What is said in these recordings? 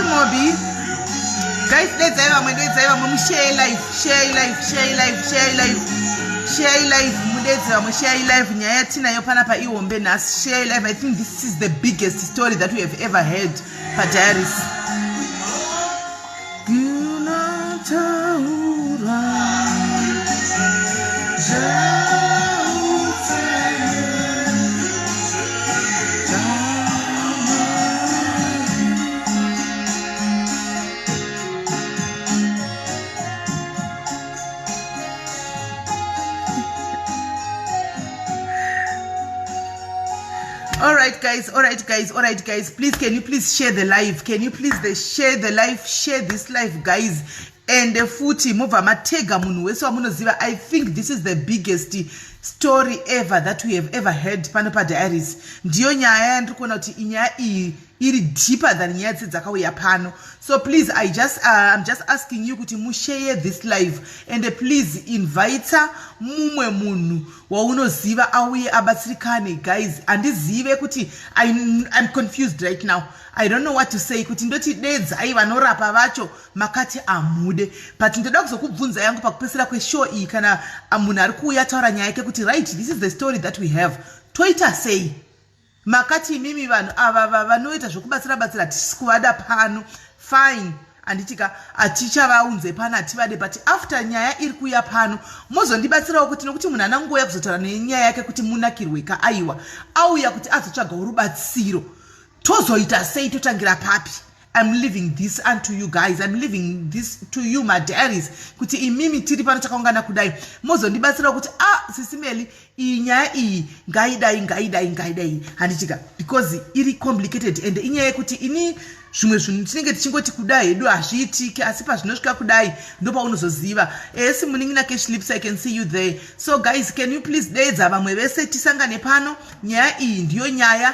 Mobi. Guys, let's share life. Share life. Nyayatina yopana pa iwombe nas. Share life. I think this is the biggest story that we have ever heard. Padiaris. All right guys, please can you please share the live? Can you please share the live? Share this live, guys. And futi mova matega munhu wese wamunoziva. I think this is the biggest story ever that we have ever heard pano paDiaries. Ndiyo nyaya yandikuona kuti inyaya iyi iri deeper than nyaya dzakauya pano. So please, I'm just asking you kuti mushare this live and please invite mumwe munhu waunoziva auye abatsirikane, guys. Andizive kuti I'm confused right now. I don't know what to say. Kuti ndoti dedza ai vanorapa vacho makati amude. But ndoda kuzokubvunza yangu pakupesera kweshow iyi kana munhu ari kuuya taura nyaya yake kuti right, this is the story that we have. Toita say makati mimi vanhu ava vanoita zvokubatsira tisi kuvada pano. Fine. Anditika atichavaunze pano ativade, but after nyaya iri kuya pano mozondibatsirawo kuti nokuti munhu anangoya kuzotaura nenyaya yake kuti munakirweka aiwa auya kuti azotsvaga rubatsiro. Tozoita sei? Totangira papi? I'm leaving this unto you guys. I'm leaving this to you, my diaries. Kuti imimi tiri pano takaungana kudai mozondibatsira kuti sisimeli inyaya iyi ngaidai handitika because iri complicated and inyaya kuti ini zvimwe zvinhu tinenge tichingoti kudai hedu hazviitiki, asi pazvinosvika kudai ndopa unozoziva. Esi muningina Cash Lips, I can see you there. So guys, can you please dedza vamwe vese tisangane pano? Nyaya iyi ndiyo nyaya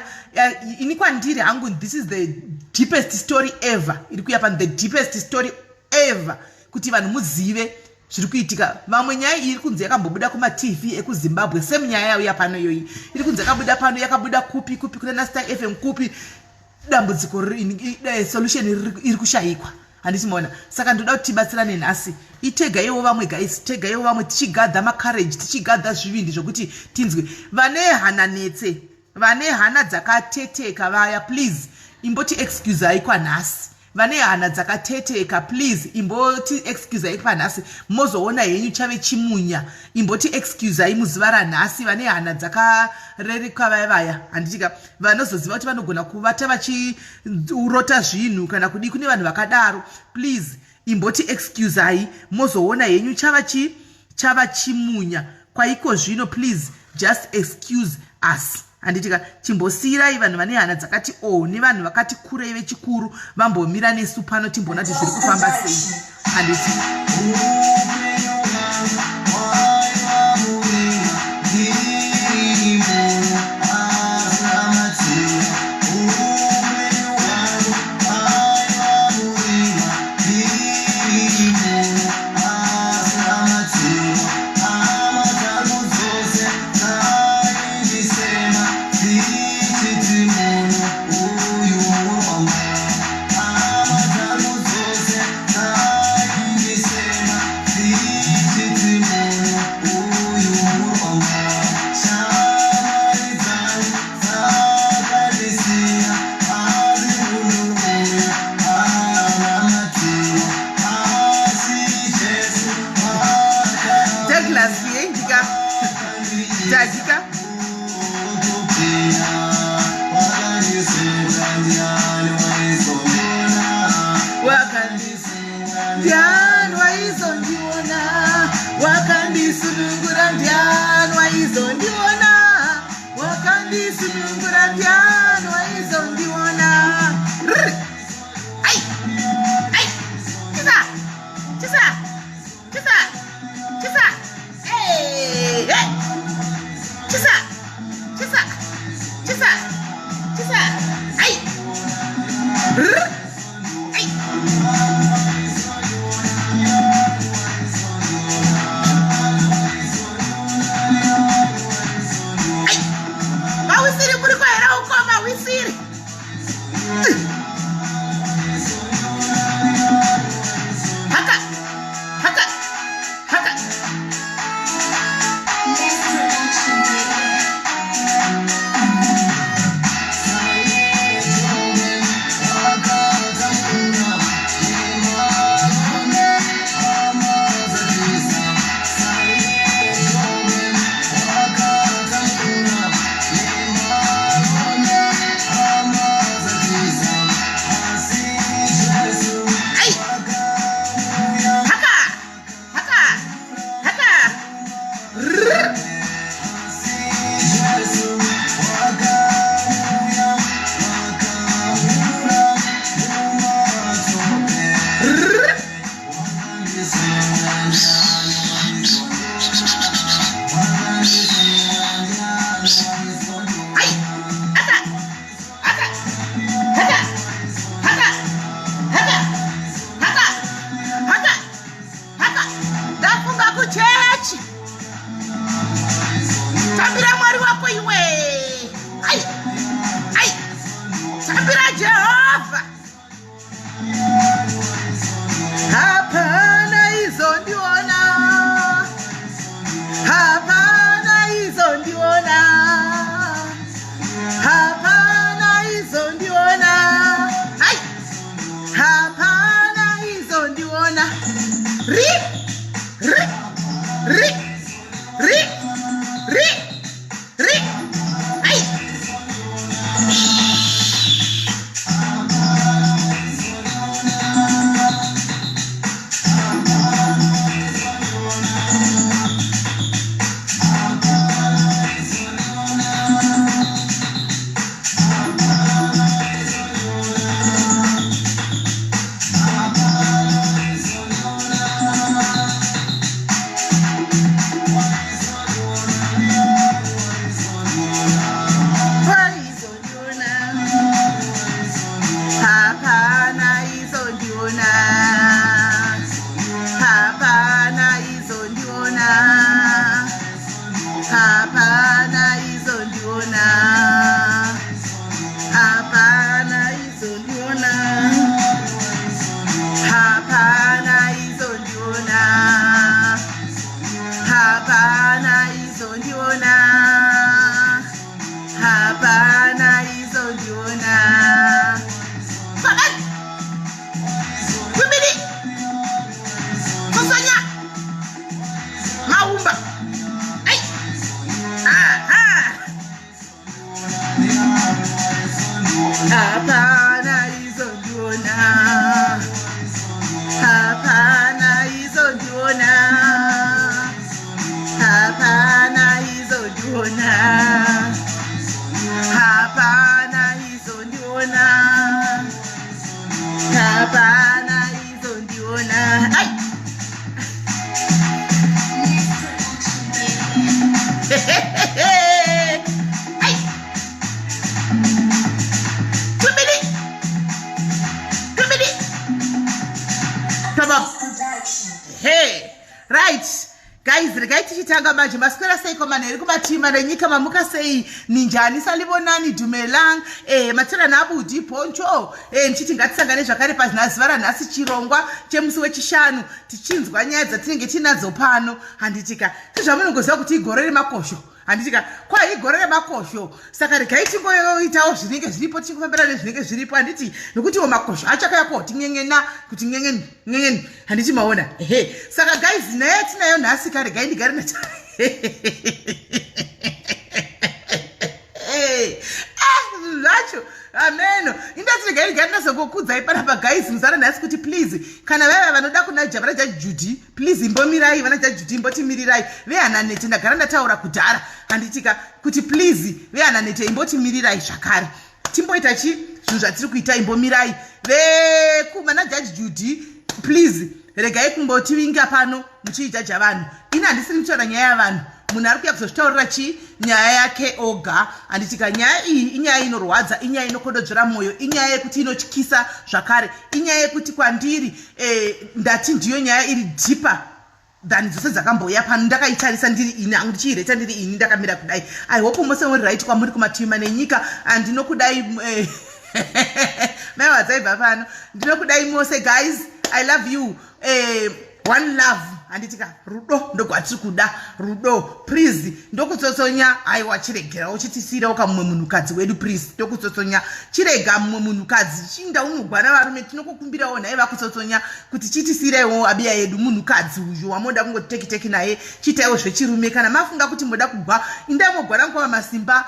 ini kwandiri hangu, this is the deepest story ever. Iri kuya pano the deepest story ever kuti vanhu muzive zviri kuitika. Vamwe nyaya iri kunzi yakambobuda kuma TV ekuZimbabwe, same nyaya yauya pano yoyi iri kunzi yakabuda pano, yakabuda kupi kuna Star FM kupi. Dambudziko solution iri kushayikwa. Handisimaona. Saka ndoda kuti tibatsirane nhasi. Itegaiwo vamwe guys, tegaiwo vamwe tichigadha macourage, tichigadha zvivindi zvokuti tinzwe. Vane hana netse, vane hana dzakateteka vaya, please imboti excuse aikwa nhasi. Vane hana dzakateteka, please imboti excuse aikwa nhasi. Mozoona henyu chave chimunya. Imboti excuse ai muzivara nhasi. Vane hana dzakarereka vaya. Handitika vanozoziva kuti vanogona kuvata vachirota zvinhu kana kudi kune vanhu vakadaro. Please imboti excuse ai mozoona henyu chava chimunya. Kwaiko zvino, please just excuse us. Handitika chimbosirai vanhu vane hana dzakati nevanhu vakati kurei vechikuru vambomira nesu pano timbona kuti zviri kufamba sei. Handiti hapana izondiona, hapana izondiona, hapana izondiona, hapana izondiona, hapana izondiona. Ai! Ai! 2 minutes! 2 minutes! Come on. Hey! Right! Guys, regai tichitanga manje maswera sei komane iri kumatima nenyika mamuka sei ninjani salibonani dumelang matira nabudi poncho nchiti ngatisangane zvakare pazinazivara nhasi chirongwa chemusi wechishanu tichinzwa nyaya dzatinenge tinadzo pano handitika tizvamunongoziva kuti igore remakosho handitika kwa igore remakosho saka regai tingoitawo zvinenge zviripo tichingofambira nezvinenge zviripo handiti nekuti makosho achakayako tingengena kuti ngengeni handiti maona saka guys naye tinayo nhasi kare gai ndigare nacho zvacho ameno indati regai ndigare nazokukudzai panapa guys muzara nhasi kuti please kana vaiva vanoda kuna javara jajudy please imbomirai vana jajudy imbotimirirai vehananete ndagara ndataura kudhara handitika kuti please vehananete imbotimirirai zvakare timboita chi zvinhu zvatiri kuita imbomirai vana jajudy please regai kumbotivinga pano muchiijaja vanhu ini handisiri kutaura nyaya yavanhu munhu ari kuya kuzozvitaurira chi nyaya yake oga handitika nyaya iyi inyaya inorwadza inyaya inokododzera mwoyo inyaya yekuti inotyisa zvakare inyaya yekuti kwandiri ndati ndiyo nyaya iri dhipa than dzose dzakambouya pano ndakaitarisa ndiri ini hangu ndichiireta ndiri ini ndakamira kudai I hope mose muri right kwamuri kumatima nenyika andinokudai maiwa dzaibva pano ndinokudai mose guys I love you one love handitika rudo ndogwatiri kuda rudo please ndokutsotsonya aiwa chiregerawo chitisirawo kamumwe munhukadzi wedu please ndokutsotsonya chirega mumwe munhukadzi chinda unogwana varume tinokukumbirawo naye vakutsotsonya kuti chitisiraiwo abiya yedu munhukadzi uyu wamoda kungoteki naye chitaiwo zvechirume kana mafunga kuti moda kugwa indai mogwana mukova masimba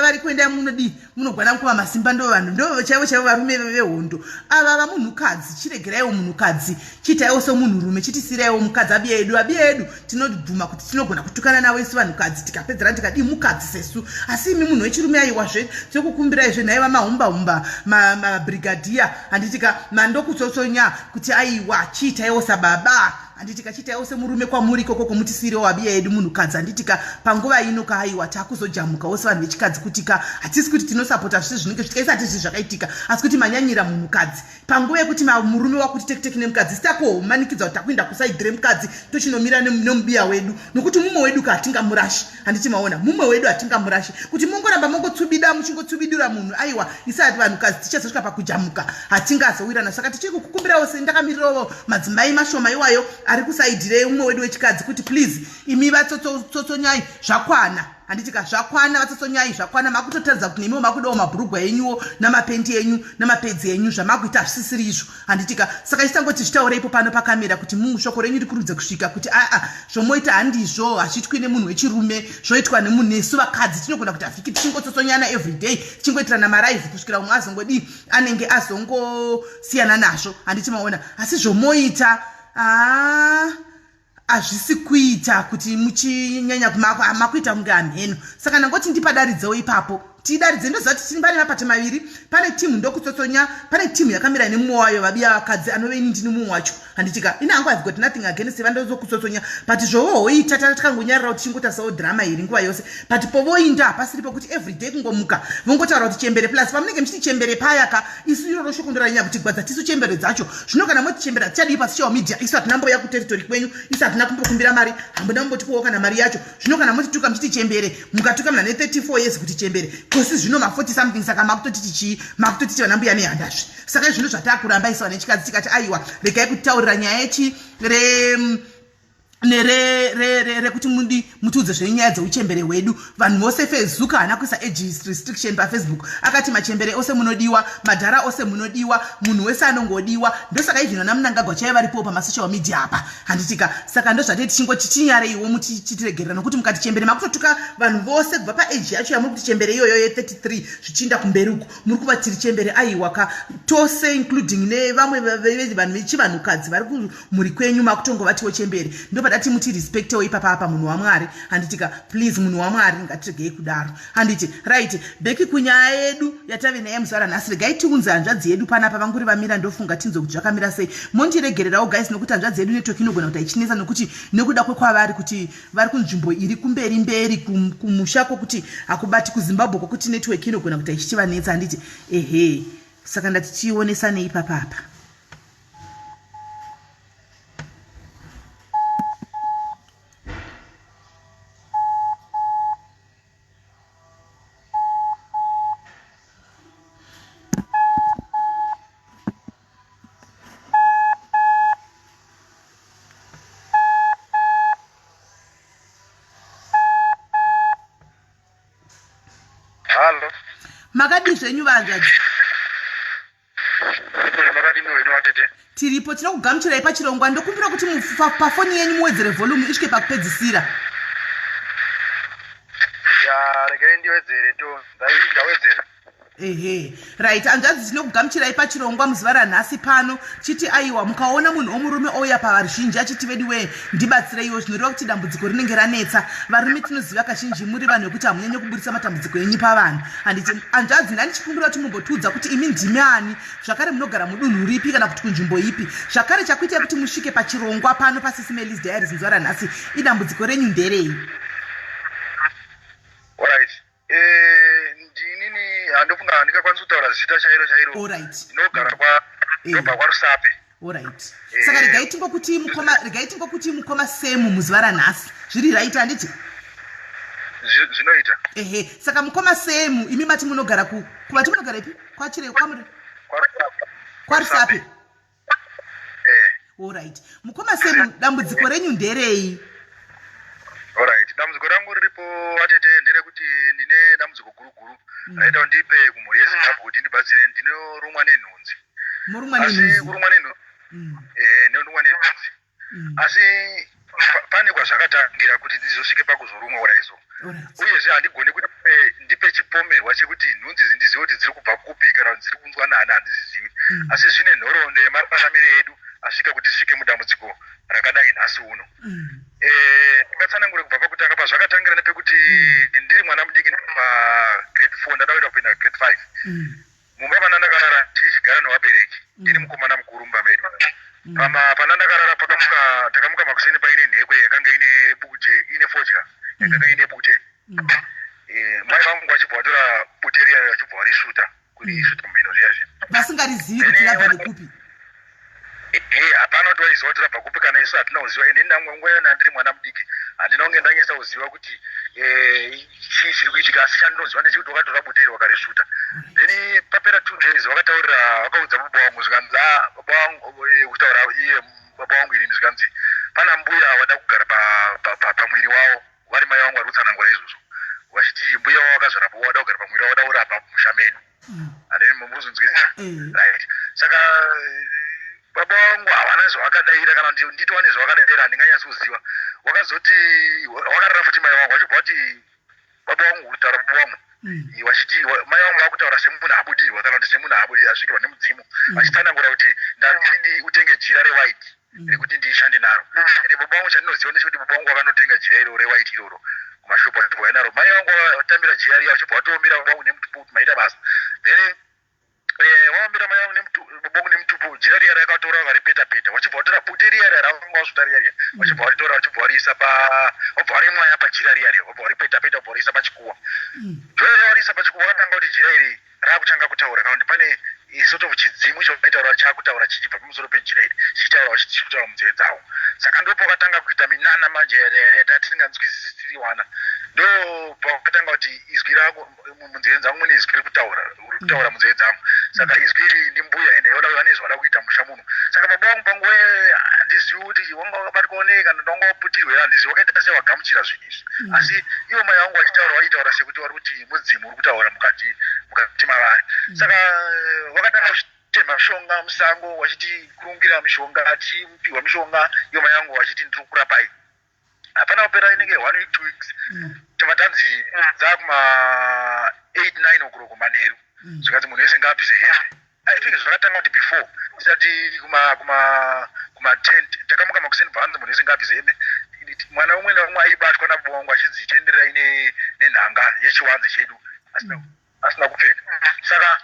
vari kuendai munodi munogwana mukova masimba ndo vanhu ndo chaivo varume vehondo ava vamunhukadzi chiregeraiwo munhukadzi chitaiwo somunhurume chitisiraiwo mukadzi abiya yedu tinobvuma kuti tinogona kutukana nawo isu vanhukadzi tikapedzera tikadi mukadzi sesu asi imi munhu wechirume aiwazve tinokukumbirai naye vamahumbahumba mabrigadiya handitika mandokutsotsonya kuti aiwa chiitaiwo sababa handitika chiitaiwo semurume kwamuri ikoko komutisiriwo abiya yedu munhukadzi handitika panguva ino kaaiwa takuzojamuka wose vanhu vechikadzi kutika hatisi kuti tinosapota zvese zvinenge zvitika isati zvisi zvakaitika asi kuti manyanyira munhukadzi panguva yekuti murume wakuti tekiteki nemukadzi sitakumanikidza kuti takuenda kusaidhi remukadzi tochinomira nemubiya wedu nokuti mumwe wedu kahatingamurashi handiti maona mumwe wedu hatingamurashi kuti mongoramba mongotsubida muchingotsubidura munhu aiwa isati vanhukadzi tichazosvika pakujamuka hatingazowirana saka tichiri kukukumbirawo sendakamirirawo madzimai mashoma iwayo ari kusaidhire umwe wedu wechikadzi kuti please imi vatsotsonyai zvakwana handitika zvakwana vatsotsonyai zvakwana makutotaridza kuti nemiwo makudawo mabhurugwa enyuwo namapendi enyu namapedzi enyu zvamakuita zvisisiri izvo handitika saka chitangoti zvitaureipo pano pakamera kuti shoko renyu rikurudze kusvika kuti zvomoita handizvo hazvitwi nemunhu wechirume zvoitwa nemunhu nesu vakadzi tinogona kuti havhiki tichingotsotsonyana everyday tichingoitirana maraivu kusvikira umwe azongodi anenge azongosiyana nazvo handiti maona asi zvomoita hazvisi kuita kuti muchinyanya makuita kunge amheno saka nangoti ndipadaridzewo ipapo tidaridze ndoziva kuti tiri pane mapata maviri pane timu ndokutsotsonya pane timu yakamira nemumwe wayo vabiya vakadzi anove ini ndini mumwe wacho handitika ine hangu I've got nothing against vandozokutsotsonya but zvovohoita takangonyarira kuti chingotasawo drama iri nguva yose but povoinda hapasiri pokuti everyday kungomuka vongotaura kuti chembere plus pamunenge muchiti chembere payaka isu iroro shoko ndoranyanya kuti gwadza tisu chembere dzacho zvino kana moti chembere tichadii pasocial media isu hatinamboya kuteritori kwenyu isu hatina kumbokumbira mari hambona mumbotipowo kana mari yacho zvino kana moti tuka muchiti chembere mukatuka muna ne34 years kuti chembere kosi zvino ma40 something saka makutotiti chii makutotiti vanambuya nehandazve saka zvino zvatakuramba isu vanechikadzi tikati aiwa regai kutaurira nyaya yechi rekuti mutiudze zvenyaya dzeuchembere hwedu. Vanhu vose Facebook haana kuisa age restriction pafacebook, akati machembere ose munodiwa, madhara ose munodiwa, munhu wese anongodiwa. Ndosaka even vana Mnangagwa chaiva varipo pamasocial media apa, handitika. Saka ndozvatei tichingochi chinyareiwo muchitiregerera, nokuti mukati chembere makutotuka vanhu vose kubva paage yacho yamuri kuti chembere iyoyo ye33 zvichiinda kumberi uku muri kuva tiri chembere aiwaka tose, including nevamwe vanhu vechivanhukadzi vari kumhuri kwenyu makutongovatiwo chembere. Ndopatati muti respectewo ipapa apa munhu waMwari, handitika. Please munhu waMwari ngatiregei kudaro, handiti. Right, beki kunyaya yedu yatave naye muzuva ranhasi, regai tiunze hanzvadzi yedu panapa vanguri vamira ndofunga tinzwe kuti zvakamira sei. Mondiregererawo guys, nokuti hanzvadzi yedu network inogona kuti haichinetsa, nokuti nekuda kwekwavari kuti vari kunzvimbo iri kumberi mberi kumusha kwokuti hakubati kuZimbabwe kwokuti network inogona kuti haichivanetsa, handiti. Ehe, saka ndati tionesanei ipapapa. Halo. Makadi zvenyu vanzvadzi? Makadi mwedu watete. Tiripo tinokugamuchirai pachirongwa. Ndokumbira kuti pafoni yenyu muwedzere volume isvike pakupedzisira. Ya, regai ndiwedzere to. Ndawedzera. Ehe, right. Hanzvadzi tinokugamuchirai pachirongwa muzuva ranhasi pano. Chiti aiwa mukaona munhu womurume ouya pavaruzhinji achiti vediwe ndibatsireiwo, zvinoreva kuti dambudziko rinenge ranetsa. Varume tinoziva kazhinji muri vanhu vekuti hamunyanyi kuburitsa matambudziko enyu pavanhu. Handiti hanzvadzi ndanichikumbira kuti mumbotiudza kuti imi ndimi ani, zvakare munogara mudunhu ripi kana kuti kunzvimbo ipi. Zvakare chakuitai kuti musvike pachirongwa pano paSisimelis Diaries muzuva ranhasi, idambudziko renyu nderei? Alright. Ndofunga ndingakwanisa kutaura zita chairo. Alright. Inogara kwa Rusape. Alright. Saka regai tingokuti mukoma Semu muzuva ranhasi. Zviri right handiti? Zvinoita. Ehe, saka mukoma Semu imi mati munogara kumati munogara ipi? Kwa Rusape. Alright. Mukoma Semu dambudziko renyu nderei? Alright. Dambudziko rangu riripo watete nderekuti ndine dambudziko guru. Aita ndipe kumhuri yeZimbabwe kuti ndibatsire, ndinorumwa nenhunzi. Murumwa nenhunzi? Asi kurumwa nenhunzi. Ndorumwa nenhunzi. Asi pane kwazvakatangira kuti ndizosvike pakuzorumwa uraiso. Uyezve handigoni kuti ndipe chipomerwa chekuti nhunzi idzi ndizive kuti dziri kubva kupi kana dziri kunzwa nani, handizivi. Asi zvine nhoroondo yemararamiro edu asvika kuti tisvike mudambudziko rakadai nhasi uno. Ndingatsanangure kubva pakutanga pazvakatangira nepekuti ndiri mwana mudiki grade 4 ndadakuenda kupinda grade 5. Mumba pana ndakarara ndichigara nevabereki, ndiri mukomana mukuru mumba medu. Pana ndakarara takamuka makuseni paine nhekwe yakanga ine bute, ine fodya yakanga ine bute. Mai vangu vachibva vatora bute riya vachibva varisvuta kurisvuta mumhino riyazve. Vasingarizivi kuti labva nekupi? Hapana kuti vaiziva kuti rabva kupi kana isu hatina kuziva. Ende ndinangwena ndiri mwana mudiki handina kunge ndanyesa kuziva kuti chii chiri kuitika, asi chandinoziva ndechekuti vakatora bute iri vakarisvuta. Then papera 2 days vakaudza baba vangu zvikanzi baba vangu kutaura iye baba vangu inini zvikanzi pana mbuya wada kugara pamwiri wavo, vari mai vangu vari kutsanangura izvozvo vachiti mbuya wavo vakazvarapa wada kugara pamwiri wavo, wada kurapa musha medu. Handini murikuzvinzwisisa. Right. Saka baba vangu havana zvavakadaira, kana nditi wane zvavakadaira handinganyatsi kuziva. Wakazoti wakarara futi mai vangu vachibva kuti baba vangu kutaura baba vangu vachiti mai vangu vakutaura semunhu abudirwa kana kuti semunhu asvikirwa nemudzimu, vachitsanangura kuti ndandidi utenge jira rewhite rekuti ndiishande naro. Ende baba vangu chandinoziva ndechekuti baba vangu vakanotenga jira iro rewhite iroro kumashopu atibva naro. Mai vangu vatambira jira riya vachibva vatoomira baba vangu nemutupu kuti maita basa. Then vaombira mai vangu baba vangu nemutupu, jira riya rakatora vakaripeta-peta, vachibva vatora bute riya riya ravanga vasvuta riya riya, vachibva varitora vachibva variisa vabva varimwaya pajira riya riya, vabva varipeta-peta vabva variisa pachikuva. Jora variisa pachikuva vakatanga kuti jira iri raakutanga kutaura kana kuti pane sort of chidzimu choitaura chaakutaura chichibva pamusoro pejira iri chichitaura chichitaura munzeve dzavo. Saka ndopo vakatanga kuita minana manje yatatinganzwisisi tiri wana. ndo pakatanga kuti izwi rako munzeve dzangu mune izwi uri kutaura munzeve dzangu saka izwi iri ndimbuya ende yoda nezvada kuita musha muno saka baba vangu panguva handizivi kuti wanga wakabatikaoneka ndanga waputirwa here handizivi wakaita sei wagamuchira zvinhu izvi asi ivo mai vangu vaitaura sekuti vari kuti mudzimu uri kutaura mukati mavari saka vakatanga kuchitema mishonga musango vachiti kurungira mishonga tichipiwa mishonga ivo mai vangu vachiti ndiri kurapai hapana kupera inenge 1 week 2 weeks tamatanzi dzakuma 8-9 o'clock manheru zvikati munhu wese ngaabvise hembe I think zvakatanga kuti before tisati kuma tent takamuka makuseni bvanzi munhu wese ngaabvise hembe mwana umwe naumwe aibatwa nababa wangu achinzi tenderai nenhanga yechiwanze chedu asina kupfeka saka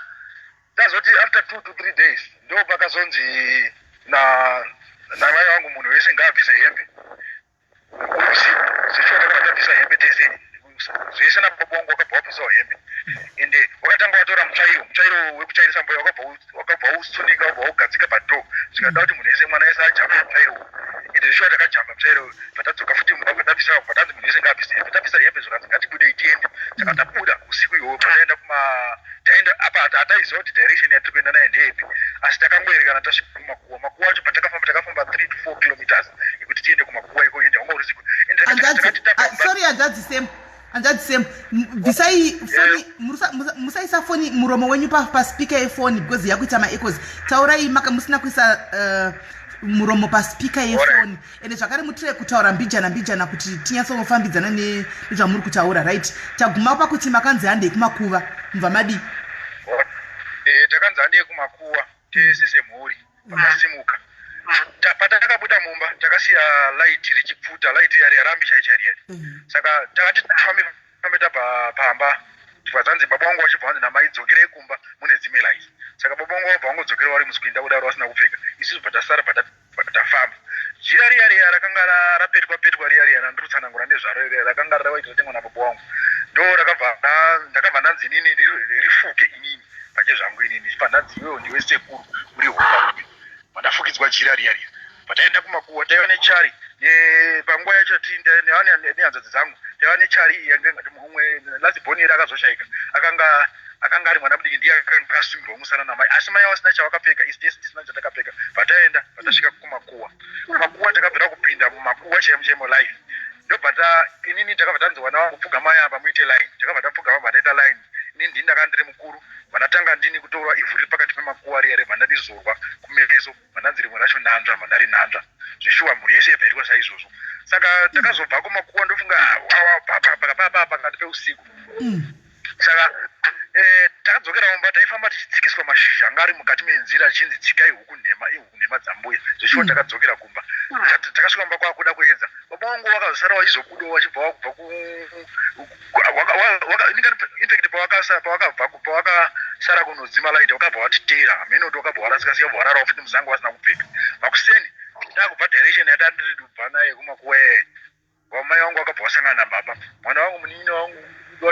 tazoti after 2 to 3 days ndo pakazonzi namai vangu munhu wese ngaabvise hembe usiku zvichio takabvisa hembe tese zvese nababa wangu wakabva wabvisawo hembe ende wakatanga watora mutsvairo wekuchairisa mboya wakabva usunika wabva ugadzika padho zvikada kuti munhu wese mwana wese ajambe mutsvairo ende zvichio takajamba mutsvairo vatadzoka futi mumba vatabvisa vatanzi munhu wese ngaabvise hembe tabvisa hembe zvakanzi ngatibudei tiende saka tabuda usiku ihwohwo taenda apa hataiziva kuti direction yatiri kuenda nayo ndeyepi asi takangoerekana tasvika kumakuwa makuwa acho takafamba 3 to 4 kilometers ekuti tiende kumakuwa iko ende wanga uri usiku sorry hanzvadzi sem bvisai foni musaisa foni muromo wenyu paspika yefoni because yakuita maecos taurai musina kuisa muromo paspika yefoni ende zvakare mutire kutaura mbijana kuti tinyatsofambidzana nezvamuri kutaura right taguma pakuti makanzi handei kumakuva mubva madii takanzi handei kumakuva tese semhuri pakasimuka patakabuda mumba takasiya laiti richipfuta laiti yari yarambi chaichariari saka takati tafambe tabva pamba tibvazanzi baba wangu vachibva vanzi namai dzokerei kumba mune dzimwe laiti saka baba wangu vabva vangodzokera vari musikuinda kudaro vasina kupfeka isusu bvatasara bvatafamba jira riya rakanga rapetwa riya nandirutsanangura nezvaro rakanga ravaitotengwa nababa wangu ndo ndakabva ndanzi inini rifuke inini pache zvangu inini pandanzi iwewo ndiwe sekuru uri hoparume vandafukidzwa jira riya pataenda kumakuwa taiva nechari panguva yacho nehanzvadzi dzangu taiva nechari umwe lazibhoni akazoshaika akanga ari mwana mudiki ndiye akanga akasumirwa musana namai asi mai vasina chavakapfeka isi tese tisina chatakapfeka pataenda patasvika kumakuwa takabvira kupinda mumakuwa chaimo life ndobva inini takabva tanzi vana vangu pfugama apa muite line takabva tapfugama bvataita line inini ndini ndakanga ndiri mukuru vandatanga ndini kutorwa ivhu riri pakati pemakuwa riya vandadizorwa kumeso vandanzi rimwe racho nanzva vandari nanzva zvishuwa mhuri yese yabva itwa saizvozvo saka takazobva kumakuwa ndofunga pakati peusiku saka takadzokera mumba taifamba tichitsikiswa mashizha anga ari mukati menzira achinzi tsikai huku nhema dzambuya zvishuwa takadzokera kumba takasvika mumba kwakuda kuedza baba wangu wakazosara wachizobudawo wachibva infect pawakasara kunodzima laiti wakabva watiteera hamenoti wakabva warasikasiya bva wararawo futi musango vasina kupfeka makuseni ndakubva direction yatandiri kubva naye kumakuwa wamai wangu wakabva wasangana nababa mwana wangu munini wangu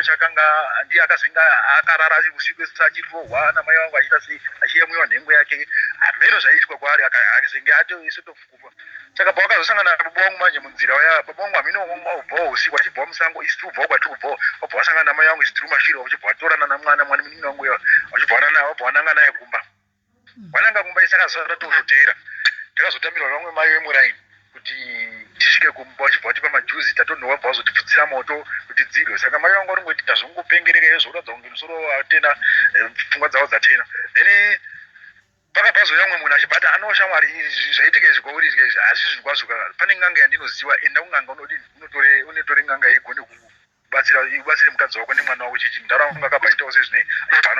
chakanga ndiye akazinga akarara usiku sachirohwa namai wangu achiita sei achiyemwiwa nhengo yake hameno zvaiitwa kwaari akazinge atoisotofukupa saka pawakazosangana nababa wangu manje munzira waya baba wangu hamino wabvawo usiku achibvawo musango isi tiri kubvawo kwatiri kubvawo wabva wasangana namai wangu isi tiri mashiri wachibva watorana namwana munini wangu wabva wananga naye kumba wananga kumba isi akazosara tozoteera takazotamirwa vamwe mai vemuraini kuti tisvike kumba wachibva watipa majuzi tatonhu wabva wazotipfutsira moto kuti dzirwe saka mai vangu varingoti tazongopengereka yezvoratidza kunge musoro watena pfungwa dzavo dzatena then pakabva zoya mumwe munhu achibata anosha mwari zvaitika izvi kwauri izvi izvi hazvi zvinhu kwazvo pane nganga yandinoziva enda kunganga unotore nganga igone kubatsire mukadzi wako nemwana wako chichi muntaraunda kunge akabva aitawo sezvine achibva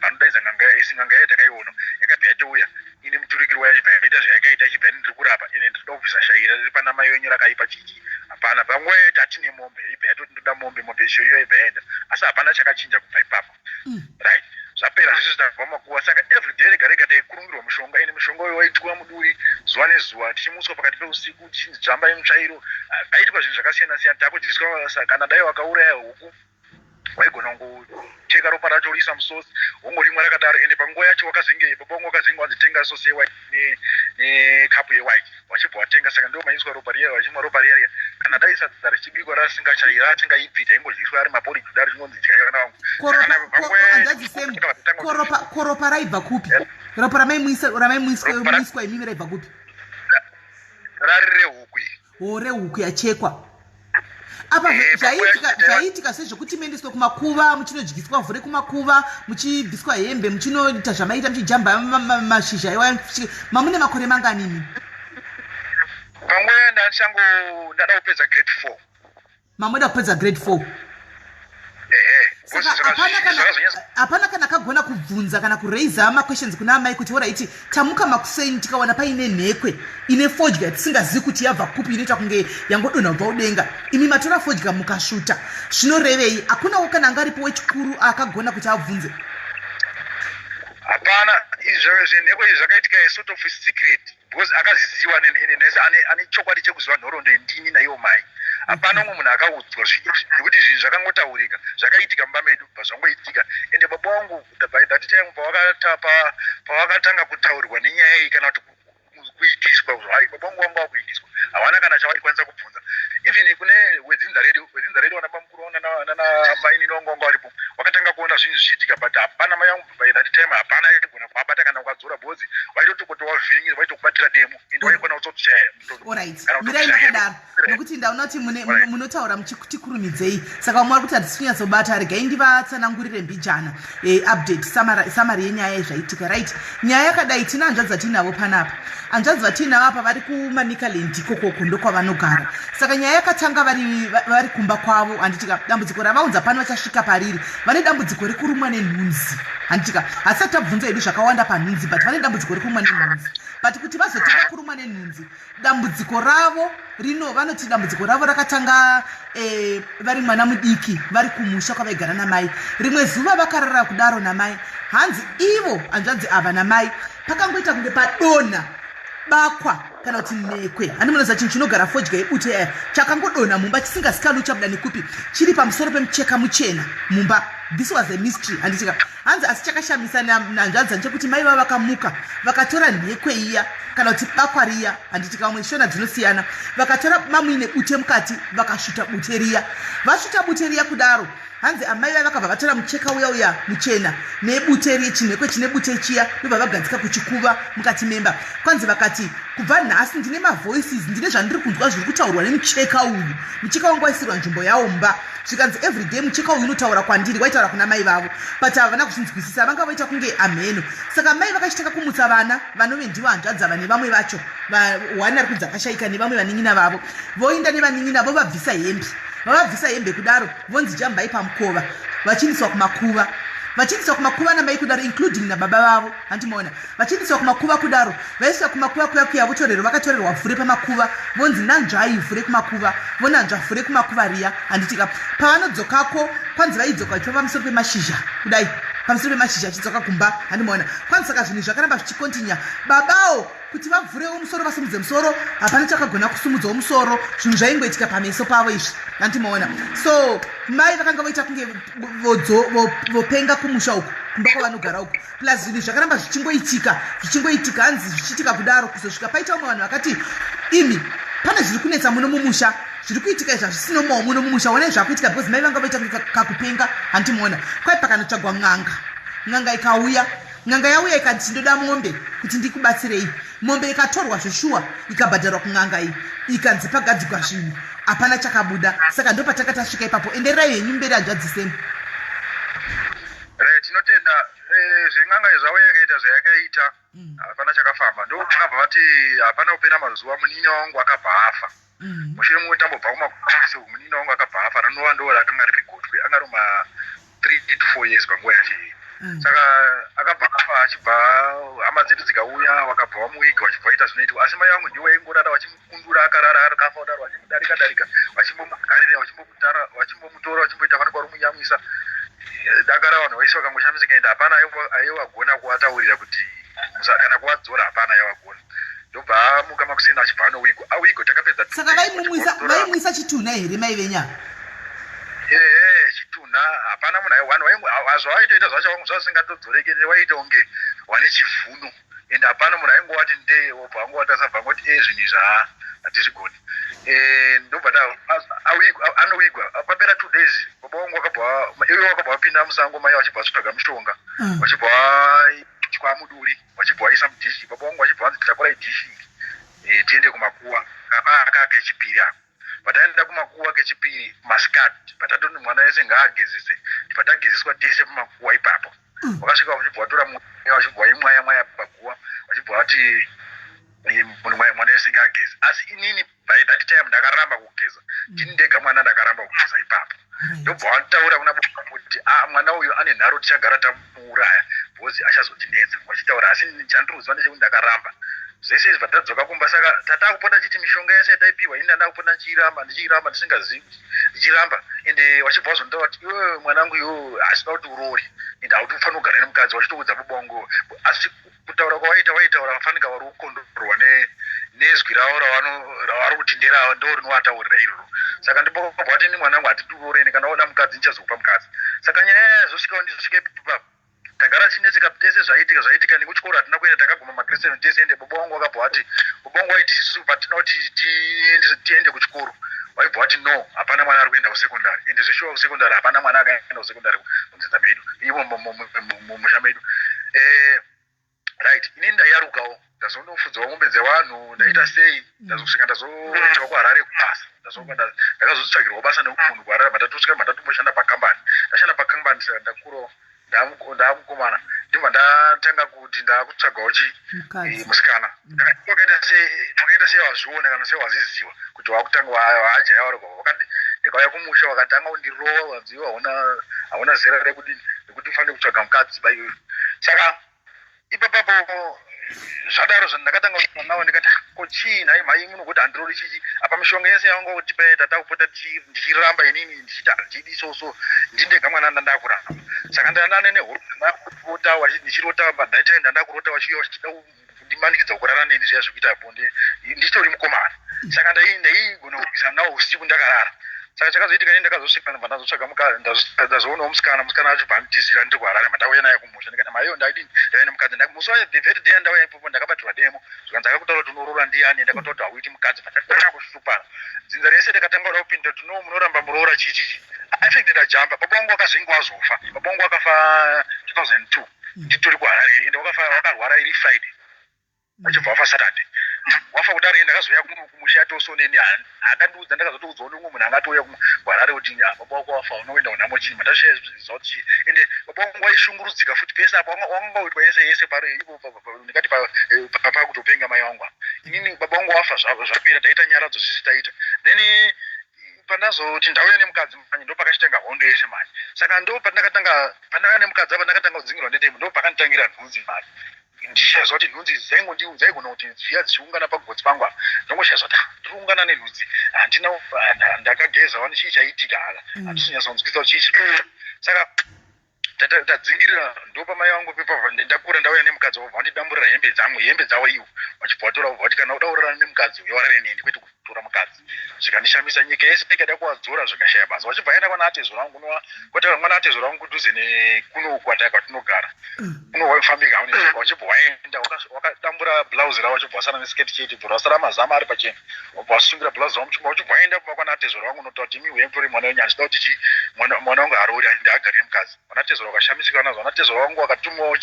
anodaidza nganga isi nganga yayo takaiona yakabva yatouya ine muturikirwa yachibva yaita zvayakaita achibva ndiri kurapa ine ndinoda kubvisa shaira riri pana mai venyu rakaipa chichi hapana panguva yaiti hatine mombe ibva yatoti ndoda mombe zhoyo ibva yaenda asi hapana chakachinja kubva ipapo right zvapera zvese zvitabva makuwa saka everyday rega rega taikurungirwa mushonga ine mushonga uyo waitwa muduri zuva nezuva tichimuswa pakati peusiku tichinzi jambai mutsvairo aitwa zvinhu zvakasiyana siyana takudyiswa kana dai wakauraya huku waigona kungoteka ropa racho uriisa musosi wongorimwa rakadaro ende panguva yacho baba wangu wakazenge wanzitenga sosi yewaini nekapu yewaini wachibva watenga saka ndo maiswa ropa riya wachimwa ropa riya kana kana dai sadza richibikwa rasingachaira atingaibvita ingodyiiswa ari mapori kudari chinonzi dyayo kana vangu koropa raibva kupi ropa ramaimuiswa imimi raibva kupi rari rehuku rehuku yachekwa apa zvaiitika sezvokuti muendeswe kumakuva muchinodyiswa vhure kumakuva muchibviswa hembe muchinoita zvamaita muchijamba mashizha iwa mamune makore manganini pamwe ndada kupedza grade 4 mamoda kupedza grade 4 hapana kana kagona kubvunza kana kureiza maquestions kuna amai kuti oraiti tamuka makuseni tikawana paine nhekwe ine fodya tisingazivi kuti yabva kupi inoita kunge yangodonha kubva udenga imi matora fodya mukasvuta zvinorevei hakunawo kana anga aripo wechikuru akagona kuti abvunze hapana zvenhekwe izvi zvakaitika sort of secret because akaziziva nese ane chokwadi chekuziva nhoroondo ndini naiwo mai hapana umwe munhu akaudzwa zvekuti zvinhu zvakangotaurika zvakaitika mumba medu bva zvangoitika ende baba vangu by that time pavakatanga kutaurirwa nenyaya iyi kana kuti kuitiswa baba vangu vanga vakuitiswa havana kana chavaikwanisa kubvunza even kune wedzinza redu wana bamukuru nanamaini nongonga varipo wakatanga kuona zvinhu zvichiitika but hapana mai vangu by that time hapana aigona kuabata kana ukadzora bhodzi vaitoti wavhiringirwa vaitokubatira demo ende waikona kutsotushaya mirai makadaro nokuti ndaona kuti munotaura muchitikurumidzei saka muri kuti hatisi kunyatsobata regai ndivatsanangurire mbijana update samari yenyaya yezvaitika right nyaya yakadai tina hanzvadzi vatinavo panapa hanzvadzi vatinavo apa vari kumanikaland ikokoko ndokwavanogara saka nyaya yakatanga vari kumba kwavo handitika dambudziko ravaunza pano vachasvika pariri vane dambudziko rekurumwa nenhunzi handitika hasati tabvunza hedu zvakawanda panhunzi but vane dambudziko rekurumwa nenhunzi but kuti vazotanga kurumwa nenhunzi dambudziko ravo vanoti dambudziko ravo rakatanga vari mwana mudiki vari kumusha kwavaigara namai rimwe zuva vakarara kudaro namai hanzi ivo hanzvadzi ava namai pakangoita kunge padonha bakwa kana kuti nhekwe handimunoziva chinhu chinogara fodya yebute chakangodonha mumba chisingasikani chabuda nekupi chiri pamusoro pemucheka muchena mumba. This was a mystery handitika hanzi asi chakashamisa nanzvadzi chekuti mai vava vakamuka vakatora nhekwe iya kana kuti bakwa riya handitika vamwe shona dzinosiyana vakatora mamuine bute mukati vakasvuta bute riya vasvuta bute riya kudaro hanzi amai vai vakabva vatora mucheka uya muchena nebute riya chinhekwe chine bute chiya ndobva vagadzika kuchikuva mukati memba kwanzi vakati kubva nhasi ndine mavoices ndine zvandiri kunzwa zviri kutaurwa nemucheka uyu mucheka wangu waisirwa nzvimbo yawo mba zvikanzi everyday mucheka uyu unotaura kwandiri waitaura kuna mai vavo but havana kuzvinzwisisa vanga vaita kunge amheno saka mai vakachitaka kumutsa vana vanove ndivo hanzvadza vane vamwe vacho wani ari kunzi akashayika nevamwe vaning'ina vavo voinda nevaning'ina vo vabvisa hembe kudaro vonzi jambai pamukova vachiindiswa kumakuva namai kudaro including nababa vavo handimaona vachiindiswa kumakuva kudaro vaiswa kumakuva kuya votorerwa vakatorerwa vhure pamakuva vonzi nanzvai vhure kumakuva vonanzva vhure kumakuva riya handitika pavanodzokako kwanzi vaidzoka vachipa pamusoro pemashizha kudai pamusoro pemashizha achidzoka kumba handimaona kwanzi saka zvinhu zvakaramba zvichikontinya babawo kuti vavhurewo musoro vasumudze musoro hapana chakagona kusumudzawo musoro zvinhu zvaingoitika pameso pavo izvi handimaona so mai vakanga voita kunge vopenga kumusha uku kumba kwavanogara uku plus zvinhu zvakaramba zvichingoitika hanzi zvichiitika kudaro kuzosvika paita umwe vanhu vakati imi pane zviri kunetsa muno mumusha zviri kuitika izva zvisinomawo muno mumusha onai zvakuitika because mai vanga voita kakupenga handimaona kwai pakanotsvagwa n'anga ikauya n'anga yauya ikati ndoda mombe kuti ndikubatsirei mombe ikatorwa zveshuwa ikabhadharwa kun'anga iyi ikanzi pagadzikwa zvinhu hapana chakabuda saka ndo patanga tasvika ipapo enderai henyu mberi hanzvadzisemi tinotenda zvin'anga zvauya ikaita zvayakaita hapana chakafamba ndokabva vati hapana kupera mazuva munini wangu akabva afa mushure mumwe tambobva kumakuso munini wangu akabva afa rinova ndo rakanga riri gotwe anga roma 3 to 4 years panguva yacho saka akabva afa achibva hama dzedu dzikauya wakabva wamuiga wachibva vaita zvinoitwa asi mai vangu ndiwo vaingorara vachimukundura akarara akafa kudaro vachimudarika vachimbomugarira vachimbomutora vachimboita fanirwa romunyamwisa dakara vanhu vaisi vakangoshamisa ende hapana aivagona kuvataurira kuti kana kuvadzora hapana aivagona ndobva amuka makuseni achibva anowigo takapedza saka vaimwisa chitunha here mai venya chitunha hapana munhu zvavaitoita zvacho vangu zvazvisingatodzoreke waita unge wane chivuno ende hapana munhu aingovati ndee wobva angovat asabva ngoti zvinhu izva atizigoni ndobva anowigwa papera 2 days baba wangu wakabva wapinda musango mai vachibva vatsvaga mushonga vachibva vaitwa muduri vachibva vaisa mudhishi baba wangu vachibva vanzi titakurai dhishi tiende kumakuwa aka kechipiri ako pataenda kumakuwa kechipiri masikati patatoni mwana wese ngaagezese patagezeswa tese pamakuwa ipapo vakasvika vachibva vatora vachibva vaimwaya mwaya paguwa vachibva vati mwana wese ngaageze asi inini by that time ndakaramba kugeza ndini ndega mwana ndakaramba kugeza ipapo ndobva vataura kuna kuti mwana uyu ane nharo tichagara tamuuraya bhozi achazotinetsa vachitaura asi chandiruziva ndechekuti ndakaramba zvese izvi patadzoka kumba saka tatakupota chiti mishonga yese yataipiwa ini ndandakupota ndichiramba ndisingazivi ndichiramba ende vachibva vazondaura kuti iwe mwanangu iwo asina kuti uroori ende hauti ufanira kugara nemukadzi vachitoudza bobongo asi kutaura kwawaitaura vafanika vari kukondorwa nezwi ravo ravari kutindera ndo rinovataurira iroro saka ndibobva kuti ini mwanangu hatiti urooreni kana waona mukadzi ndichazokupa mukadzi saka nyaya yazosvikawo ndizosvika ipapo tagara chinetseka tese zvaitika nekuchikoro hatina kuenda takaguma magrade 7 tese ende baba wangu wakabva vati baba wangu vaiti isusu patina kuti tiende kuchikoro vaibva vati no hapana mwana ari kuenda kusekondari ende zveshuwa kusekondari hapana mwana akaenda kusekondari munzinza medu ivo mumusha medu right inini ndaiyarukawo ndazondofudzawo mombe dzevanhu ndaita sei ndazosvika ndazoendwa kuharare kubasa ndakazotsvagirwa basa nemunhu kuharare matatosvika matatomboshanda pakambani ndashanda pakambani saka ndakurawo ndaamukomana ndibva ndatanga kuti ndaakutsvagawo musikana wakaita sewazviona kana sewaziziwa kuti wakutanga waajaya vari kwavo ndikauya kumusha wakatanga kundirowa waziva hauna zera rekuti ufanire kutsvaga mukadzi baiyoyo saka ipapapo zvadaro zvandakatanga kuona nawo ndikati kochii nhai mhai munokuti handirori chichi apa mishonga yese yanga kuti pai tatakupota ndichiramba inini ndichiti handidi soso ndindega mwana ndandakuramba saka ndanane nehurota ndichirota padhaita ndandakurota vachida kundimanikidza kurara neni zviya zvekuita bonde ndichitori mukomana saka ndaigona kurwisana nawo usiku ndakarara saka chakazoitika ini ndakazosvika ndabva ndazotsvaga ndazoonawo musikana achibva anditizira ndiri kuharare mandauya naye kumusha ndikati maiyo ndaidini ndaiva nemukadzi musi wacho the very day ndauya ipopo ndakabatirwa demo zvikanzi akakutaura kuti unoroora ndiani ndakataura kuti hauiti mukadzi pandatanga kushupana dzinza rese ndakatanga kuda kupinda kuti no munoramba muroora chichichi aifect ndajamba baba wangu wakazvinge wazofa baba wangu wakafa 2002 nditori kuharare ende wakarwara iri Friday achibva wafa Saturday wafa kudaro ende ndakazoya kumusha yatosoneni akandiudza ndakazotoudzawo nomwe munhu angatouya kuharare kuti baba wako wafa unoenda unamo chini matashaiziva kuti ende baba wangu waishungurudzika futi pese apo wangaitwa yese ndikati pakutopenga mai wangu inini baba wangu wafa zvapera taita nyaradzo zvisi taita then pandazoti ndauya nemukadzi manje ndo pakachitanga hondo yese manje saka ndo pandakatanga nemukadzi apa ndakatanga kudzingirwa ndetemo ndo pakanditangira nhunzi manje ndichazva kuti nhunzi dzaigona kuti zviya dzichiungana pagotsi pangu apa ndongoshaizva kuti ndiriungana nenhunzi handina ndakageza wani chii chaitika hala handisinyatsanzwisa kuti chii saka tadzingirira ndopamai vangu pepabva ndakura ndauya nemukadzi wabva vandidamburira hembe dzavo iwo vachibva vatora vabva vati kana udaurara nemukadzi uyo warare neni kwete kutora mukadzi zvikandishamisa nyika yese ikada kuwadzora zvikashaya basa vachibva aenda kwana atezvo rangu kwataka mwana atezvo rangu kudhuze nekuno kwatinogara kuno waifambika vachibva waenda wakatambura blouse ravo vachibva wasara nesiketi chete bva wasara mazama ari pachena wabva wasungira blouse ravo muchimba vachibva waenda kwana atezvo rangu notaura kuti miwe mtori mwana wenyu handida kuti mwana wangu arori ndaagarire mukadzi mwana atezvo wakashamisika nazvo mwana atezvo wangu wakatumawo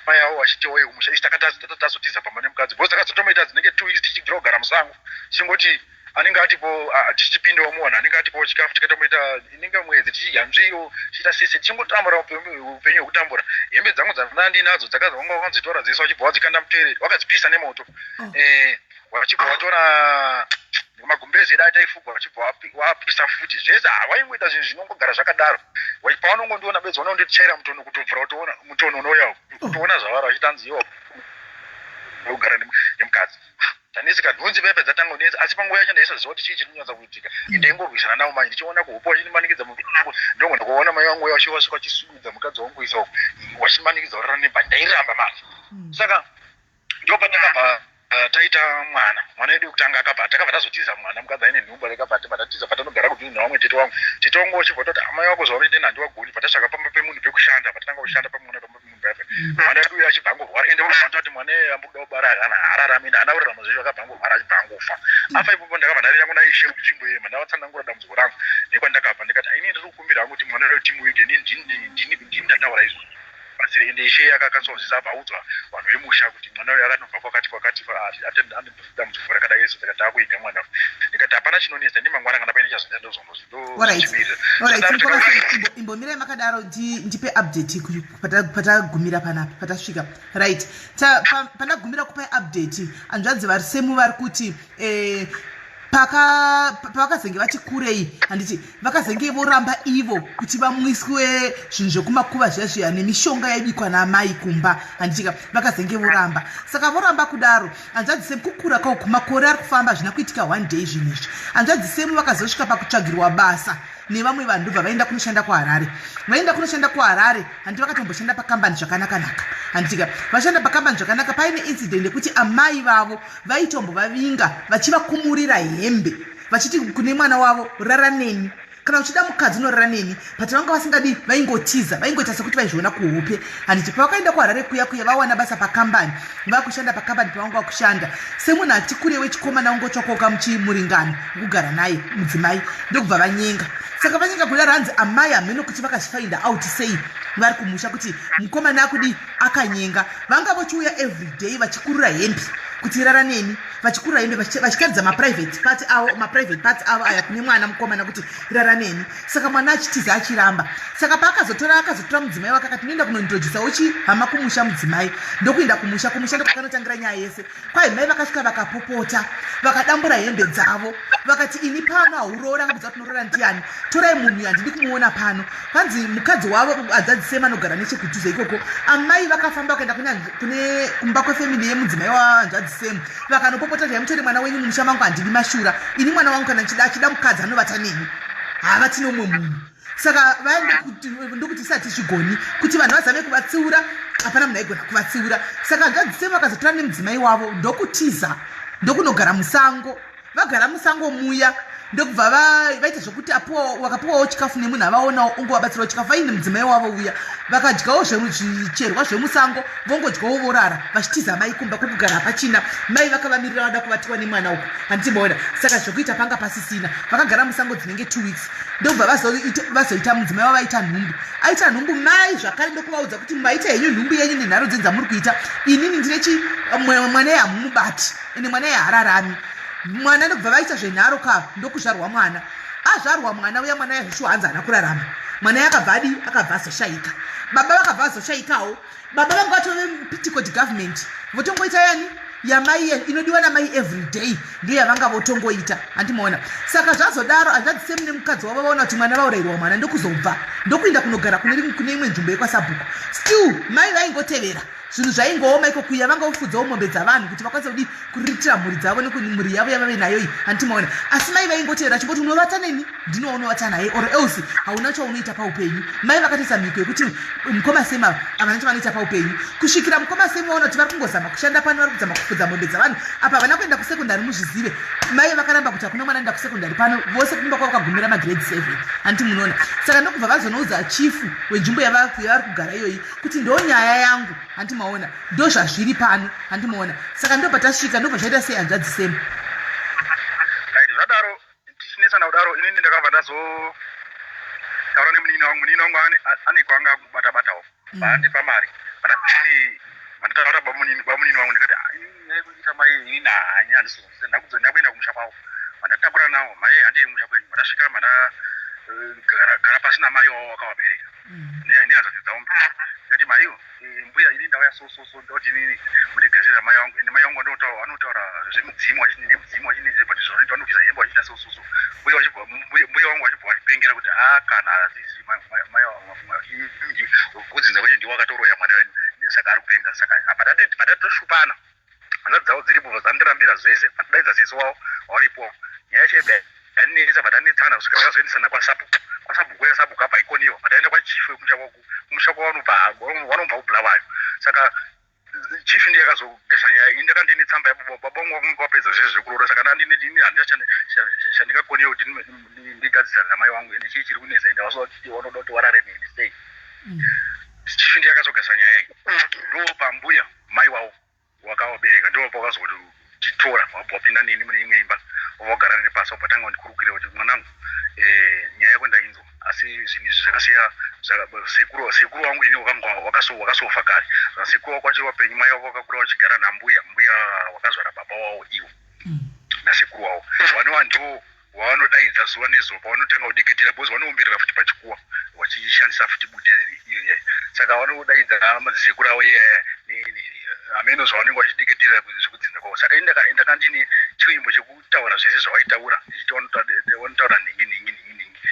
amai avo vachiti oye kumusha ichi takatazotiza pamba nemukadzi bhozi takazotomaita dzinenge 2 weeks tichigira kugara musango chingoti anenge atipo tichipindawo muwanhu anenge atipo chikafu tikatomboita inenge mwedzi tichidya nzviro tichiita sese tichingotambura upenyu hwekutambura hembe dzangu dzandina ndinadzo dzakazonga wakanzitora dzese wachibva wadzikanda mutereri wakadzipisa nemoto wachibva watora magumbezi edu ataifugwa wachibva wapisa futi zvese hawaingoita zvinhu zvinongogara zvakadaro paunongondiona bedzi unonditichaira mutono kutobvura kutoona mutono unouya kutoona zvavara vachitanzi iwo kugara nemukadzi tanesika nhunzi pepe dzatanga kunetsa asi panguva yacho ndaisaziva kuti chii chirikunyanza kuitika ndaingorwisana nawo manje ndichiona kuhupo wachinimanikidza ndongo ndakuona mai vangu wasvika wachisumidza mukadzi wangu isa wachimanikidza kurara nemba ndairamba manje saka ndo pandakabva taita mwana edu kutanga takabva tazotiza mwana mukadzi aine nhumba rekabva patatiza patanogara kudhini nawamwe tete wangu tete wangu wachibva toti amai wako zuva vede handiwagoni patasvaka pamba pemunhu pekushanda patatanga kushanda pamuna pamba pemunhu paipa mwana edu uyo achibva angorwara ende unofanira kuti mwana ambuda kubara kana hararami haana kurarama zveshe akabva angorwara achibva angofa afa ipopo ndakabva ndarira kuna ishe kuchimbo yema ndavatsanangura dambudziko rangu nekwandakabva ndikati ini ndiri kukumbira hangu kuti mwana edu timu wige ndini ndataura izvo basi ende ishe akakatsozisa abva audzwa vanhu vemusha kuti mwana uyo akanobva kwakati dambudziko rakadai yesu saka taakuiga mwana ndikati hapana chinonetsa ndimangwana kana paine chazoenda ndozomboimbomira makadaro ndipe update patagumira panapa patasvika right pandagumira kupai update hanzvadzi vari semu vari kuti pavakazenge vati kurei handiti vakazenge voramba ivo kuti vamwiswe zvinhu zvekumakuva zviya nemishonga yaibikwa naamai kumba handitika vakazenge voramba saka voramba kudaro hanzvadzi semu kukura kwavo kumakore ari kufamba zvina kuitika 1 day zvinhu izvi hanzvadzi semu vakazosvika pakutsvagirwa basa nevamwe vanhu ndobva vaenda kunoshanda kuharare handiti vakatomboshanda pakambani zvakanakanaka handitika vashanda pakambani zvakanaka paine incident yekuti amai vavo vaitombovavinga vachivakumurira hembe vachiti kune mwana wavo rara neni kana uchida mukadzi unorara neni but vanga vasingadi vaingotiza vaingoita sekuti vaizviona kuhope handiti pavakaenda kuharare kuya vawana basa pakambani vakushanda pakambani pavanga vakushanda semunhu ati kure wechikomana ungotsvakoka muchimuringano kugara naye mudzimai ndokubva vanyenga saka vanyenga kudaro hanzi amai hameno kuti vakachifainda out sei vari kumusha kuti mukomana akudi akanyenga vanga vochiuya everyday vachikurura hembe kuti rara neni vachikurura hembe vachikaridza maprivate parts avo aya kune mwana mukomana kuti rara neni saka mwana achitiza achiramba saka paakazotora mudzimai wake akati noenda kunondrojisawo hama kumusha mudzimai ndokuenda kumusha ndokwakanotangira nyaya yese kwai mai vakasvika vakapopota vakadambura hembe dzavo vakati ini pano hauroora ngabudza kuti unorora ndiani torai munhu yandidi kumuona pano hanzi mukadzi wavo adzadzisema anogara nechekudhuze ikoko amai vakafamba vakaenda kune kumba kwefemili yemudzimai wahanzvadzi semu vakanopopota zvaimutori mwana wenyu mumusha mangu handidi mashura ini mwana wangu kana achida mukadzi anovata neni hava tinomwe munhu saka ndokuti isati zvigoni kuti vanhu vazame kuvatsiura hapana munhu aigona kuvatsiura saka hanzvadzi semu vakazotora nemudzimai wavo ndokutiza ndokunogara musango vagara musango muya ndokubva vaita zvokuti vakapiwawo chikafu nemunhu avaonawo ungovabatsirawo chikafu vaine mudzimai wavo uya vakadyawo zvicherwa zvemusango vongodyawo vorara vachitiza mai kumba kwekugara pachina mai vakavamirira vada kuvatiwa nemwana uku handitimaona saka zvokuita panga pasisina vakagara musango dzinenge 2 weeks ndokubva vazoita mudzimai wavo aita nhumbu mai zvakare ndokuvaudza kuti maita henyu nhumbu yenyu nenharo dzenyu dzamuri kuita inini ndine mwana yamumubati ende mwana yahararami mwana ndokubva vaita zvenharo ndokuzvarwa mwana azvarwa mwana uya mwana yazvishuwa hanzi haana kurarama mwana akabva azoshayika baba vakabva vazoshayikawo baba vanga vatove petticoat government votongoita yani yamai inodiwa namai everyday ndiyo yavanga votongoita handimaona saka zvazodaro hanzvadzi semu nemukadzi wavo vaona kuti mwana vaurayirwa mwana ndokuzobva ndokuenda kunogara kune imwe nzvimbo yekwasabhuku still mai vaingotevera zvinhu zvaingooma ikokuya vangofudzawo mombe dzavanhu kuti vakwanise kuritira mhuri dzavo nemhuri yavo yavave nayo iyi handimaona asi mai vaingotevera chingoti unovata neni ndinowa unovata naye or else hauna chaunoita paupenyu mai vakatoisa mhiko yekuti mukoma sema havana chavanoita paupenyu kusvikira mukoma sema vaona kuti vari kungozama kushanda pano vari kuzama kufudza mombe dzavanhu apa havana kuenda kusekondari muzvizive mai vakaramba kuti hakuna mwana enda kusekondari pano vose kumba kwavo vakagumira magrade 7 handiti munoona saka ndokubva vazonoudza chifu wenzvimbo yavari kugara iyoyi kuti ndo nyaya yangu handimaona ndo zvazviri pano handimaona saka ndobva tasvika ndobva zvaita sei hanzvadzi semu zvadaro tichinetsana kudaro inini ndakabva ndazotaura nemunini wangu ane kwanga kubatabatawo vaandipa mari vandataura bamunini wangu ndikati ita mai ini nahanya handisizoise ndakuenda kumusha kwavo vandatabura nawo mai handei musha kwenyu vandasvika gara pasina mai wavo wakavabereka nehanzvadzi dzavo ndikati maiwo mbuya ini ndauya so ndoti inini mundigezera mai wangu ende mai wangu anotaura zvemudzimu nemudzimu wachinize but zvanoita vanobvisa hembe vachiita sososo mbuya wangu vachibva vachipengera kuti kana azizi kudzinza kwacho ndiwo akatoroya mwana wenyu saka ari kupenga saka patatosvupana hanzvadzi dzavo dziripo dzandirambira zvese patodaidza sese wavo waripo nyaya yacho yaninetsa patanetsana kusvika vakazoendesana kwasabhuku yasabhuku apa ikoniyo pataenda kwachifu kumusha kwavanobva kubhula vayo saka chifu ndiye akazogesa nyaya indaka ndine tsamba yabo baba wangu wakapedza zvese kuroora saka ndini handina chandingakoniwa kuti ndigadzisana namai wangu ende chii chiri kunetsa ende wasoda kuti wanoda kuti warare neni sei chifi ndiyakazogasa nyaya iyi ndo pambuya mai wavo wakawabereka ndo pakazoti titora wapinda neni mune imwe imba wagara neni pasi wabva tanga ndikurukire kuti mwanangu nyaya yako ndainzwa asi zvinhu izvi zvakasiya sekuru wangu ini wakasofa kare sekuru wako achiri wapenyu mai wako wakakura wachigara nambuya wakazvara baba wavo iwo nasekuru wavo vanova ndo wavanodaidza zuva nezuva pavanotanga kudeketera bcause vanoumberera futi pachikuwa vachishandisa futi bute iri saka vanodaidza madzisekuru avo ameno zvavanenge vachideketera zvekudzinza kwavo saka ndaka ndine chiimbo chekutaura zvese zvavaitaura ndichiti vanotaura nhingi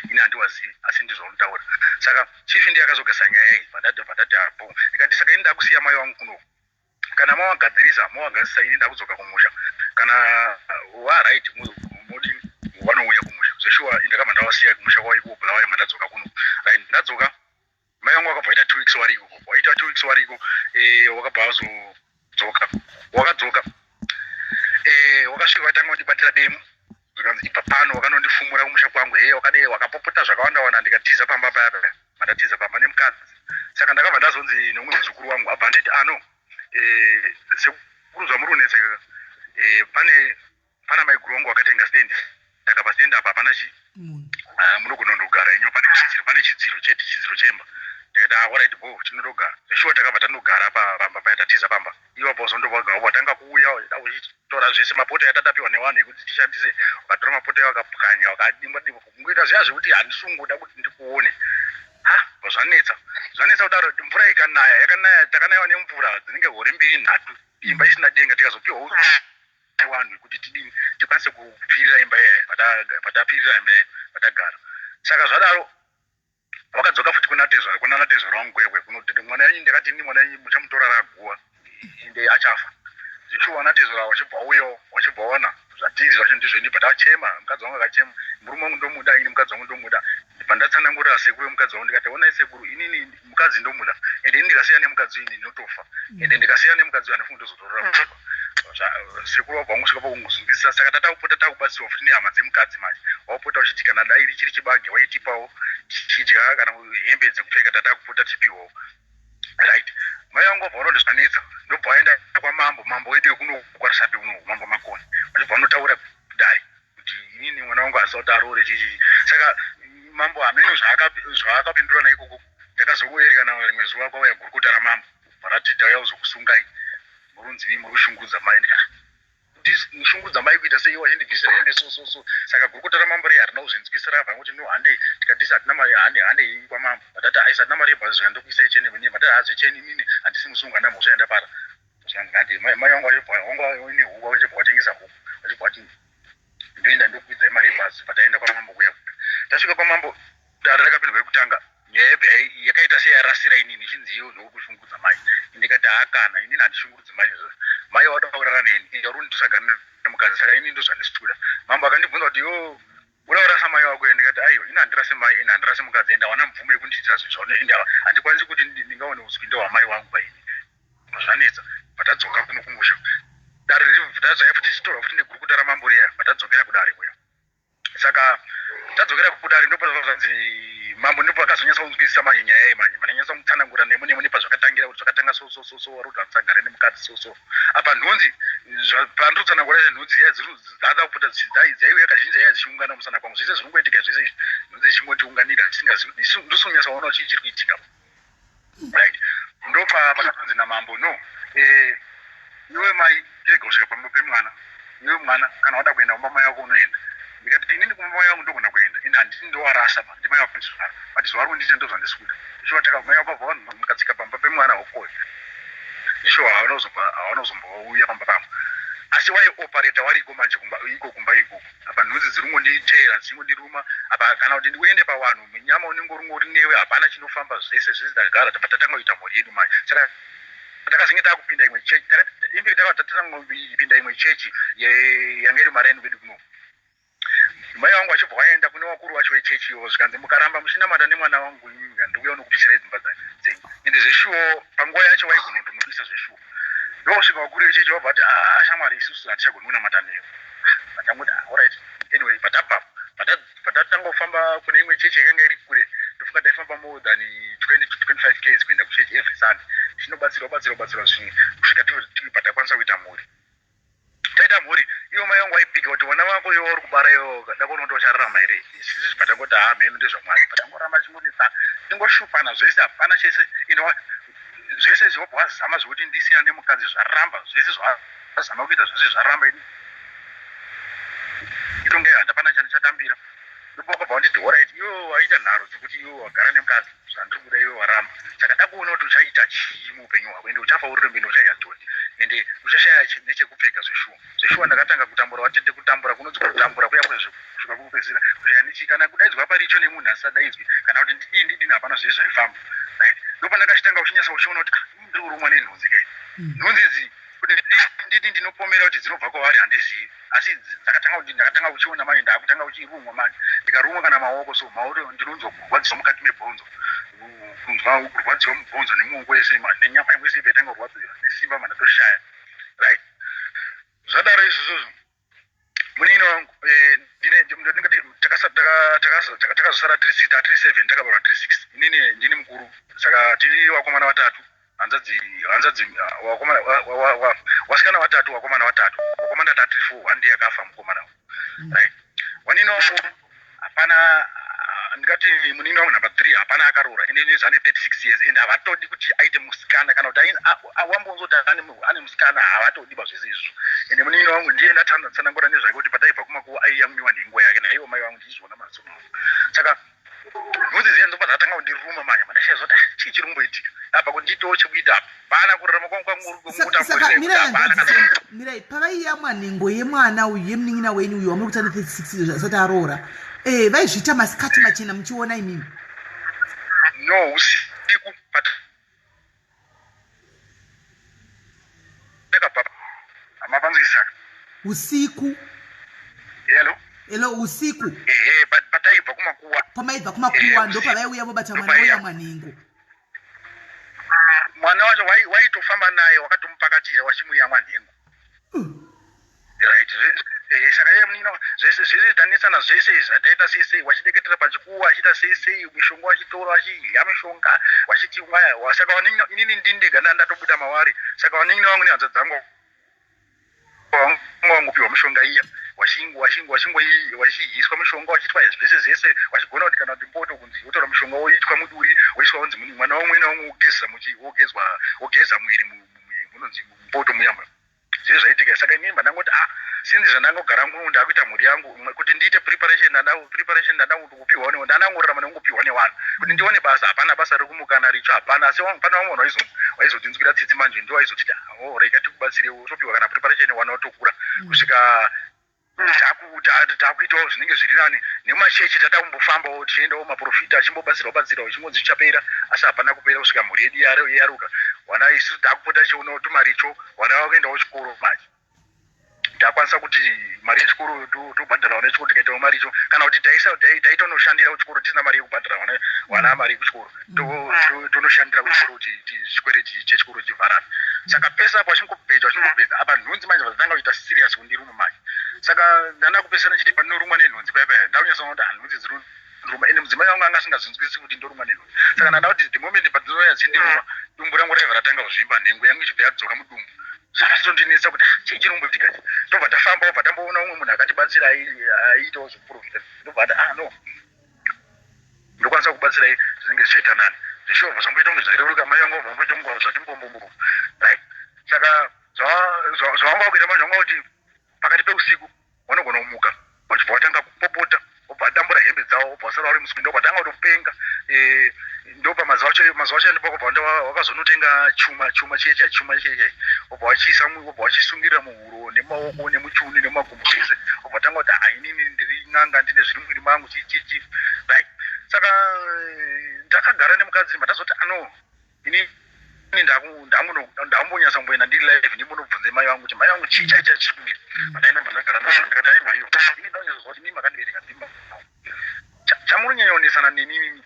ini handiwazivi asi ndizvaunotaura saka chifi ndiyakazogasa nyaya iyi padati apo ndikati saka ini ndakusiya mai wangu kuno kana mawagadzirisa mawagadzisa ini ndakudzoka kumusha kana waright modi vanouya kumusha zveshuwa ndakabva ndavasiya kumusha kwaikobva lavai mandadzoka kuno right ndadzoka mai wangu wakabva waita 2 weeks wariko waita 2 weeks wariko wakabva wazodzoka wakadzoka wakasvika vatanga kundibatira demo zvikanzi ipa pano wakanondifumura kumusha kwangu wakadai wakapopota zvakawanda ndikatiza pamba paya mandatiza pamba nemukadzi saka ndakabva ndazonzi nomwe muzukuru wangu abva nditi ano sekuru zvamuri kunetseka pana maiguru wangu wakatenga stendi takabva stendi apa hapana munogona ndogara inyo pane chidziro chemba ndikati alright bo chinondogara zveshuwa takabva tanogara pamba paya tatiza pamba iwo bozondobvaga watanga kuuya uchitora zvese mapota yatatapiwa nevanhu ekuti tishandise wakatora mapota wakapwanya wakadimba kungoita zviya zvekuti handisungoda kuti ndikuone zvanetsa kudaro mvura yakanaya takanayiwa nemvura dzinenge hore 2-3 imba isina denga tikazopiwa vanhu kuti tidini tikwanise kupfirira imba iyi patapfirira imba iyi patagara saka zvadaro wakadzoka futi kuna natezvaro wangu kwekwe kunoti mwana yenyu ndakati ini mwana yenyu muchamutora raguwa ende achafa zvichiwa natezvaro wachibva uyo wachibvaona zvatiri zvacho ndizveni patachema mukadzi wangu akachema murume wangu ndomuda ini mukadzi wangu ndomuda pandatsanangurira sekuru wemukadzi wangu ndikati onai sekuru inini mukadzi ndomuda ende ini ndikasiya nemukadzi ini ndinotofa ende ndikasiya nemukadzi handifungi kuzotorora kutofa sekuru wabva kusvika pakungozungisisa saka tatakupota takubatsirwa futi nehama dzemukadzi manje waupota uchiti kana dai richiri chibage waitipawo tichidya kana hembe dzekupfeka tatakupota tipiwawo right mai wangu wabva unoti zvanetsa ndobva waenda mambo wedu wekuno kwarisapi uno mambo makoni vachibva vanotaura kudai kuti inini mwana wangu asauti aroore chichi saka mambo hameno zvaakapindura naikoko takazokuerekana rimwe zuva kwauya gurukuta ramambo varati tauya kuzokusungai murunzi muri kushungudza mai mushungudza mai kuita sei wachindibvisira hende so saka gurukuta ramambo riye harina kuzvinzwisisa rakabva kuti no handei tikatisi hatina mari handei kwamambo vatati aisi hatina mari yebhazi zvikandokuisa ichene mene vatati hazvecheni inini handisi musungu handa mhosva yaenda para zvangati mai wangu wachibva ine huku wachibva watengesa huku wachibva wati ndoenda ndokwidza mari yebhazi pataenda kwamambo kuya tasvika kwamambo dare rakapindwa rekutanga nyaya yakaita seyarasira inini chinziyo zvokushungudza mai ndikati haakana inini handishungudzi mai wataurara neni yauri ndosagara nemukadzi saka inini ndozvandisituda mambo akandibvunza kuti yo uraurasa mai wako ndikati aiyo ina handirase mai ina handirase mukadzi ende hawana mvumo yekundiitira zvinhu zvaone ende handikwanisi kuti ndingaone uswi ndehwamai wangu paini zvanetsa patadzoka kuno kumusha dare rivhutadzaya futi tichitorwa futi negurukuta ramambo riya patadzokera kudare kuya saka tadzokera kudare ndopazvanzi mambo ndipo akazonyasa kunzwisisa manje nyaya iyi manje mananyasa kumutsanangura nemo pazvakatangira kuti zvakatanga so waroti handisagare nemukadzi so apa nhunzi pandotsanangura nhunzi dzada kupota dzaiuya kazhinji yaiya dzichiungana musana kwangu zvese zviri kungoitika zvese izvi nhunzi dzichingotiunganira ndosonyasa kuona kuti chii chiri kuitika right ndo pakatonzi namambo no iwe mai tirega kusvika pamwe pemwana iwe mwana kana wada kuenda kumba mai wako unoenda ndikati inini kumba mai wangu ndogona kuenda ine handiti ndowarasa pa ndimai wako ndizvara but zuva rwo ndiche ndozvandisikuda ishuwa mai wako abva mukatsika pamba pemwana wokoyo ishuwa havanozomboouya pamba pamwe asi waiopareta wariko manje kumba ikoko apa nhunzi dziri kungonditeera dzichingondiruma apa kana kuti ndiuende pawanhu munyama unenge uri newe hapana chinofamba zvese takagara patatanga kuita mhuri yedu manje saka takazenge takupinda imwe chechi imbi takatanga kupinda imwe chechi yanga iri maraini kwedu kuno mai wangu achibva waenda kune wakuru wacho wechechi iwo zvikanzi mukaramba muchinamata nemwana wangu ndouya unokupishira dzimba dzenyu ende zveshuwo panguva yacho waigona kutomubisa zveshuwo ndosvika wakuru icheche wabva kuti shamwari isusu hatichagona mataneyo vatangoti alright anyway patatanga kufamba kune imwe chechi yakanga iri kure ndofunga taifamba more than 20-25 km kuenda kuchechi every sunday tichinobatsirwa zvimwe kusvika tivi patakwanisa kuita mhuri. Taita mhuri iwo mai vangu vaipika kuti vana vako iwo uri kubara iwo kada kuona kuti vachararama here. Isisi patangoti mhenu ndezvamwari patangoramba chingonetsa tingoshupana zvese hapana chese zvese zvobva wazama zvokuti ndisina nemukadzi zvaramba zvese zvazama kuita zvese zvaramba ini itonge handapana chandichatambira ndopakabva nditi alright iwo waita nharo dzekuti iwo wagara nemukadzi zvandiri kuda iwo waramba saka ndakuona kuti uchaita chii muupenyu hwako ende uchafa uri mbeni uchaita toni ende uchashaya nechekupfeka zveshuwa ndakatanga kutambura watende kutambura kunonzi kutambura kuya kusvika kukupedzisira kuyandichi kana kudaidzwa paricho nemunhu asadaidzwi kana kuti ndidini hapana zvese zvaifamba ndopa ndakachitanga uchinyasa uchiona kuti ndiri kurumwa nenhunzi kai nhunzi idzi ndidi ndinopomera kuti dzinobva kwavari handizivi asi ndakatanga uchiona manje ndakutanga uchirumwa manje ndikarumwa kana maoko so maoko ndinonzwa kurwadziwa mukati mebhonzo kunzwa kurwadziwa mubhonzo nemuoko yese nenyama yangu yese ipaitanga kurwadziwa nesimba mandatoshaya right zvadaro izvozvo munino wangu takazosara tiri 7 takabarwa tiri 6 inini ndini mukuru saka tiri vakomana vatatu hanzadzi wasikana vatatu vakomana vatatu vakomana vatatu 4 wandi yakafa mukomana right wanino hapana ndikati munino wangu number 3 hapana akaroora ine zane 36 years ende havatodi kuti aite musikana kana kuti wambonzoti ane musikana havatodi zvese izvo ende munino wangu ndiye ndatsanangura nezvake kuti pataibva kumakuva aiyamwiwa nenguva yake naivo mai vangu ndizvona masomo saka nhunzi ziya ndobva dzatanga kundiruma manje mandashaya zoti chii chiri kumboitika apa kuti nditowo chekuita hapana kurarama mirai pavaiyamwa nhengo yemwana uyu yemunin'ina wenyu uyu wamuri kutane 36 asati aroora vaizviita masikati machena muchiona imimi no usiku amapanzikisaka usiku hello usiku pataibva kumakuwa pamaibva kumakuwa ndo pavaiuya vobata mwana woyamwa nhengo mwana wacho waitofamba naye wakatomupakatira wachimuyamwa nhengo right saka iye munino zvese tanesana zvese zvataita sei wachideketera pachikuwa achiita sei mishonga wachitora wachidya mishonga wachiti saka inini ndindega ndatobuda mawari saka wanin'ina wangu nehanza dzangu wangupiwa mishonga iya wachiiswa mishonga wachitwa zvese wachigona kuti kana kuti mpoto kunzi wotora mishonga woitwa muduri woiswa kunzi mwana wamwe naumwe wogeza mwiri munonzi mpoto muyamwe zvese zvaitika saka inini ndangoti sinzi zvandangogara muno ndakuita mhuri yangu kuti ndiite preparation ndandangokupiwa ndanangorarama nekungopiwa nevanhu kuti ndione basa hapana basa rekumukana richo hapana asi pana vamwe vanhu vaizodzinzwira tsitsi manje ndo vaizotiti reka tikubatsirewo topiwa kana preparation wana watokura kusvika takuitawo zvinenge zviri nani nemumachechi tatakumbofambawo tichiendawo maprofita achimbobatsirawo chimodzi chichapera asi hapana kupera kusvika mhuri yedu yaruka wana isusu takupota tichionawo tumaricho wana vakuendawo chikoro manje takwanisa kuti mari yechikoro tobhadhara wana chikoro tikaitawo mari icho kana kuti taita unoshandira kuchikoro tisina mari yekubhadhara wana mari yekuchikoro tonoshandira kuchikoro kuti chikwere chechikoro chivharana saka pesa apo achingopedza apa nhunzi manje vazatanga kuita serious kundiruma manje saka ndandakupesera chiti pandinorumwa nenhunzi payapaya ndakunyatsaona kuti nhunzi dziri ruma ende mudzimai wangu anga asingazinzwisisi kuti ndorumwa nenhunzi saka ndanda kuti the moment padzinouya dzindiruma dumbu rangu raibva ratanga kuzvimba nhengo yangu ichibva yadzoka mudumbu zvakatondinetsa kuti chii chiromboitika tobva tafamba obva tamboona umwe munhu akatibatsira aiitawo zveprofita ndobva no ndokwanisa kubatsirai zvinenge zvichaita nani zveshovha zvamboita kunge zvareruka mai vangu vamboita mugwaro zvatimbombomboro right saka zvavanga vakuita manje vanga kuti pakati peusiku vanogona kumuka vachibva vatanga kupopota obva adambura hembe dzavo obva wasara vari musiki ndobva tanga kutopenge ndopa mazuva acho ndopakobva wakazonotenga chuma cheche obva wachiisa obva wachisungirira muhuro nemaoko nemuchuni nemakumbo ese obva tanga kuti inini ndiri n'anga ndine zviri mumwiri mangu chichichi right saka ndakagara nemukadzi mandazoti ini ndambonyasa kumboenda ndiri live ndimbonobvunze mai vangu kuti mai vangu chii chaicha chikumira madaina mandagara naoti mimi makandibereka dzimba chamunonyanyaonesana neni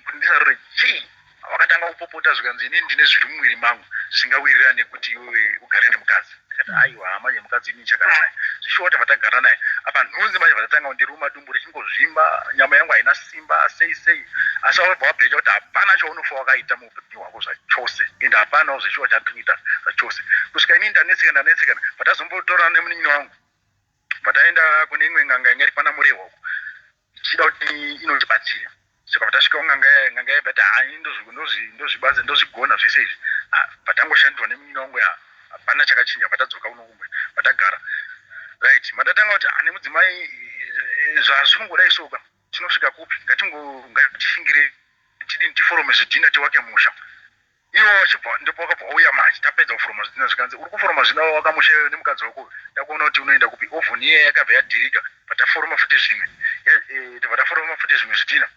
kuti ndisarure chii wakatanga kupopota zvikanzi inini ndine zviri mumwiri mangu zvisingawirirani nekuti iwe ugare nemukadzi. Ndikati aiwa manje mukadzi inini chagara naye zvishuwa kuti vatagara naye apa nhunzi manje vatatanga kundiruma dumbu richingozvimba nyama yangu haina simba sei asi wabva wabheja kuti hapana chaunofa wakaita muupenyu hwako zvachose ende hapanawo zvishuwa chandinoita zvachose kusvika inini ndanetsekana patazombotorana nemunin'ina wangu pataenda kune imwe ng'anga inga iri pana murehwa uko ichida kuti inotibatsira saka patasvikawo ng'anga yaibati hai ndozvigona zvese izvi patangoshandiswa nemunin'ina wangu hapana chakachinja patadzoka uno kumwe patagara right matatanga kuti ane mudzimai zvazvinongodai soka tinosvika kupi ngatishingire tiforome zvidhina tiwake musha iwo wachibva ndipo wakabva wauya manje tapedza kuforoma zvidhina zvikanzi uri kuforoma zvina wakamusha nemukadzi wako ndakuona kuti unoenda kupi ovhuni iye yakabva yadhirika pataforoma futi zvimwe zvidhina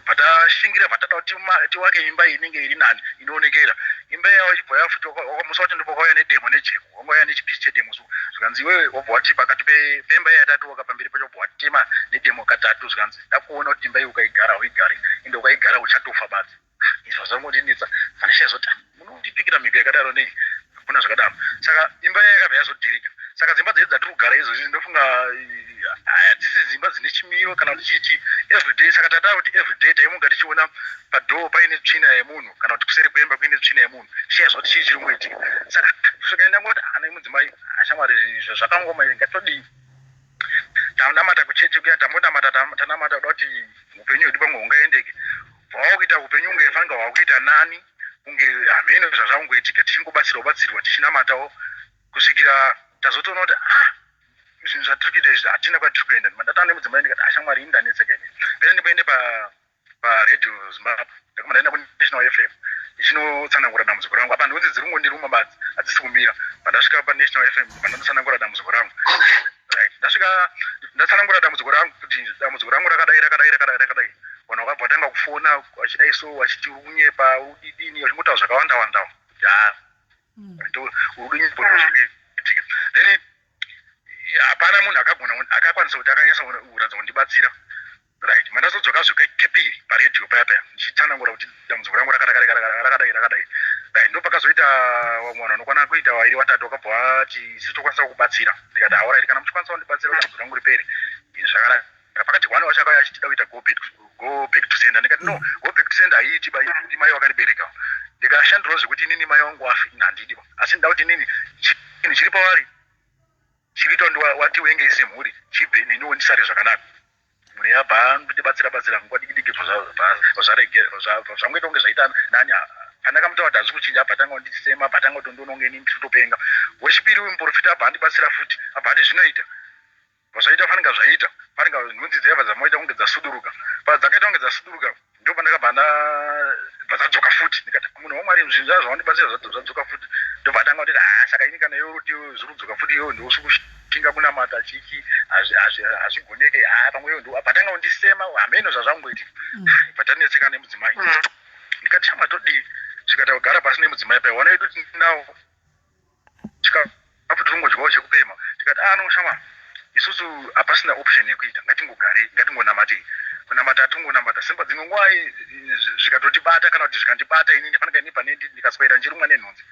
patashingira patada kuti tiwake imba inenge iri nani inoonekera imba yawo ichibva yafuti wakamusa kuti ndipo wakauya nedemo nejeko wangauya nechipisi chedemo zvikanzi iwewe wabva wati pakati pemba yatatu wakapamberi pacho wabva watema nedemo katatu zvikanzi ndakuona kuti imba iyi ukaigara uigare ende ukaigara uchatofa badzi izvo zvangondinetsa fanishazoti munondipikira mhiko yakadaro nei kuna zvakadaro saka imba iya yakabva yazodhirika saka dzimba dzedu dzatiri kugara izvozvi ndofunga hadzisi dzimba dzine chimiro kana kuti chiti everyday saka tataa kuti everyday taimunga tichiona padhoo paine tsvina yemunhu kana kuti kuseri kwemba kuine tsvina yemunhu shayazva kuti chii chiri kungoitika saka kusvika ndangoti ane mudzimai ashamwari zvakangoma ngatodii tanamata kuchechi kuya tambonamata tanamata kuda kuti upenyu hwedu pamwe hungaendeke pawaakuita upenyu unge fanira hwakuita nani kunge hamene zvazvangoitika tichingobatsirwa tichinamatawo kusvikira tazotoona kuti zvinhu zvatiri kuita izvi hatina kwatiri kuenda mandatanga nemudzimai ndikati ashamwari ini ndanetseka ini pene ndimboende paRadio Zimbabwe ndakama ndaenda kuNational FM ndichinotsanangura dambudziko rangu apa nhunzi dziri kungondiruma badzi hadzisi kumira pandasvika paNational FM pandandotsanangura dambudziko rangu ndasvika ndatsanangura dambudziko rangu kuti dambudziko rangu rakadai vanhu vakabva vatanga kufona vachidai so vachiti uri kunyepa udidini vachingotaura zvakawanda uri kunyepa zviriitika then hapana munhu akakwanisa kuti akanyasa kuratidza kundibatsira right mandazodzoka zvekepiri paredhiyo paya ndichitsanangura kuti dambudziko rangu rakadai right ndopakazoita vamwe vanhu vanokwana kuita vairi vatatu vakabva vati isi tokwanisa kukubatsira ndikati hauraiti kana muchikwanisa kundibatsira kuti dambudziko rangu ripere zvakanaka pakati one wachakauya achitida kuita go back to sender ndikati no go back to sender haiiti mai vakanibereka ndikashandirawo zvekuti inini mai vangu wafi handidi asi ndida kuti inini chinhu chiri pavari chiriita ndi wati wenge ise mhuri chibve neniwo ndisare zvakanaka munhu yabva ndibatsira nguva diki zvangoita kunge zvaita nani pandakamuta kuti hazvi kuchinja abva tanga kundisema abva tanga kuti ndononge inini nditopenga wechipiri uyu muprofita abva andibatsira futi abva ati zvinoita zvaita faninga zvaita faninga nhunzi dzaiva dzamaita kunge dzasuduruka padzakaita kunge dzasuduruka ndo pandakabva dzadzoka futi ndikati munhu wamwari zvinhu zvazvawandibatsira zvadzoka futi ndobva atanga kuti saka ini kana iwe kuti zviri kudzoka futi iwe ndousi kushinga kunamata chiki hazvigoneke pamwe iwe ndo patanga kundisema hameno zvazvangoitika patanetseka nemudzimai ndikati shama todii svikata kugara pasi nemudzimai pai wana yedu tinawo chikafu tiringodyawo chekupema tikati no shama isusu hapasina option yekuita ngatingonamatei kunamata hatingonamata simba dzimwe nguva zvikatotibata kana kuti zvikandibata ini ndifanira ini pane ndikaswaira njirumwa nenhunzi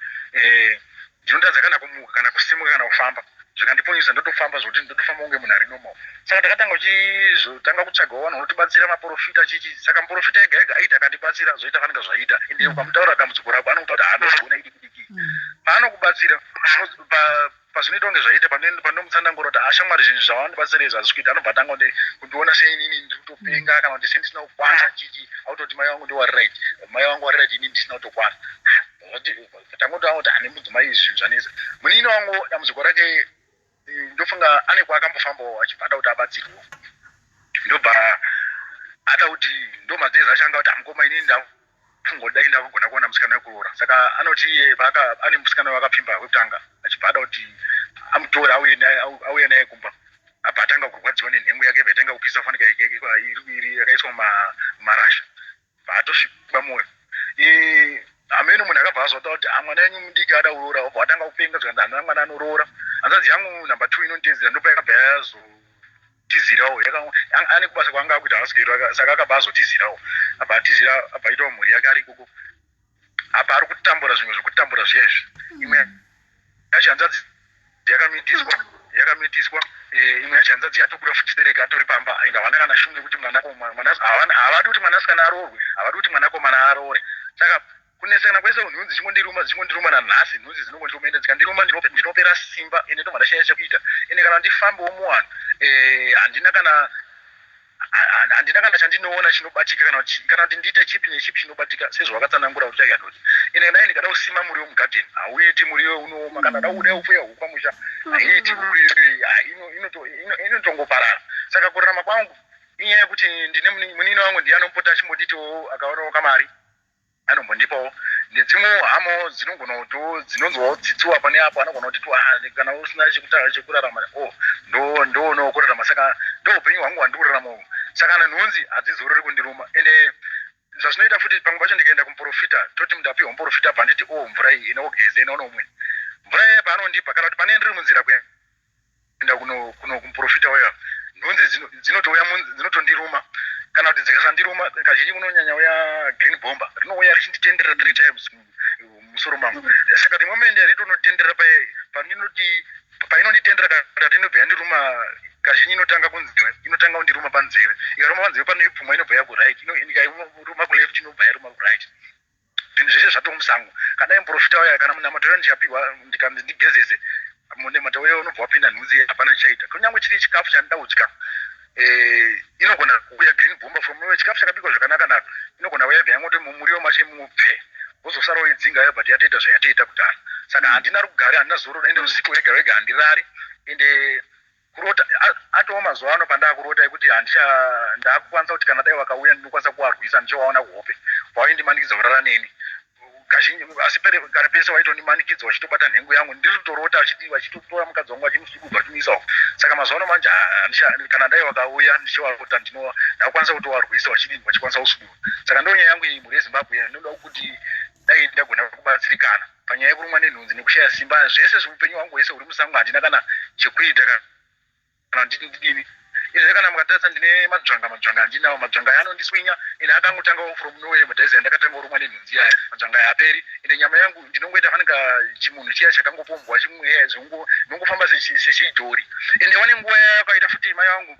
ndinotadza kana kumuka kana kusimuka kana kufamba zvikandipfunyisa ndotofamba zvokuti ndotofamba kunge munhu ari normal saka takatanga uchizotanga kutsvagawo vanhu vanotibatsira maprofita chichi saka muprofita ega ega aita akandibatsira zvoita fanika zvaita ende ukamutaura dambudziko rako anokuta kuti handozviona idiki paanokubatsira pazvinoita kunge zvaita pandomutsanangura kuti ashamwari zvinhu zvawandibatsira izvi hazvi kuita anobva atanga kundiona seinini ndiri kutopenga kana kuti sendisina kukwana chichi autoti mai vangu ndowari right ini ndisina kutokwana tangotoanga kuti ane mudzimai izvi zvinhu zvanesa munini wangu dambudziko rake ndofunga ane kwaakambofambawo achibva ada kuti abatsirwewo ndobva ada kuti ndomadzezi achanga kuti amukoma inini ndafungodai ndakugona kuona musikana wekuroora saka anoti ane musikana wakapimba wekutanga achibva ada kuti amutora auye naye kumba abva atanga kurwadziwa nenhengo yake bva atanga kupisa fanika iri yakaiswa marasha bva atosviba mwoyo amene munhu akabva azota kuti mwana wenyu mudiki ada kuroora obva atanga kupenga zvikanda handina mwana anoroora hanzvadzi yangu namba 2 inonditedzera ndopa yakabva yazoti kutizirawo ane kubasa kwanga kuti haasikuitwa saka akabva azotizirawo abva atizira abva aitawo mhuri yake ari ikoko apa ari kutambura zvimwe zvokutambura zviyezvi imwe yacho hanzadzi yakamitiswa imwe yacho hanzadzi yatokura fuchibereka atori pamba ende havana kana shume kuti havadi kuti mwanasikana aroorwe havadi kuti mwanakomana aroore saka kunesana kwese nhunzi zvingondiruma nanhasi nhunzi dzinongondiruma ende dzikandiruma ndinopera simba ende ndobva ndashaya chekuita ende kana ndifambewo muvanhu handina kana chandinoona chinobatika kana kuti ndiite chipi nechipi chinobatika sezvawakatsanangura kuti chaika doti ende dai ndikada kusima muriwo mugadheni hauiti muriwo unooma kana dai upfuya huku pamusha haiiti inotongoparara saka kurarama kwangu inyaya yekuti ndine munini wangu ndiye anompota achimboditiwo akaonawo kamari anombondipawo nedzimwe hamo dzinonzwawo tsitsiwa pane apo anogona kutiti kana usina chekurarama ndoonawo kurarama saka ndoupenyu hwangu hwandikurarama uhu saka nhunzi hadzizorori kundiruma ende zvazvinoita futi pamwe pacho ndikaenda kumuprofita toti ndapiwa muprofita bva nditi mvura iyi inogeze inaonomwe mvura iya paanondipa kana kuti pane ndiri munzira kuenda kuno kumuprofita wayo nhunzi dzinotondiruma kana kuti dzikasandiruma kazhinji kunonyanya uya green bomba rinouya richinditenderera 3 times musoro mangu saka rimwe mende ritonotendera painonditendera kana rinobva yandiruma kazhinji inotanga kunzeve inotanga kundiruma panzeve ikaruma panzeve panoipfuma inobva yakuright ikairuma kuleft inobva yaruma kuright zvinhu zveshe zvatomusango kana muprofita waya kana munamato uya ndichapihwa ndikandigezese munamato uya unobva wapinda nhunzi hapana chaita kunyange chiri chikafu chandida kudya inogona kuuya green bomba from nowhere chikafu chakabikwa zvakanaka inogona kuya yangoti mumuriwo macho mupfe wozosarawo idzinga yo but yatoita zvayatoita kudhara saka handina rugare handina zororo ende usiku wega wega handirari ende kurota atowo mazuva ano pandakurota ekuti ndakukwanisa kuti kana dai wakauya ndinokwanisa kuwarwisa ndichowaona kuhope waindimanikidza kurara neni kazhinji asi kare pese waitondimanikidza wachitobata nhengo yangu ndiri kutorota vachitotora mukadzi wangu vachimusukubva vachimuisawo saka mazuva ano manje kana dai wakauya ndichiwarota ndakukwanisa kutowarwisa vachikwanisa kusukuma saka ndonyaya yangu iyi mhuri yezimbabwe ndinoda kuti dai ndagona kubatsirikana panyaya yekurumwa nenhunzi nekushaya simba zvese zveupenyu hwangu hwese huri musango handina kana chekuita kana ndidini izve kana mukatarisa ndine madzvanga handinawo madzvanga anondiswinya ende akangotangawo from nowhere mudhaisi yandakatanga kurumwa nenhunzi yaya madzvanga yaperi ende nyama yangu ndinongoita fanika chimunhu chiya chakangopombwa chimwe ndinongofamba sechidhori ende wane nguva yakaita futi mai vangu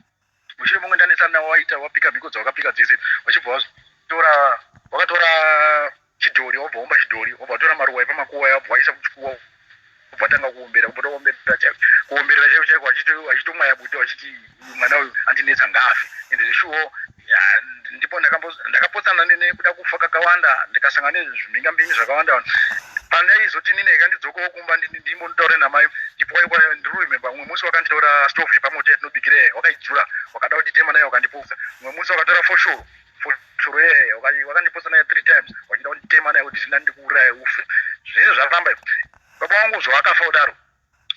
mushure momwe ndanesana nawo waita wapika mhiko dzawakapika dzese wachibva wakatora chidhori wabva womba chidhori wabva watora maruwa epamakuwa wabva waisa kuchikuwa vatanga kuomberera chaivo chaiko vachitomwaya buti vachiti mwana uyu andinetsa ngaafe ende zeshuwo ndipo ndakapotsana nekuda kufa kakawanda ndikasangana nezvimhingambingi zvakawanda pandaizoti nine ikandidzokawo kumba ndimbotaure namai ndipo ndirurememba umwe musi wakanditora stove yepamoto yatinobikire wakaidzura wakada kutitema nayo wakandiputsa umwe musi wakatora foshoro yeyo wakandiputsa nayo 3 times wachida kunditema nayo kuti zvina ndikuuraya ufe zvese zvafamba baba wangu zvawakafa kudaro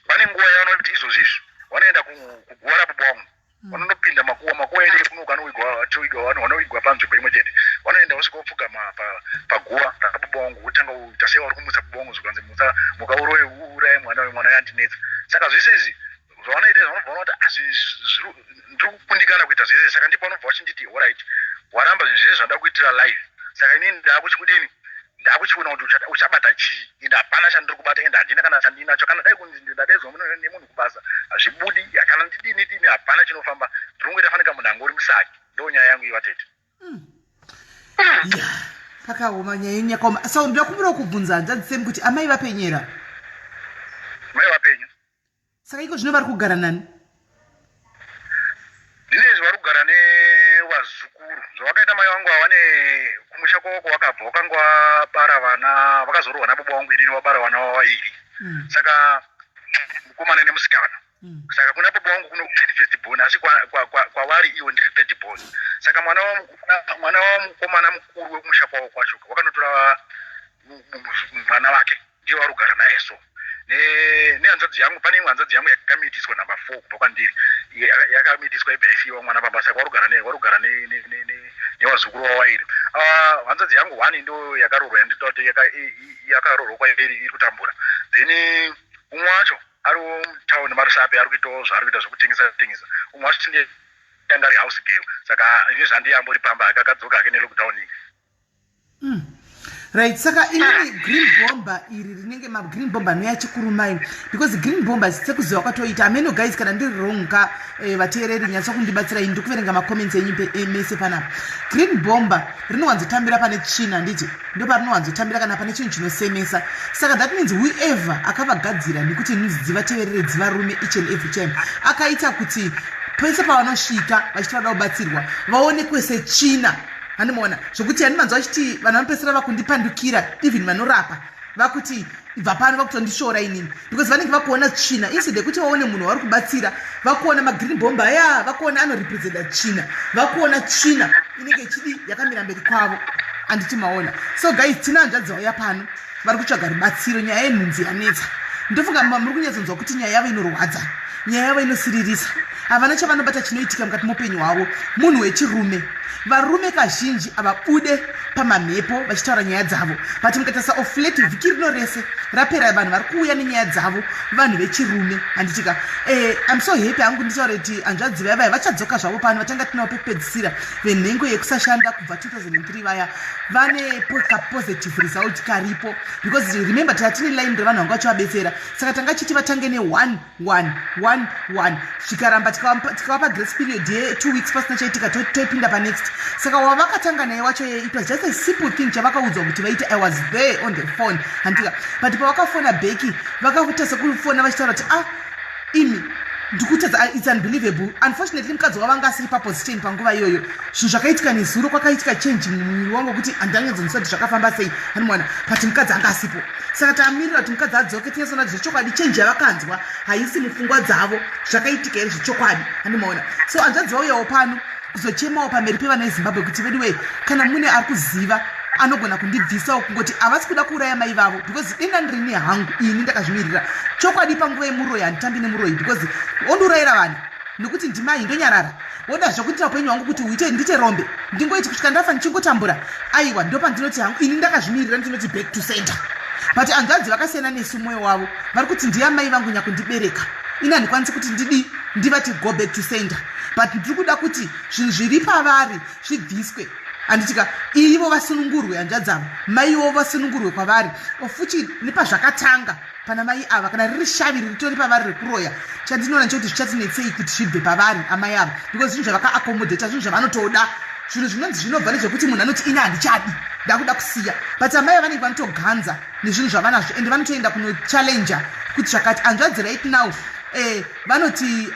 pane nguva yavanoti izvozvizvi vanoenda kuguva rababa wangu vanondopinda makuwa ede kunoka vanoigwa panzvimbo imwe chete vanoenda vasvikopfugama paguva rakababa wangu votanga kuita sei vari kumutsa baba wangu zvikanzi mukauroye mwana yandinetsa saka zvese izvi zvavanoita vanobva vanoti ndiri kukundikana kuita zvese saka ndipo vanobva vachinditi oright waramba zvinhu zvese zvada kuitira live saka inini ndakuchikudini ndakuchiona kuti uchabata chii ende hapana chandiri kubata ende handina kana chandinacho kana dai kunzi ndidadedzwa nemunhu kubasa hazvibudi kana ndidini hapana chinofamba ndirongoita fanika munhu anga uri musaki ndonyaya yangu ivatete pakaoma nyaya yenyu yakaoma so ndoda kumbira kubvunza hanzadzi semi kuti amai vapenyera mai vapenya saka iko zvino vari kugara nani ndinezvi vari kugara nevazukuru zvavakaita mai vangu havane kumusha kwako wakabva wakanga wabara vana vakazorwa nababa wangu inini wabara vana vavairi saka mukomana nemusikana saka kuna baba wangu kuno first born asi kwavari iwo ndiri third born saka mwana wamukomana mukuru wekumusha kwavo kwacho wakanotora mwana wake ndiye vari kugara naye so nehanzadzi yangu pane imwe hanzadzi yangu yakamitiswa number 4 kubva kwandiri yakamitiswa ibva ifiwa mwana baba saka warugara nevazukuru vavairi hanzadzi yangu 1 ndo yakarorwa yandita kuti yakarorwa kwairi iri kutambura then umwe wacho ariwo mutauni marisapi ari kuitawo zvaari kuita zvokutengesa umwe wacho yanga ari house girl saka ini zvandiyambori pamba akakadzoka ake nelockdown right saka inini green bomber iri rinenge magreen bomber noyachikurumai because green bomber sekuziva kwatoita ameno guys kana ndiri wrong ka vateereri nyatsa kundibatsira ini ndikuverenga macomments enyu mese panapa green bomber rinowanzotambira pane tsvina nditi ndo parinowanzotambira kana pane chinhu chinosemesa saka that means whoever akavagadzira nekuti news vateerere dzivarume each and every time akaita kuti pese pavanosvika vachitoda kubatsirwa vaonekwe setsvina handimaona zvokuti handimanzi vachiti vanhu vanopesera vakundipandukira even vanorapa vakuti ibva pano vakutondishora inini because vanenge vakuona tsvina instead yekuti vaone munhu vari kubatsira vakuona magreen bomber aya vakuona anorepresenta tsvina vakuona tsvina inenge ichidi yakamira mberi kwavo handiti maona so guys tina hanzvadzi vauya pano vari kutsvaga rubatsiro nyaya yenhunzi yanetsa ndofunga muri kunyatsonzwa kuti nyaya yavo inorwadza nyaya yavo inosiririsa havana chavanobata chinoitika mukati muupenyu hwavo munhu wechirume varume kazhinji havabude pamamhepo vachitaura nyaya dzavo but mukatarisa ofleti vhiki rino rese rapera vanhu vari kuuya nenyaya dzavo vanhu vechirume handitika I'm so happy hangu nditaura kuti hanzvadzi vaya vachadzoka zvavo pano vatanga tinavo pekupedzisira venhengo yekusashanda kubva 2003 vaya vane kapositive result karipo because remember tatine line revanhu vanga vachivabetsera saka tanga chiti vatange ne1 zvikaramba tikavapa grace period ye2 weeks pasina chaitika toipinda panext saka wavakatanga naye wacho it was just a simple thing chavakaudzwa kuti vaite I was there on the phone handika but pavakafona bheki vakakuita sekufona vachitaura kuti imi ndikutadza it's unbelievable unfortunately mukadzi wavanga asiri paposition panguva iyoyo zvinhu zvakaitika nezuro kwakaitika change mumwiri wangu kuti handanyadzonisa kuti zvakafamba sei hanimwana but mukadzi anga asipo saka tamirira kuti mukadzi adzoke tinesona kuti zvechokwadi change yavakanzwa haisi mupfungwa dzavo zvakaitika here zvechokwadi handimaona so hanzvadzi vauyawo pano kuzochemawo pamberi pevana vezimbabwe kuti vediwe kana mune ari kuziva anogona kundibvisawo kungoti havasi kuda kuuraya mai vavo because denda ndirini hangu ini ndakazvimirira chokwadi panguva yemuroyi handitambi nemuroyi because ondiurayira vanhu nekuti ndimai ndonyarara woda zvokuitira upenyu hwangu kuti uite ndite rombe ndingoiti kusvika ndafa ndichingotambura aiwa ndopandinoti hangu ini ndakazvimirira ndinoti back to center but hanzvadzi vakasiyana nesu mwoyo wavo vari kuti ndiya mai vangu nyakundibereka ini handikwanisi kuti ndivati go back to center but ndiri kuda kuti zvinhu zviri pavari zvibviswe handitika ivo vasunungurwe hanzvadzavo maivo vasunungurwe kwavari ofuchi nepazvakatanga pana mai ava kana riri shavi riritori pavari rekuroya chandinoona nechekuti zvichatinetsei kuti zvibve pavari amai ava because zvinhu zvavakaakomodheta zvinhu zvavanotoda zvinhu zvinonzi zvinobva nezvekuti munhu anoti ini handichadi ndakuda kusiya but amai ava vanenge vanotoganza nezvinhu zvavanazvo ende vanotoenda kunochallenja kuti zvakati hanzvadzi right now vanoti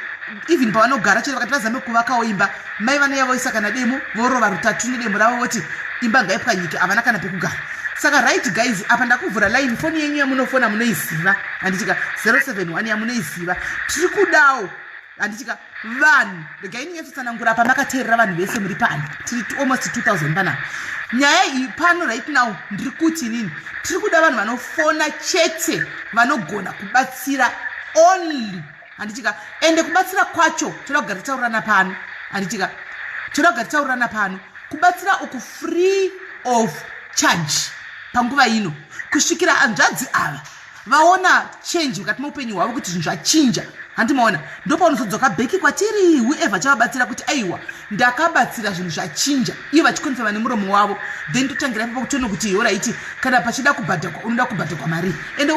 even pavanogara chete vakati vazame kuvakawo imba mai vana yavoisa kana demo vorova rutatu nedemo ravo voti imba ngaipwanyike havana kana pekugara saka right guys apa ndakuvhura line foni yenyu yamunofona munoiziva handitika 071 yamunoiziva tiri kudawo handitika vanhu regai ninyatotsanangura pamakateerera vanhu vese muri pano tiri almost 2000 panapa nyaya iyi pano right now ndiri kuti inini tiri kuda vanhu vanofona chete vanogona kubatsira only handitika ende kubatsira kwacho toda kugara titaurana pano handitika toda kugara titaurana pano kubatsira uku free of charge panguva ino kusvikira hanzvadzi ava vaona change mukati meupenyu hwavo kuti zvinhu zvachinja handimaona ndopaunozodzoka bheki kwatiri whoever chavabatsira kuti aiwa ndakabatsira zvinhu zvachinja ivo vachikonfema nemuromo wavo then totangira ipapo kutona kuti oraiti kana pachida kubhadhakwa unoda kubhadhakwa mari ende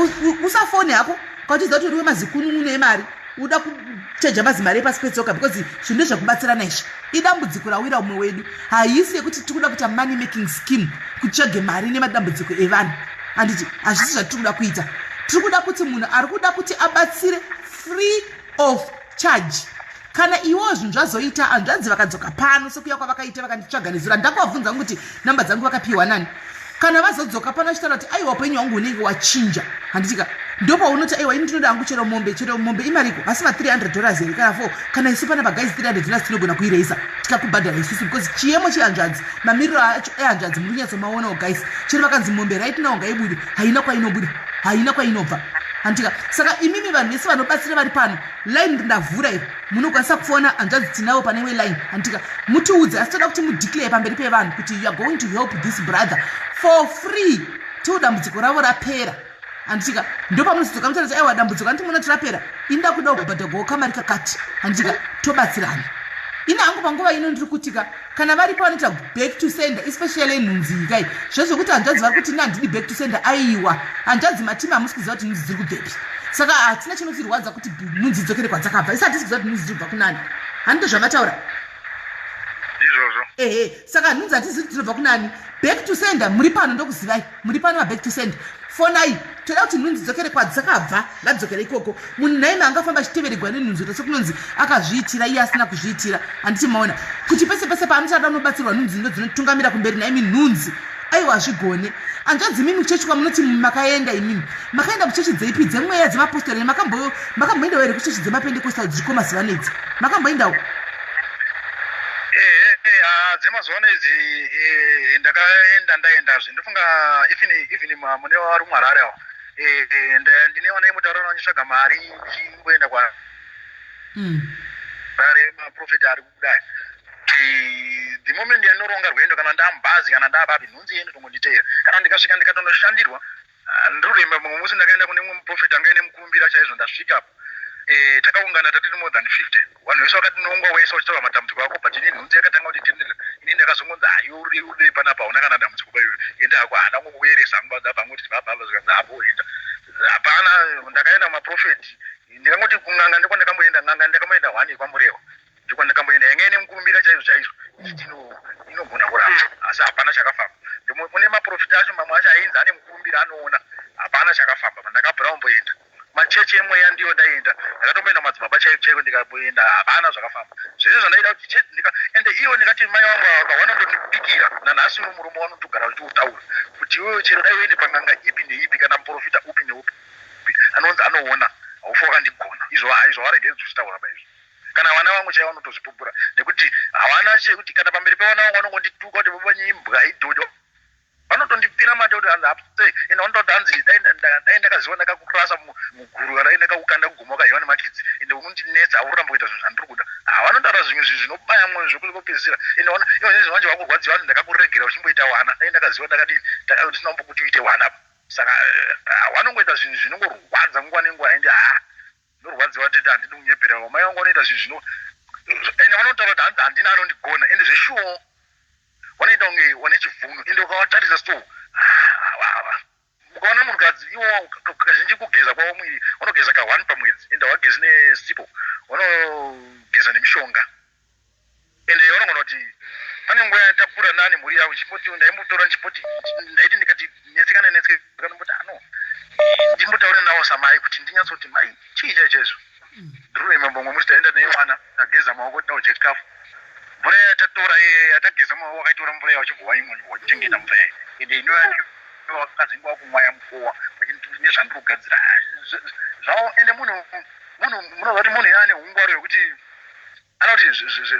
usafone hako kwautiziva kuti uriwe mazikununu emari uda kucheja mazimari epasi petsoka because zvinhu ndezvekubatsirana izvi idambudziko rawira umwe wedu haisi yekuti tikuda kuita money making scheme kutsvage mari nemadambudziko evanhu handiti hazvisi zvatiri kuda kuita tiri kuda kuti munhu ari kuda kuti abatsire free of charge kana iwo zvinhu zvazoita hanzvadzi vakadzoka pano sekuya kwavakaita vakanditsvaga nezura ndakavabvunza kuti namba dzangu vakapiwa nani kana vazodzoka pano vachitaura kuti aiwa upenyu hwangu hunenge wachinja handitika ndopaunoti aiwa ini ndinoda hangu chero mombe imariko asi ma$300 here kana 4 kana isu pana pagais $300 tinogona kuireisa tikakubhadhara isusu because chiyemo chehanzvadzi mamiriro acho ehanzvadzi muri kunyatsomaonawo guys chero vakanzi mombe right now ngaibudi haina kwainobuda haina kwainobva handitika saka imimi vanhu vese vanobatsira vari pano line ndavhura iri munokwanisa kufona hanzvadzi tinavo pane imwe line handitika mutiudze asi toda kuti mudeclare pamberi pevanhu kuti you are going to help this brother for free till dambudziko ravo rapera handitika ndopamunozodzoka mutaura kuti aiwa dambudziko anditi munoti rapera inda kuda kubhadhagwawo kamari kakati handitika tobatsirana ina hangu panguva ino ndiri kutika kana varipo vanoita back to sender especially nhunzi kai zvezvokuti hanzvadzi vari kuti nandidi back to sender aiwa hanzvadzi matimi hamusi kuziva kuti nhunzi dziri kubhepi saka hatina chinotirwadza kuti nhunzi dzokere kwadzakabva isi hatisi kuziva kuti nhunzi dziri kubva kunani hanito zvamataura izvozvo saka nhunzi hatisi kuti dzinobva kunani back to sender muri pano ndokuzivai muri pano maback to sender fonai toda kuti nhunzi dzokere kwadzakabva ngadzokere ikoko munhu naime angafamba achitevererwa nenhunzi kuita sekunonzi akazviitira iye asina kuzviitira handichimaona kuti pese pese paanochada unobatsirwa nhunzi ndo dzinotungamira kumberi naimi nhunzi aiwa zvigone hanzvanzi imimi kuchechi kwamunoti makaenda imimi makaenda kuchechi dzeipi dzemweya dzemapostori makamboendawo here kuchechi dzemapendekostal dziriko mazuva nedzi makamboendawo dzemazuva nedzi ndaendazve ndofunga even mune vari muharare avo ndinewana imutaura vanonyotsvaga mari chimboenda kwarare maprofeti ari kudai the moment yanoronga rwendo kana ndamubhazi kana ndababi nhunzi yeni tongonditeera kana ndikasvika ndikatondoshandirwa ndiruremba mumwe musi ndakaenda kune mumwe muprofeti anga ine mukumbira chaizvo ndasvikapo takaungana tatiri more than 50 vanhu vese vakati nongwa wese uchitaura matambudziko ako but ini nhunzi yakatanga kuti tendera ini ndakazongonza hayo uri panapa hauna kana dambudziko payo enda hako hana kukuyeresa nguva dzabva ngoti bhabha zvikanzi hapo enda hapana ndakaenda kumaprofeti ndikangoti kung'anga ndiko ndakamboenda ng'anga ndakamboenda 1 kwamureva ndiko ndakamboenda yanga ine mukumbira chaizvo inogona kurapa asi hapana chakafamba mune maprofeti acho mamwe acho ainzi ane mukumbira anoona hapana chakafamba pandakabvira kumboenda machechi emweya ndiyo ndaenda ndakatomboenda madzibaba chaiko ndikaboenda hapana zvakafamba zvese zvandaida kuti ende iwo ndikati mai vangu vanondondipikira nanhasi uno murume vanotogara uchitaura kuti iwewe chero dai uende pang'anga ipi neipi kana muprofita upi neupi anonzi anoona haufa wakandigona izvo varegedzi uchitaura paizvo kana vana vangu chaivo vanotozvipupura nekuti havana chekuti kana pamberi pevana vangu vanongondituka kuti vabanyimbwa idhodho vanotondipfira mate kuti hanzi apse ina vanototi hanzi dai ndakaziva ndakakurasa muguru kana dai ndakaukanda kuguma wakahiwa nemakidzi ende unondinetsa hauramba kuita zvinhu zvandiri kuda vanotaura zvimwe zvinhu zvinobaya mwoyo zvekupedzisira ende ivo zvinhu vanje vakurwadziwa hanzi ndakakuregera uchimboita wana dai ndakaziva ndakadini ndisina kumbokuti uite wana saka vanongoita zvinhu zvinongorwadza nguva nenguva ende norwadziwa tete handidi kunyepera vamai vangu vanoita zvinhu zvino ende vanotaura kuti hanzi handina anondigona ende zveshuwo vanoita kunge wane chivhuno ende ukavatarisa so ukaona munhukadzi iwo kazhinji kugeza kwavo mwiri vanogeza ka1 pamwedzi ende havagezi nesipo vanogeza nemishonga ende vanogona kuti pane nguva yatakura nani mhuri yavo chimboti ndaimbotora chimboti ndaiti ndikati netsekana netsekaanomboti ano ndimbotaura navo samai kuti ndinyatsoti mai chii chaizvo ndiruremembo mwe musi taenda neivana tageza maoko tinaudye chikafu mvura yatatora yatageza maoko akaitora mvura yawo chibva wachengeta mvura yayo ende inowakazingwa kumwaya mukowa nezvandiri kugadzira zvavo ende munozva kuti munhu yaane ungwaro yekuti anoti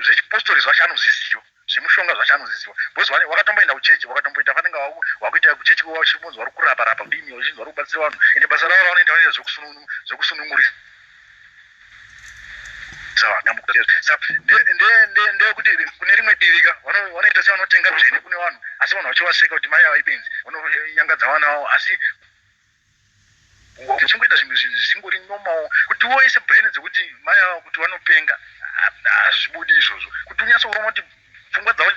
zvechipostori zvacho anoziziva zvemushonga zvacho anoziziva bcause wakatomboenda kuchechi wakatomboita fanenge wakuita kuchechi wachibonzi vari kurapa kudini wachinzi vari kubatsira vanhu ende basa ravo vanoita vanoita zvekusunungurisa ndekuti kune rimwe divika vanoita se vanotenga dzvene kune vanhu asi vanhu vachivaseka kuti mai avaibenzi vanonyangadza vana vavo asi uchingoita zvimwe zvinhu zvingori nomawo kuti woise brain dzekuti mai ava kuti vanopenga hazvibudi izvozvo kuti unyatsokuroma kuti pfungwa dzavo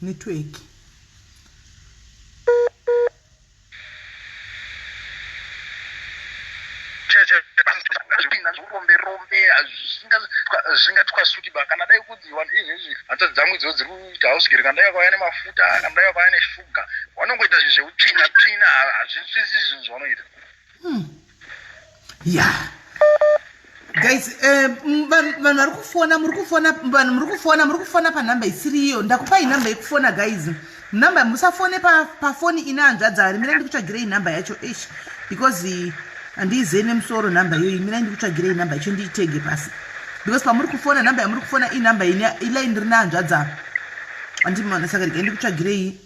network zvoromberombe zvingatwasuti ba kana dai kudziwa izvezvi hanzvadzi dzangu idzo dziri kuita hauswigiri kana dai vakauya nemafuta kana dai vakauya neshuga vanongoita zvinhu zveutsvina hazvisvisi zvinhu zvavanoita ya guys vanhu vari kufona muri kufona panhamba isiriyo ndakupai nhamba yekufona guys nhamba musafone pafoni ina hanzvadza ari mina ndikutsvagirei nhamba yacho ish because handiizive nemusoro nhamba iyoyi mina ndikutsvagirei nhamba yacho ndiitege pasi because pamuri kufona nhamba yamuri kufona inhamba ilaini rina hanzvadza handimana saka regai ndikutsvagirei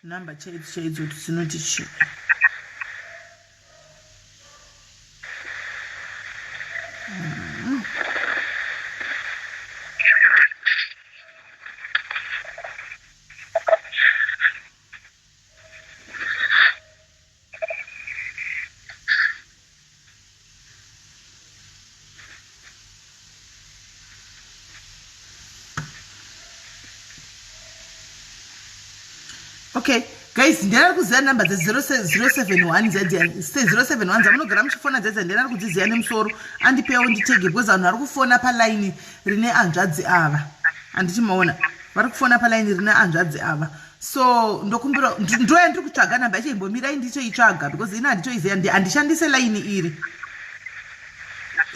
nhamba chaidzo dzinoti chi Okay, guys, ndinari kuziva namba dze071 071 dzamunogara muchifona dzedza ndinari kudziziva nemusoro andipewo nditege because vanhu vari kufona palaini rine anzvadzi ava handiti maona vari kufona palaini rine anzvadzi ava so ndokumbira ndoya ndiri kutsvaga namba yacho imbomirai ndichoitsvaga because ina handitoiziva handishandise laini iri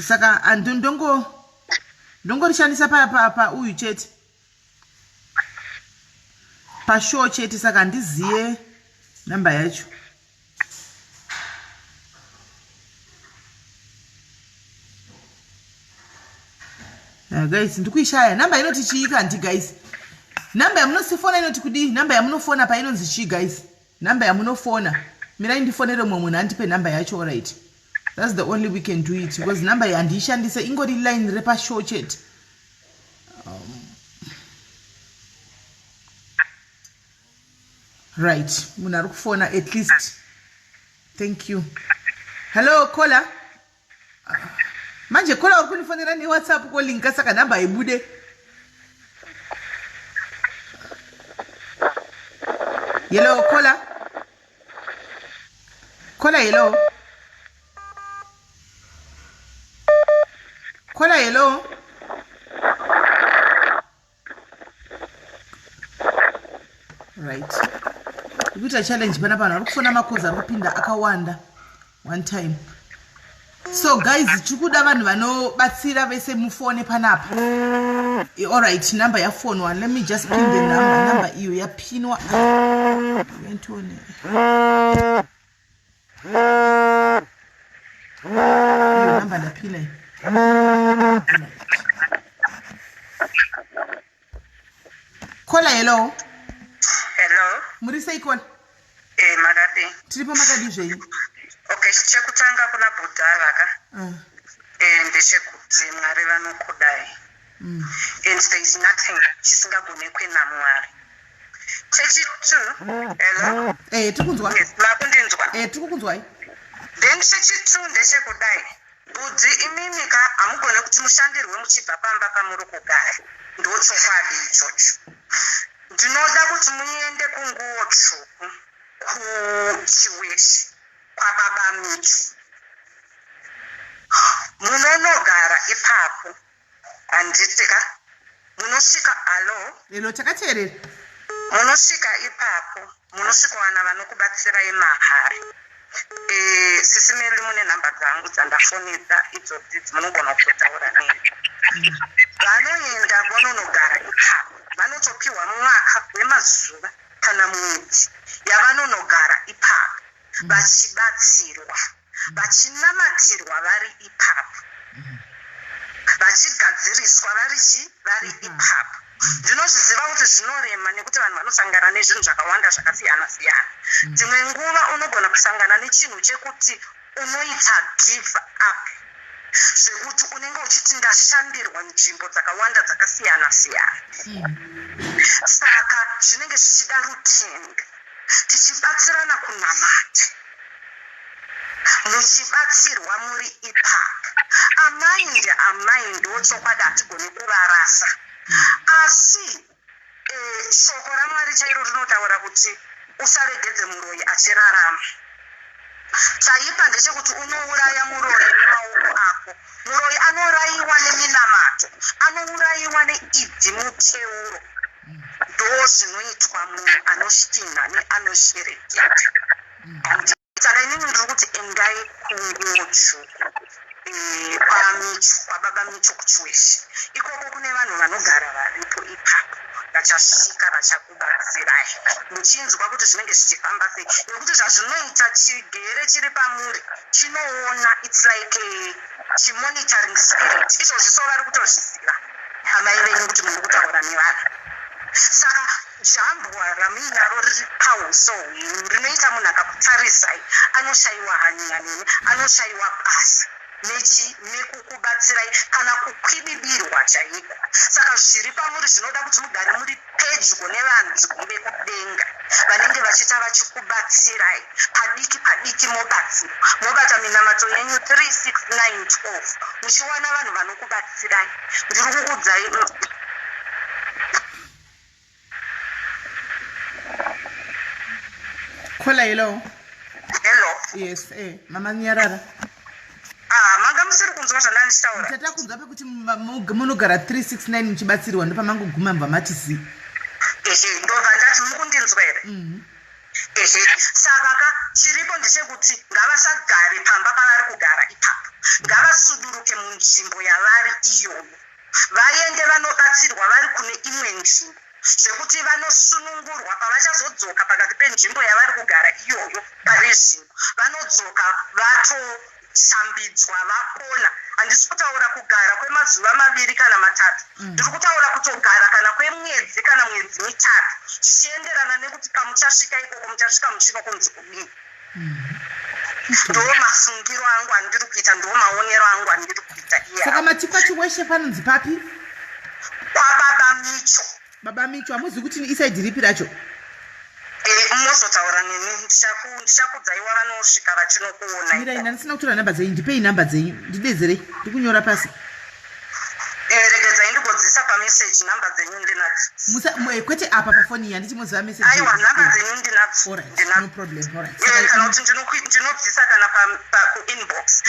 saka ndongorishandisa pauyu chete pashow chete saka ndiziye namba yacho guys ndikuishaya namba inoti chii kanti guys namba yamunosifona inoti kudii namba yamunofona painonzi chii guys namba yamunofona mirai ndifonere mumwe munhu andipe namba yacho alright that's the only we can do it because namba yandiishandise ingori line repashow chete right munhu ari kufona at least thank you hello caller manje caller uri kunifonera newhatsapp kolinka saka namba haibude hello caller hello caller hello right kuita challenge pana vanhu vari kufona makozi ari kupinda akawanda one time so guys tiri kuda vanhu vanobatsira vese mufone panapa alright number yafonwa let me just pin the number iyo yapinwa ventone iyo number ndapina kola hello muri sei kona makadi tiripo makadi zvenyu okay chekutanga kuna budhara ka ndechekuti mwari vanokudai and there is nothing chisingagonekwi namwari chechitu hello tirikunzwa makundinzwa tirikunzwai then chechitu ndechekudai budzi imimika hamugone kuti mushandirwe muchibva pamba pamuri kugara ndochokwadi ichocho ndinoda kuti muende kunguo tsvuku kuchiweshi kwababa mitu munonogara ipapo handitika munosvika alo takateerera munosvika ipapo munosvikawana vanokubatsirai mahari sisi meri mune nhamba dzangu dzandafonedza idzodzi munogona kutotaura neni vanoenda vanonogara ipapo vanotopiwa mwaka wemazuva kana mwedzi yavanonogara ipapo vachibatsirwa vachinamatirwa vari ipapo vachigadziriswa vari ipapo ndinozviziva kuti zvinorema nekuti vanhu vanosangana nezvinhu zvakawanda zvakasiyana siyana dzimwe nguva unogona kusangana nechinhu chekuti unoita give up zvekuti unenge uchiti ndashandirwa nzvimbo dzakawanda dzakasiyana siyana saka zvinenge zvichida rutende tichibatsirana kunamata muchibatsirwa muri ipapo amaindi wochokwadi hatigoni kuvarasa asi shoko ramwari chairo rinotaura kuti usaregedze muroyi achirarama chaipa ndechekuti unouraya muroyi nemaoko ako muroyi anourayiwa neminamato anourayiwa neidhi muteuro ndo zvinoitwa munhu anosvina neanoshereketa saka inini ndiri kuti endai kunguo tsvuku kwababa micho kuchiweshi ikoko kune vanhu vanogara varipo ipapo vachasvika vachakubatsirai muchinzwa kuti zvinenge zvichifamba sei nekuti zvazvinoita chigere chiri pamuri chinoona its like chimonitoring spirit izvozvi so vari kutozviziva amai venyu kuti muri kutaura nevanhu saka jambwa raminaro riri pauso hwenyu rinoita munhu akakutarisai anoshayiwa hanya nemi anoshayiwa basa nekukubatsirai kana kukwibibirwa chaiko saka zviri pamuri zvinoda kuti mugare muri pedyo nevanzi kumbe kudenga vanenge vachiita vachikubatsirai padiki mobata minamato yenyu 36912 muchiwana vanhu vanokubatsirai ndiri kukudzai Kola hello. Hello. Yes, mama Nyarara. Manga musiri kunzwa zvandanitaura. Tata kunzwa kuti munogara 369 muchibatsirwa ndo pamangoguma mva matisi. Ndobva ndati mukundinzwa here. Saka chiripo ndechekuti ngavasagare pamba pavari kugara ipapo. Ngavasuduruke munzvimbo yavari iyoyo. Vaende vanobatsirwa vari kune imwe nzvimbo. Zvekuti vanosunungurwa pavachazodzoka pakati penzvimbo yavari kugara iyoyo parezvimbo. Vanodzoka vatoshambidzwa vapona. Handisi kutaura kugara kwemazuva 2 kana 3. Ndiri kutaura kutogara kana kwemwedzi kana mwedzi 3. Zvichienderana nekuti pamuchasvika ikoko muchasvika muchino kunzi kudini. Ndo mafungiro angu andiri kuita, ndo maonero angu andiri kuita iya. Saka matikwa chiweshe panonzi papi? Kwababa Micho. Baba Micho amuzi kuti ni iside ripi racho? Muzotaura nemi ndichakudzaiwa vanosvika vachinokuona. Mira ina ndisina kutora namba dzenyu, ndipei namba dzenyu. Ndidezere, ndikunyora pasi. Regedzai ndigodzisa pamessage namba dzenyu ndinadzo. Kwete apa pafoni ya ndichimoziva message. Aiwa namba dzenyu ndinadzo. Alright, no problem. Alright. Kana kuti ndinodzisa kana kuinbox.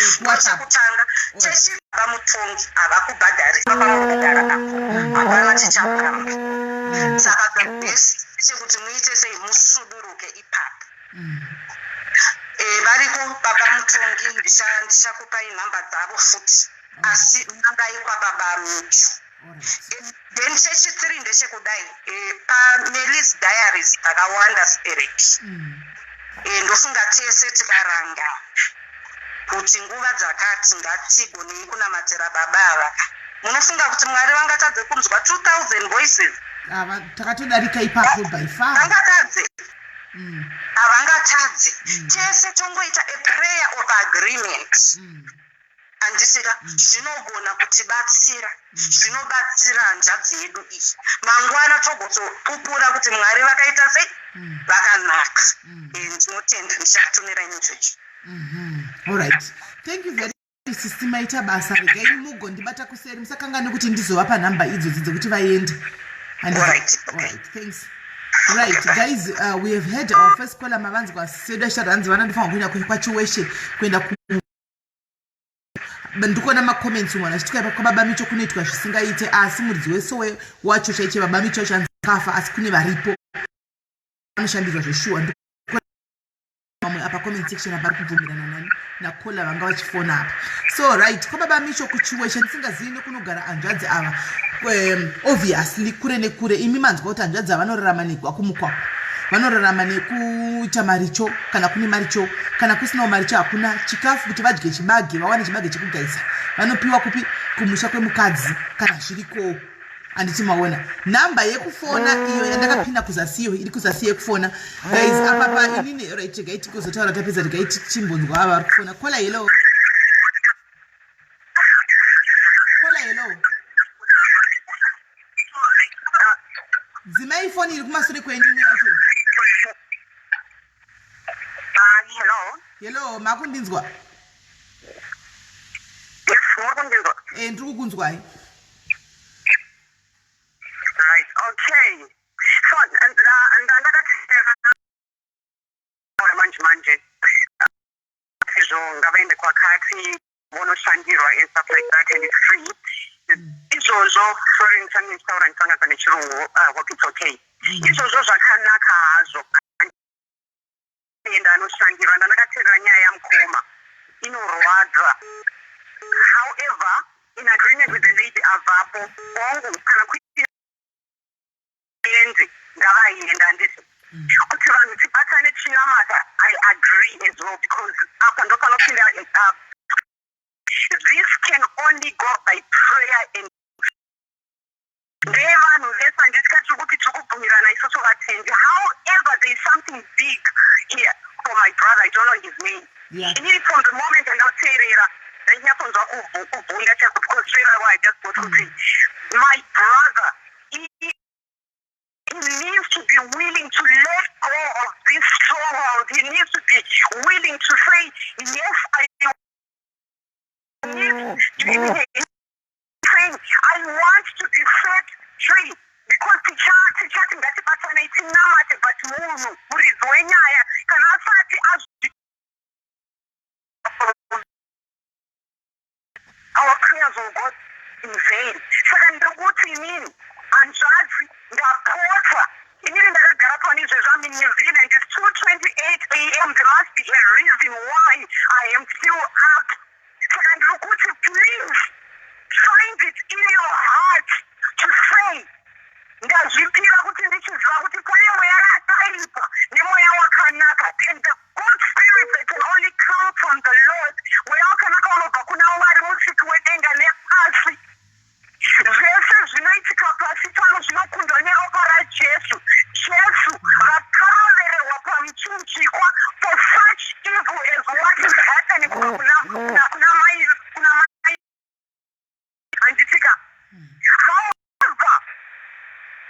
Chekutanga chechibva mutongi havakubhadharisa pavanogara napo. Hapana chichapamba. Saka the best chekuti muite sei musuduruke ipapo. Variko baba mutongi ndichakupai nhamba dzavo futi. Asi nangai kwababa Micho. Then chechitiri ndechekudai paMelly's Diaries takawanda spirit. Ndofunga tese tikaranga kuti nguva dzakati ngatigonei kunamatira baba ava. Munofunga kuti Mwari vangatadze kunzwa 2000 voices? Takatodarika ipapo by far. Vangatadze. Havangatadze. Tese tongoita a prayer of agreement. Andisika zvinogona kutibatsira, zvinobatsira hanzvadzi yedu iyi. Mangwana togotopupura kuti Mwari vakaita sei? Vakanaka. Ndinotenda ndichakutumira ichocho. Alright. Thank you very much. System ita basa regai mugondibata kuseri musakangane kuti ndizovapa namba idzo kuti vaende. Alright. Thanks. Right, guys, we have had our first caller mavanzi kwa Seda Sharanzi vanandifa kuenda kwa chiweshe kwenda ku ndikona ma comments mwana chitika kwa baba Micho kunoitwa zvisingaite asi muridzi weso wacho chaiche baba Micho chankafa asi kune varipo anoshandizwa zveshuwa mamwe apa comment section apa kubvumirana nani na caller vanga vachifona apa. So right, kwa baba Micho kuchiweshe ndisingazini kunogara anzvadzi ava obviously kure nekure imi manzwa kuti anzvadzi vanorarama negwa kumukwa. Vanorarama nekuita maricho kana kune maricho kana kusinawo maricho hakuna chikafu kuti vadye chibage vawane chibage chekugaisa vanopiwa kupi kumusha kwemukadzi kana zviriko. Anditi maona namba yekufona iyo yandakapinda kuzasiyo iri kuzasiyo yekufona guys apa inini right gaiti kuzotaura tapedza gaiti chimbonzwa ava kufona. Kola hello. Kola hello. Zimai phone iri kumasure kwenyu yacho. Hello, makundinzwa? Yes, makundinzwa. Ndiri kukunzwai. Right, okay. So, ndakateka manje. Izvo ngavaende kwakati vonoshandirwa and stuff like that and it's free. Izvozvo, sorry nditaura nditanga nechirungu, hope it's okay. Izvozvo zvakanaka hazvo. Enda anoshandirwa ndakateerera nyaya yamukoma inorwadza. However, in agreement with the lady avapo wangu kana kuende ngavaenda handisi kuti vanhu tibatane chinamata. I agree as well because apa ndo panopinda this can only go by prayer and vanhu vese handisikati kuti tikubvumirana isusu vatendi. However, there is something big here for my brother. I don't know his name. Inini from the moment ndauteerera ndanyatsokunzwa kubvunda chako because straight away I just got to say my brother he needs to be willing to let go of this stronghold. He needs to be willing to say yes, I want to be set free because tichati ngatibatane tinamate but munhu muridzi wenyaya kana asati our prayers will go in vain. Saka ndikuti inini hanzvadzi ndapota inini ndakagara panizvezvo I'm in New Zealand. It's 2:28 a.m. There must be a reason why I am still up. Saka ndikuti please find it in your heart to say ndazvipira kuti ndichiziva kuti pane mweya yakaipa nemweya wakanaka, and the good spirit that can only come from the Lord. Mweya wakanaka unobva kuna Mwari musiki wedenga nepasi. Zvese zvinoitika pasi pano zvinokundwa neropa raJesu. Jesu vakarovererwa pamuchinjikwa for such evil as what is happening kuna mai anditika. However,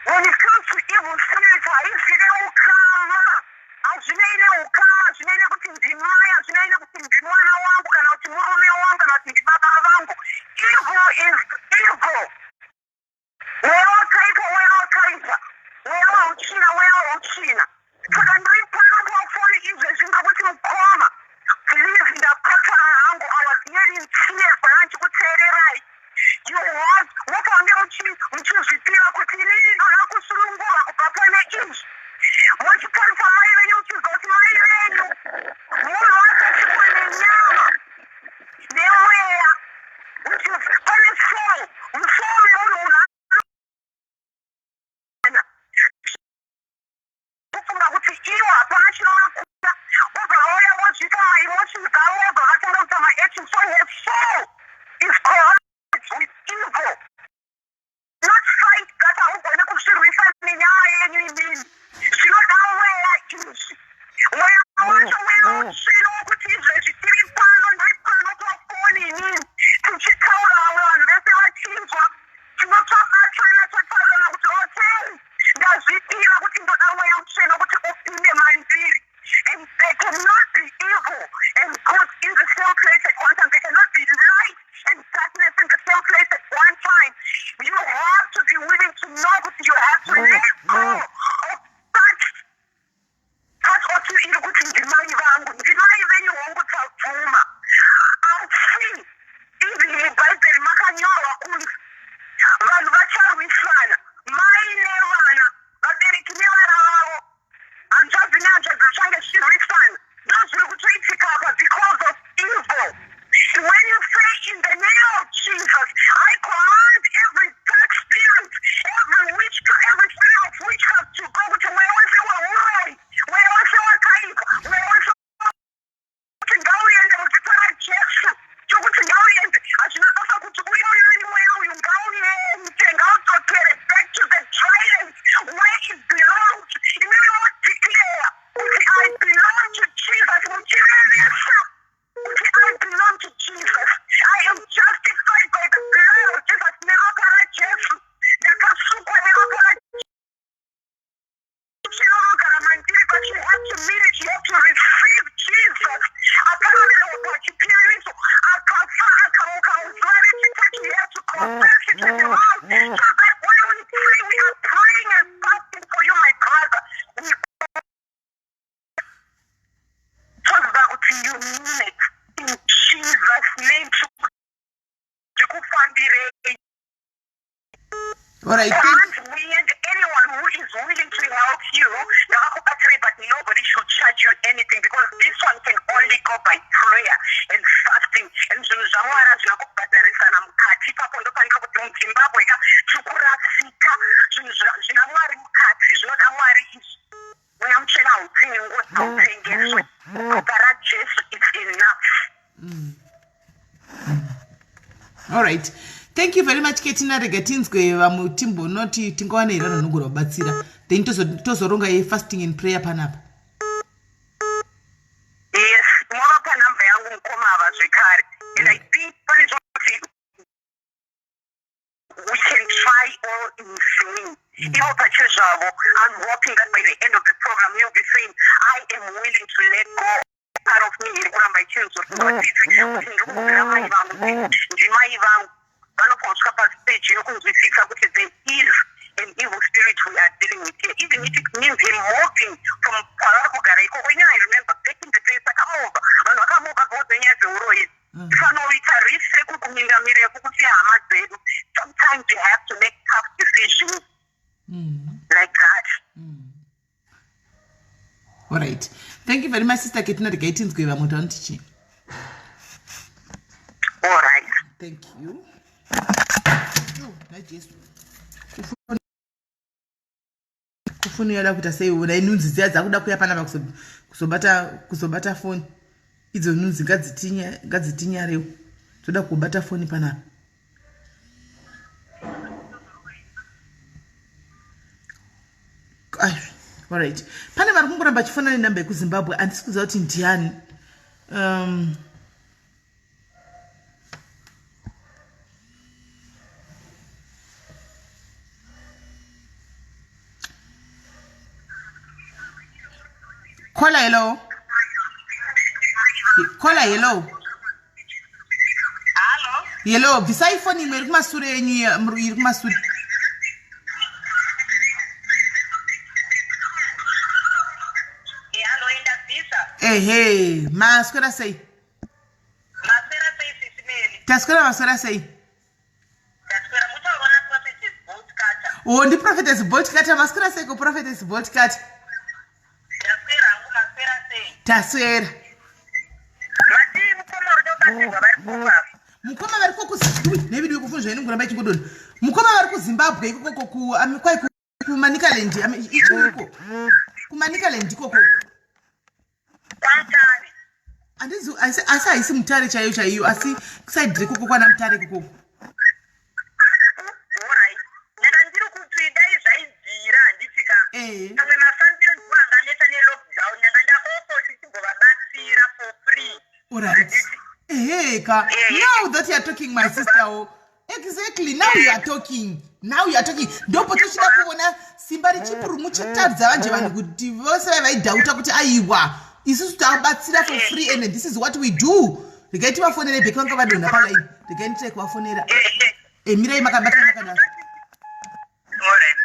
when it comes to evil spirits, haizvine ukama, hazvine ukama, hazvine kuti ndimai, hazvine kuti ndimwana wangu kana kuti murume wangu kana kuti ndibaba vangu. Evil is evil. Mweya wakaipa, mweya wakaipa, mweya wauchina, mweya wauchina. Saka ndiri pano pafoni izvezvi ndikuti mukoma, please ndapata hangu, I was nearly in tears kana ndichikuteererai. You want wapange muchizvipira kuti inini ndoda kusununguka kubva pane izvi. Muchitarisa mai venyu muchizoti mai venyu munhu wakachikwa nenyama nemweya, pane soul, musoro memunhu kufunga kuti iwo hapana chinovakuda, obva vauya vozvita maemotions avo, obva vatanga kuita maactions. So his soul is corrupt with evil. Not fight that haugone kuzvirwisa nenyama yenyu inini. Zvinoda mweya izvi. Mweya wacho, mweya utsvene wokuti izvezvi tiri pano, ndiri pano pafoni inini tichitaura, vamwe vanhu vese vachinzwa, tinotobatana totaurana kuti okay, ndazvipira kuti ndoda mweya utsvene kuti upinde mandiri. And they cannot be evil and good in the same place at one time. They cannot be light and darkness in the same place at one time. You have to be willing to know that you have to let go of such what you iri kuti ndimai vangu, ndimai venyu hongu tabvuma. Asi even mubhaibheri makanyorwa kunzi vanhu vacharwisana, mai nevana, vabereki nevana vavo, hanzvadzi nehanzvadzi zvichange zvichirwisana. Ndozviri kutoitika apa because of evil. When you say in the name of Jesus, I command every dark spirit, every witchcraft, every spirit of witchcraft to go to mweya wese wauroi, mweya wese wakaipa, mweya wese kuti ngauende muzita raJesu, chokuti ngauende. Hazvina basa kuti uye uyani mweya uyu ngauende, ngaudzokere back to the silence where it belongs. Inini wodeclare kuti I belong to Jesus. Muchirevesa kuti I belong to Jesus. I am justified by the blood of Jesus. Neropa raJesu ndakasukwa neropa raJesu. Chinogara mandiri, but you have to mean it. You have to receive Jesus. Akarovererwa pachipiriso, akafa, akamuka muzuva rechitatu. You have to confess it with your mouth. So that when we pray, we are praying and fasting for you, my brother. Toda kuti you mean it in Jesus' name. Ndikufambirei. All right, Can't wind anyone who is willing to help you. But nobody should charge you anything, because this one can only go by prayer and fasting. And zvinhu zvamwari zvinokubhadharisana mukati. Ipapo ndopangira kuti muZimbabwe chikurasika, zvinhu zvina Mwari mukati, zvinoda Mwari izvi. Mweya muchena hautsengwe, hautengeswe. Ropa raJesu, it's enough. all right. Thank you very much Ketina. Rega tinzwe vamwe timbonoti tingawana here vanogona kubatsira, then tozoronga fasting and prayer panapa. Yes, mwava panhamba yangu mukoma ava zvekare. And I think pane zvekuti we can try all in vain. Ivo pachezvavo, I'm hoping that by the end of the program you'll be saying, I am willing to let go part of me iri kuramba ichinzorwa kuti ndikubvira mai vangu, ndimai vangu. Vanofanira pastage yokunzwisisa kuti there is an evil spirit we are dealing with here. Even if it means him moving from pavari kugara ikoko. I remember back All right. Thank you very much, Sister Ketina. The guidance gave a modern teaching. All right. Thank you. Kufuni yala kuta sei una inunzi ziya dzakuda kuya panapa kuzobata phone. Idzo nunzi ngadzitinya reo. Toda kubata phone panapa. All right. Pane vari kungoramba chifona nenamba yekuZimbabwe andisi kuziva kuti ndiani. Caller, hello. Caller, hello. Hello. Hello. Visai phone iri kumasure yenyu iri kumasure. Hello, indabvisa. Ehe, maswera sei? Maswera sei sisimeli. Taswera maswera sei? Taswera mutaona prophetess Bolt Carter. Oh, ndi prophetess Bolt Carter, maswera sei ko prophetess Bolt Carter? Taswera angu maswera sei. Taswera. Mati mukoma unobatirwa vari kupa. Mukoma vari kuZimbabwe nevidu yekufunzwa ino nguramba ichigodona. Mukoma vari kuZimbabwe ikoko ku Manicaland ichiko. Ku Manicaland ikoko. Kwamutare. Andizi asi haisi Mutare chaiyo asi kusaidire koko kwana Mutare koko. Alright. Ndiri kutsvida izvaibvira handisika. Pamwe mafambiro ndiwanganetsa nelockdown ndakopo tichigovabatsira for free. Alright. Now that you are talking, my sister. Exactly. Now you are talking. Ndopo tochida kuona simba richipuru muchitadza vanje vanhu kuti vose vaidhauta kuti aiwa. Isusu tabatsira for free and this is what we do. Regaiti vafonere bheki vanga vadonha palaini. Regaiti take vafonera. Mirai makabata makadaro. Alright.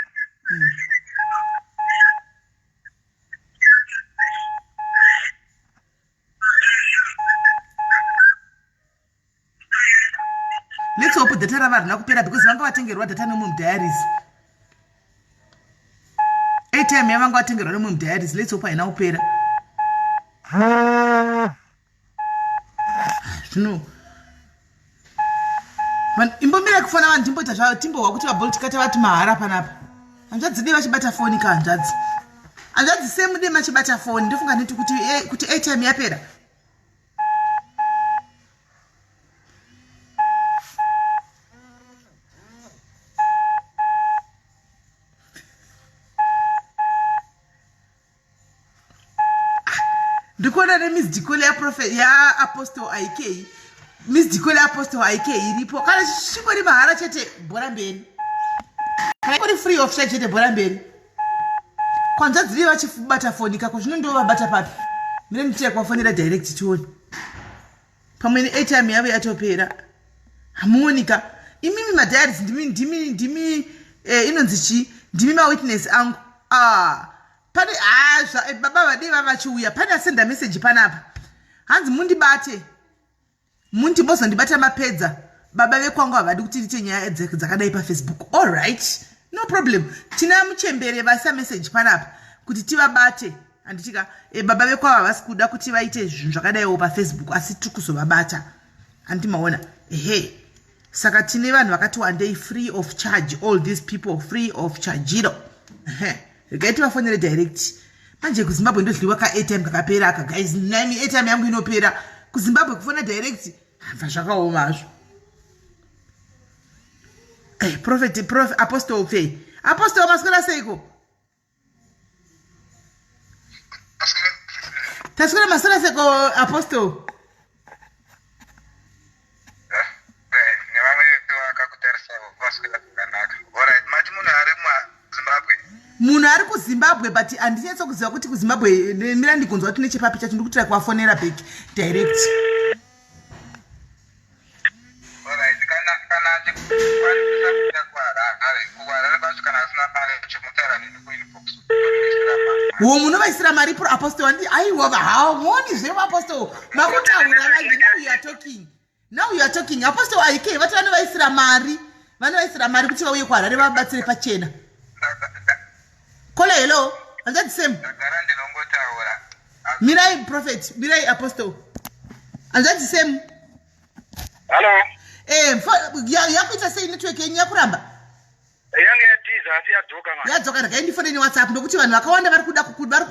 Let's hope data rava rina kupera because vanga vatengerwa data nomu diaries. Airtime yavanga vatengerwa nomu diaries. Let's hope haina kupera. Zvino imbomira kufona vanhu timboita zvavo timbohwa kuti vaBolt Carter vati mahara panapa. Hanzvadzi dei vachibata foni ka hanzvadzi. Hanzvadzi semu dei machibata foni ndofunga neti kuti airtime yapera. Ndikuona neMiss Dikole ya prophet ya Apostle IK. Miss Dikole Apostle IK iripo. Kana chingori mahara chete bora mberi. Kana kuri free of charge chete bora mberi. Kwanza dziri vachibata foni kako zvino ndo vabata papi. Mire mutire kwafonera direct tioni. Pamwe ni airtime yavo yatopera. Hamuonika. Imimi madiaries ndimi inonzi chi ndimi ma witness angu. Pane baba vadi vavachiuya pane asenda message panapa. Hanzi mundibate. Mundibozondibata mapedza. Baba vekwangu havadi kuti ndite nyaya dzakadai paFacebook. All right. No problem. Tina muchembere vasa message panapa kuti tivabate. Anditika baba vekwangu havasi kuda kuti vaite zvinhu zvakadaiwo paFacebook asi tiri kuzovabata. Andimaona. Saka tine vanhu vakati wandei free of charge. All these people free of charge. Regaiti vafonere direct. Manje kuZimbabwe ndodliwa ka airtime kakapera aka guys. Nami airtime yangu inopera. KuZimbabwe kufona direct. Hamva zvakaoma zvo. Prophet Apostle Faye. Apostle maswera seiko. Taswera maswera seiko Apostle. Munhu ari kuZimbabwe but andinetso kuziva kuti kuZimbabwe mira ndikunzwa kuti nechipapi chacho ndikutira kuvafonera back direct. Munhu vaisira mari pro Apostle andi aiwa haoni zvevo Apostle makutaura vange. Now you are talking Apostle IK vati vanovaisira mari kuti vauye kuHarare vabatsire pachena. Kola hello, hanzati same. Ndagara ndinongotaura Mirai prophet, Mirai apostle. And that's the same. Hello. Yakuita sei network yenyu yakuramba. Yange yatiza asi yadzoka manje. Yadzoka ndakaindifone ni WhatsApp ndokuti vanhu vakawanda vari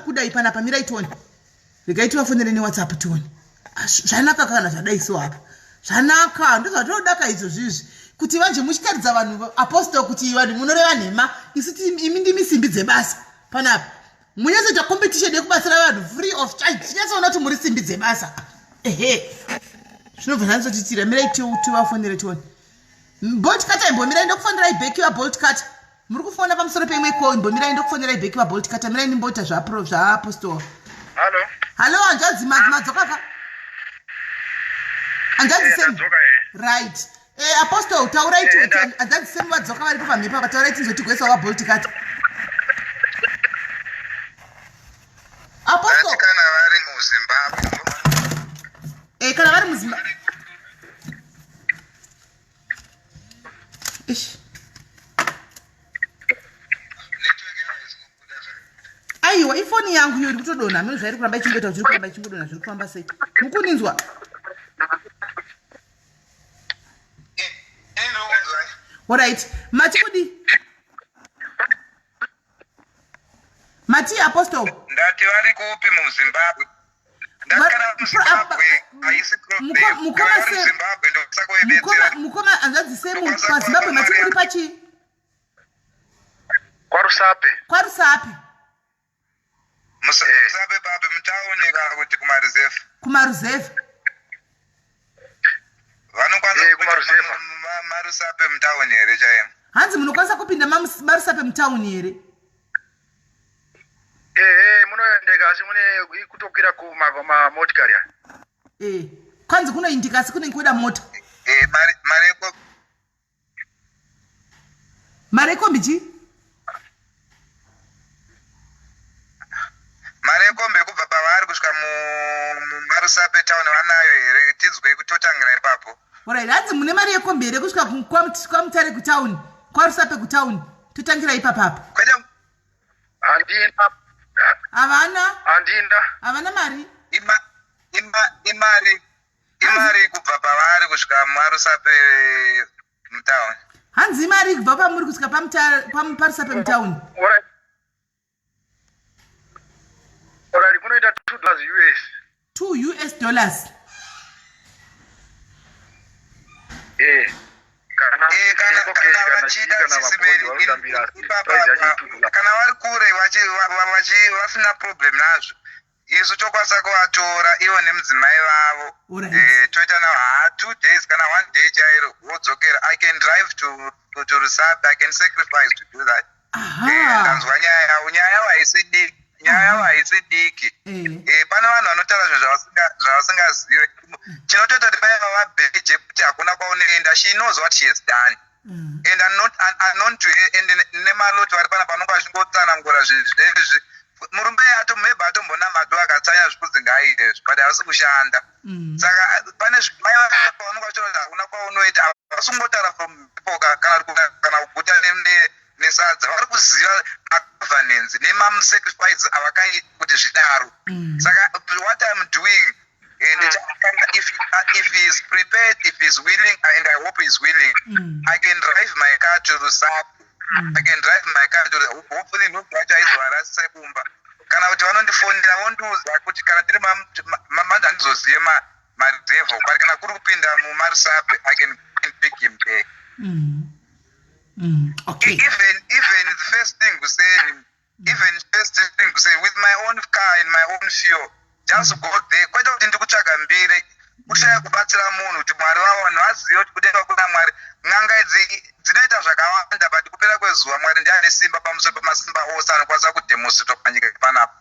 kuda ipanapa Mirai toni. Regaiti vafonere ni WhatsApp toni. Zvanaka kana zvadaiso apa. Zvanaka ndozvatodaka izvo zvizvi. Kuti vanje muchitaridza vanhu apostle kuti vanhu munoreva nhema isiti imi ndimi simbi dzebasa panapa munyazoita competition yekubatsira vanhu free of charge tinyazoona kuti muri simbi dzebasa zvinobva zvanozotitira mirai tivafonere tione bolt cutter imbomirai ndokufonera ibhekiwa bolt cutter muri kufona pamusoro peimwe call imbomirai ndokufonera ibhekiwa bolt cutter mirai nimboita zvaapostol hallo hanzvadzi madzoka pa hanzvadzi semu right apostle taurai kuti hanzvadzi semu vadzoka varipo pamhepo apa taurai tinzotigwesa wabolt cutter apostle kana vari muZimbabwe kana vari muZimbabwe aiwa ifoni yangu iyo iri kutodonha mino zvairi kuramba ichingoita zviri kuramba ichingodonha zviri kufamba sei mukuninzwa alright mati kudi mati apostle ndati vari kupi muZimbabwe ndakana muZimbabwe haisi problem muZimbabwe ndokusakuebetsera mukoma hanzvadzi semu paZimbabwe mati muri pachi kwarusape musabe babe mutaoni kana kuti kumaruzevha vanokwanisa kumaruzevha marusape mutaoni here chaimo hanzi munokwanisa kupinda marusape mutauni here munoendeka asi mune kutokwira kumamotikari kwanzi kunoindika asi kunenge kuda mota mari yekombi chii mari yekombi yekubva pavari kusvika mumarusape town vanayo here tinzwei kutotangira ipapo orit hanzi mune mari yekombi here kusvika kwamutare kutauni kwarusape kutauni totangira ipapapa havana mari imari kubva pavari kusvika mumarusape mutauni hanzi imari kubva pamuri kusvika parusape mutauni orari kunoita $2 kana vari kure vasina problem nazvo isu tokwanisa kuvatora ivo nemudzimai vavo toita navo 2 days kana 1 day chairo vodzokera. I can drive to Rusape. I can sacrifice to do that. Ndanzwa nyaya yavo haisi diki pane vanhu vanotaura zvinhu zvavasingazive chinotoita kuti mai vavabheje kuti hakuna kwaunoenda. She knows what she has done and unknown to her and nemaloti vari pana panonga vachingotsanangura zvinhu zvinezvi murume maybe atombonamatu akatsanya zvikudzi ngaaite but havasi kushanda. Saka pane mai pavanonga vachitaura kuti hakuna kwaunoita avasingotaura from people kana kuguta nesadza vari kuziva magovernance nemamusacrifice avakaita kuti zvidaro. Saka what I'm doing if he is prepared, if he is willing, and I hope he is willing, I can drive my car to Rusape. I can drive my car to hopefully nobvacha izvarase kumba kana kuti vanondifonera vondiudza kuti kana tiri manje handizozive mareserve but kana kuri kupinda mumarusape I can pick him back. Okay. Even the first thing to say with my own car and my own fuel just go there kwete kuti ndikutsvaga mbiri kushaya kubatsira munhu kuti mwari vavanhu vazive kuti kudenga kuna mwari n'anga idzi dzinoita zvakawanda but kupera kwezuva mwari ndiane simba pamusoro pemasimba ose anokwanisa kudhemositwa panyika panapa.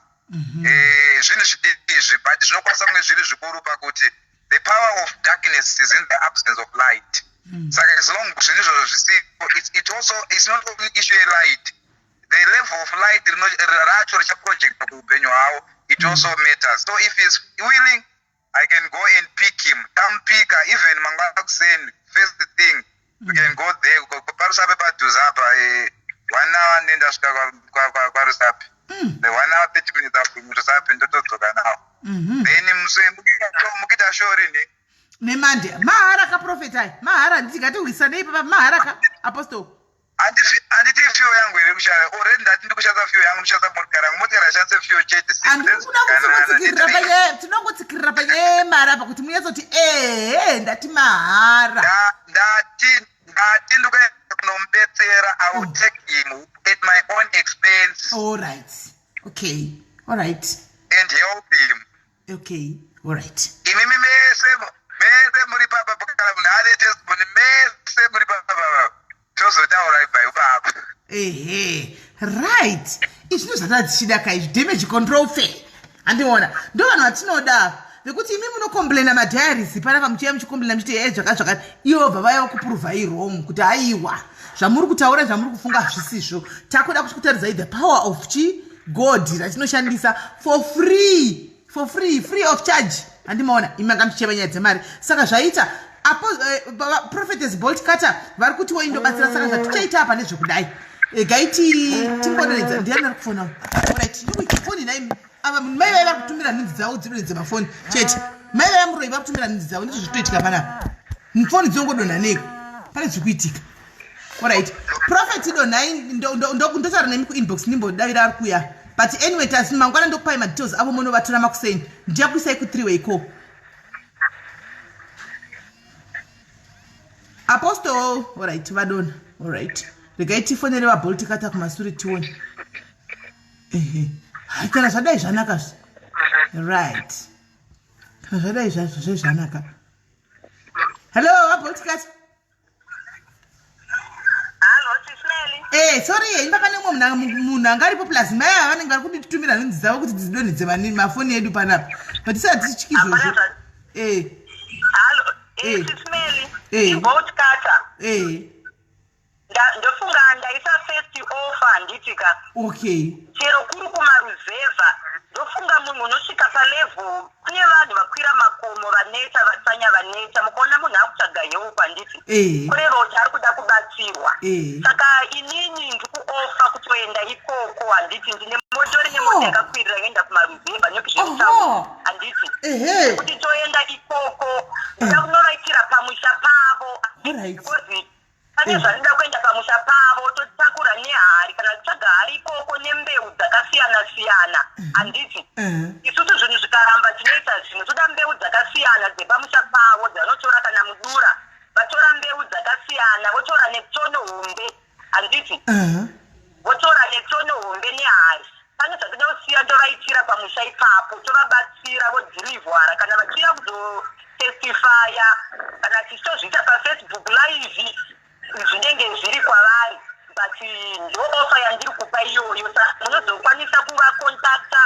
Zvinhu zvidiki izvi but zvinokwanisa kunge zviri zvikuru pakuti the power of darkness is in the absence of light. Saka as long zvinhu izvozvo zvisipo it's not only issue light, the level of light racho richaprojecta kuupenyu hwavo it also matters. So if he's willing I can go and pick him. Tampika even mangwana kuseni first thing we can go there parusape padhuze apa 1 hour nenda svika kwarusape the 1 hour 30 minutes apo murusape ndotodzoka nawo. then mukita shori ne nemande mahara ka prophet ai mahara nditingatiwisanei papa mahara ka apostle handiti fio yangu iri kushanda already ndati ndikushandisa fio yangu ndishandisa motikari yangu motikari ashandise fio chete tinongotsikirira panye mahara apa kuti munyazoti ndati mahara ndati ndikuenda kunomubetsera. I will take him at my own expense. All right. Okay. All right. And help him. Okay. All right. Imimi mese muri papa pakala munade testimony mese muri papa. Tozotaura by ubaba. Right. Izvino zvatadzichida kai damage control fair. Andiona. Ndo vanhu vatinoda. Vekuti imi munokomplaina madhairisi panapa muchiya muchikomplaina muchiti zvakati ivo bva vaiva kupuruvhai wrong kuti aiwa zvamuri kutaura zvamuri kufunga hazvisizvo takuda kutaridza the power of god ratinoshandisa for free of charge. Handimaona imanga muchicheva nyaya dzemari saka zvaita prophetess Bolt Carter vari kuti woindobatsira saka zvatichaita apa nezvekudai gaiti tingoderedza ndiani ari kufona right ndikuifoni nai ava mai vai vari kutumira nhunzi dzavo dzinoredza mafoni chete mai vai muroi vari kutumira nhunzi dzavo ndizvo zvitoitika panapa foni dzinongodonha neko pane zviri kuitika. Alright prophet donhai ndotaura nemi kuinbox ndimbodavira ari kuya but anyway tasi mangwana ndokupai madetails avo munovatora makuseni ndichakuisai ku3way ko apostle. Alright vadona. Alright regai tifonere vaBolt Carter kumasure tione kana zvadai zvanaka right kana zvadai zvazvo zvanaka. Hello vaBolt Carter. Sorry imba pane munhu anga aripo plus mai ava vanenge vari kutitumira nhunzi dzavo kuti dzidonhedze mafoni edu panapa but tisati tichiki izvozvo. Bolt Carter. Ndofunga ndaisa first offer nditika. Okay. Chero kuri kumaruzeva ndofunga munhu unosvika palevel kune vanhu vakwira makomo vaneta vatsanya vaneta mukaona munhu akutsvaga help handiti kune roti ari kuda kubatsirwa saka inini ndikuofa kutoenda ikoko handiti ndine motori nemota yakakwirira yoenda kumaruzeva nokuzveutauro handiti kuti toenda ikoko ndoda kunovaitira pamusha pavo because pane zvandida kuenda pamusha pavo totakura nehari kana kutsvaga hari ikoko nembeu dzakasiyana-siyana handiti isusu zvinhu zvikaramba tinoita zvimwe toda mbeu dzakasiyana dzepamusha pavo dzavanotora kana mudura vatora mbeu dzakasiyana votora netsono hombe handiti votora netsono hombe nehari pane zvatoda kusiya tovaitira pamusha ipapo tovabatsira vodhirivhwara kana vachiya kuzotestifaya kana tichitozviita pafacebook live zvinenge zviri kwavari but ndo ofa yandiri kupa iyoyo saka munozokwanisa kuvakontakta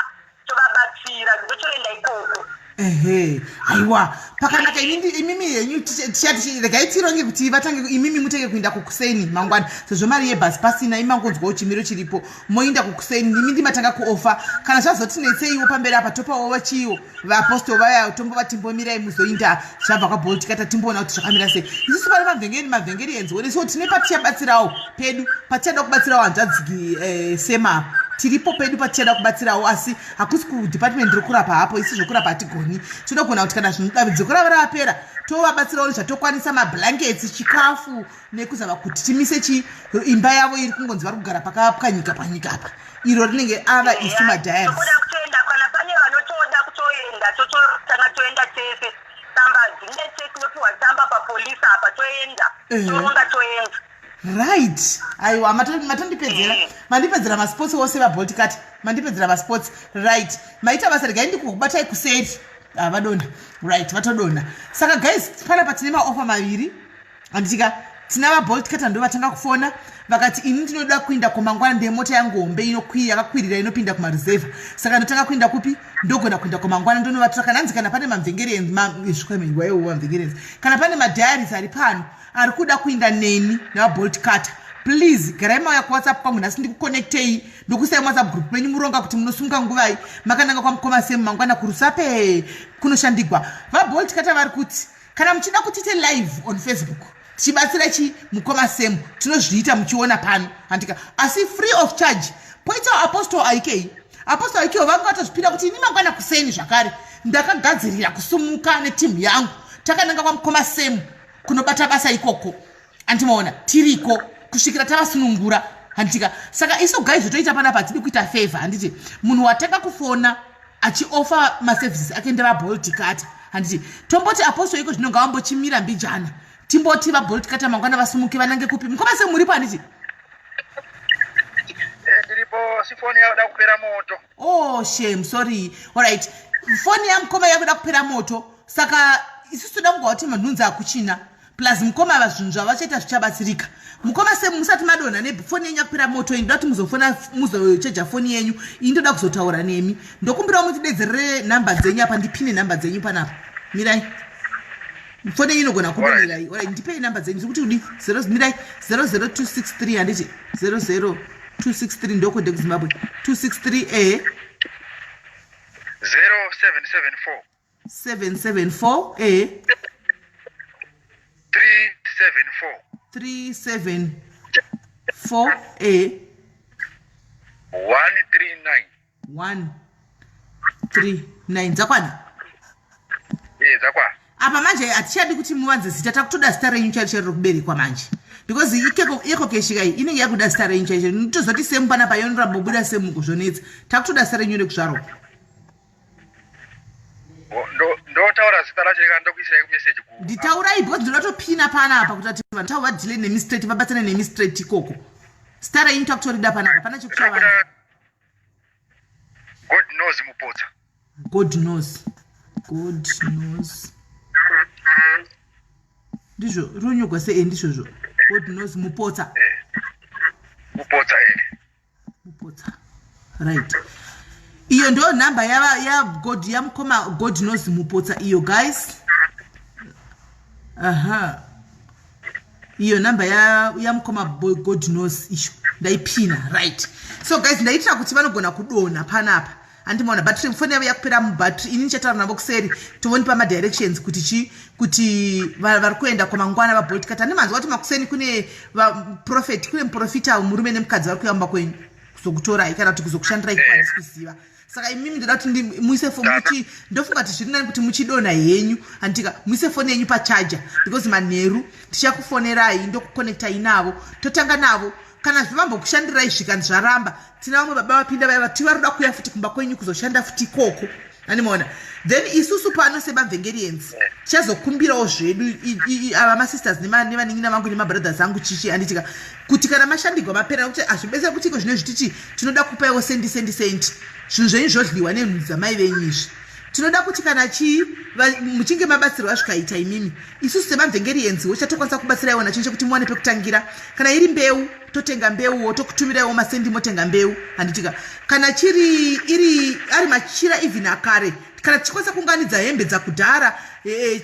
tovabatsira ndotoenda ikoko. Aiwa pakanaka imimi yenyu tichati regai tironge kuti vatange imimi mutenge kuenda kukuseni mangwana sezvo mari yebhasi pasina imangonzwawo chimiro chiripo moenda kukuseni imi ndimatanga kuofa kana zvazotinetseiwo pamberi apa topawo vachiwo vaapostol vaya tombovatimbomirai muzoinda zvabva kwaBolt Carter timboona kuti zvakamira sei isusu pane mavhengeri enzone so tine patichabatsirawo pedu patichada kubatsirawo hanzvadzi sema tiripo pedu patichada kubatsirawo asi hakusi kudepartment rekurapa hapo isi zvekurapa hatigoni tinogona kuti kana zvinodambidziko rapera tovabatsirawo zvatokwanisa mablankets chikafu nekuzava kuti timise imba yavo iri kungonzi vari kugara pakapwanyika panyika apa iro rinenge ava isu madhayas toda kutoenda kana pane vanotoda kutoenda totanga toenda tese tsamba dzine tinopiwa tsamba papolisi apa toenda toronga toenda. Right. Aiwa mandipedzera masports ose vaBolt Carter mandipedzera masports right maita basa regai ndikubatai kuseri vadona right vatodona saka guys panapa tine maofa maviri handitika tina vaBolt Carter ndo vatanga kufona vakati ini ndinoda kuinda kumangwana ndemota yangu hombe yakakwirira inopinda kumaruzeva saka ndotanga kuinda kupi ndogona kuinda kumangwana ndonovatora kana hanzi kana pane mamvhengerenzi kana pane madhayaris ari pano ari kuda kuinda neni navaBolt Carter please garai mauya kuwhatsapp kwangu nhasi ndikukonektei ndokusai whatsapp group menyu muronga kuti munosunga nguvai makananga kwamukomasemu mangwana kurusape kunoshandigwa vaBolt Carter vari kuti kana muchida kutiite live on Facebook tichibatsira mukomasemu tinozviita muchiona pano handika asi free of charge poitawo apostle ik vanga vatozvipira kuti ini mangwana kuseni zvakare ndakagadzirira kusumuka netimu yangu takananga kwamukoma Sam kunobata basa ikoko andimaona tiriko kusvikira tavasunungura handika saka iso guys toita panapa tiri kuita favor handiti munhu watanga kufona achiofa maservices ake ndeva-Bolt kata handiti tomboti apostle iko zvinonga wambochimira mbijana timboti va-Bolt kata mangwana vasumuke vanange kupi mukoma Sam muripo handiti ndiripo sifoni yakuda kupera moto. Oh shame, sorry. Alright. Foni ya mkoma yakuda kupera moto. Saka isusu toda kungoti manhunzi akuchina. Plus mkoma vazvinzva vachaita zvichabatsirika. Mukoma Sam musati madona ne foni yenyu yapera moto indi ndati muzofona muzocheja foni yenyu indi ndoda kuzotaura nemi. Ndokumbira mutidedzerere namba dzenyu apa ndipine namba dzenyu panapa. Mirai. Foni yenyu inogona kudonera. Alright, ndipei namba dzenyu zikuti udi 0 mirai 00263 handiti 263 ndoko de Zimbabwe 263A 774A 374A 139 dzakwana dzakwana apa manje atichadi kuti muwanze zita takutoda zita renyu chaicho rokuberekwa manje because iko keshika iyi inenge yakuda zita renyu chaicho nitozoti Sam panapa yonorambobuda Sam kuzvonetsa takutoda zita renyu rekuzvarwa ndotaura zita racho rekandokuisirai kumeseji nditaurai because ndinotopina panapa kuti ati vanhu tavo vadhile nemistrate vabatsana nemistrate ikoko zita renyu takutorida panapa pana chekutsva vanhu God knows mupotsa God knows ndizvo ronyogwa sei ndizvozvo God knows mupotsa mupotsa right iyo ndo namba ya God yamukoma God knows mupotsa iyo guys aha iyo namba yamukoma God knows isho ndaipina right so guys ndaitira kuti vanogona kudona panapa andimaona battery foni yavo yakupera mubattery ini nichataura navo kuseri tovonipa madirections kuti vari kuenda kwamangwana va-Bolt kata ndimanzwa kuti makuseni kune muprofita murume nemukadzi vari kuyamba kwenyu kuzokutorai kana kuti kuzokushandirai kwanisi kuziva saka imimi ndoda kuti muise foni ndofunga kuti zviri nani kuti muchidona henyu handika muise foni yenyu pachaja because manheru tichakufonerai ndokukonektai navo totanga navo kana zvivambokushandirai zvikani zvaramba tina vamwe baba vapinda vaiva tivaroda kuya futi kumba kwenyu kuzoshanda futi ikoko animaona then isusu pano sebamvengerians tichazokumbirawo zvedu ava masisters nevaningina vangu nemabrothers angu chichi anditika kuti kana mashandirwa mapera kuti azvibetsera kuti iko zvino zvititi tinoda kupaiwo sendi zvinhu zvenyu zvodliwa nenhunzi dzamai venyu izvi tinoda kuti kana muchinge mabatsirwa zvikaita imimi isusu semamvengerienziwo chatokwanisa kubatsiraiwo nacho chekuti muwane pekutangira kana iri mbeu totenga mbeuwo tokutumiraiwo masendi motenga mbeu handitika kana ari machira even akare kana tichikwanisa kuunganidza hembe dzakudhara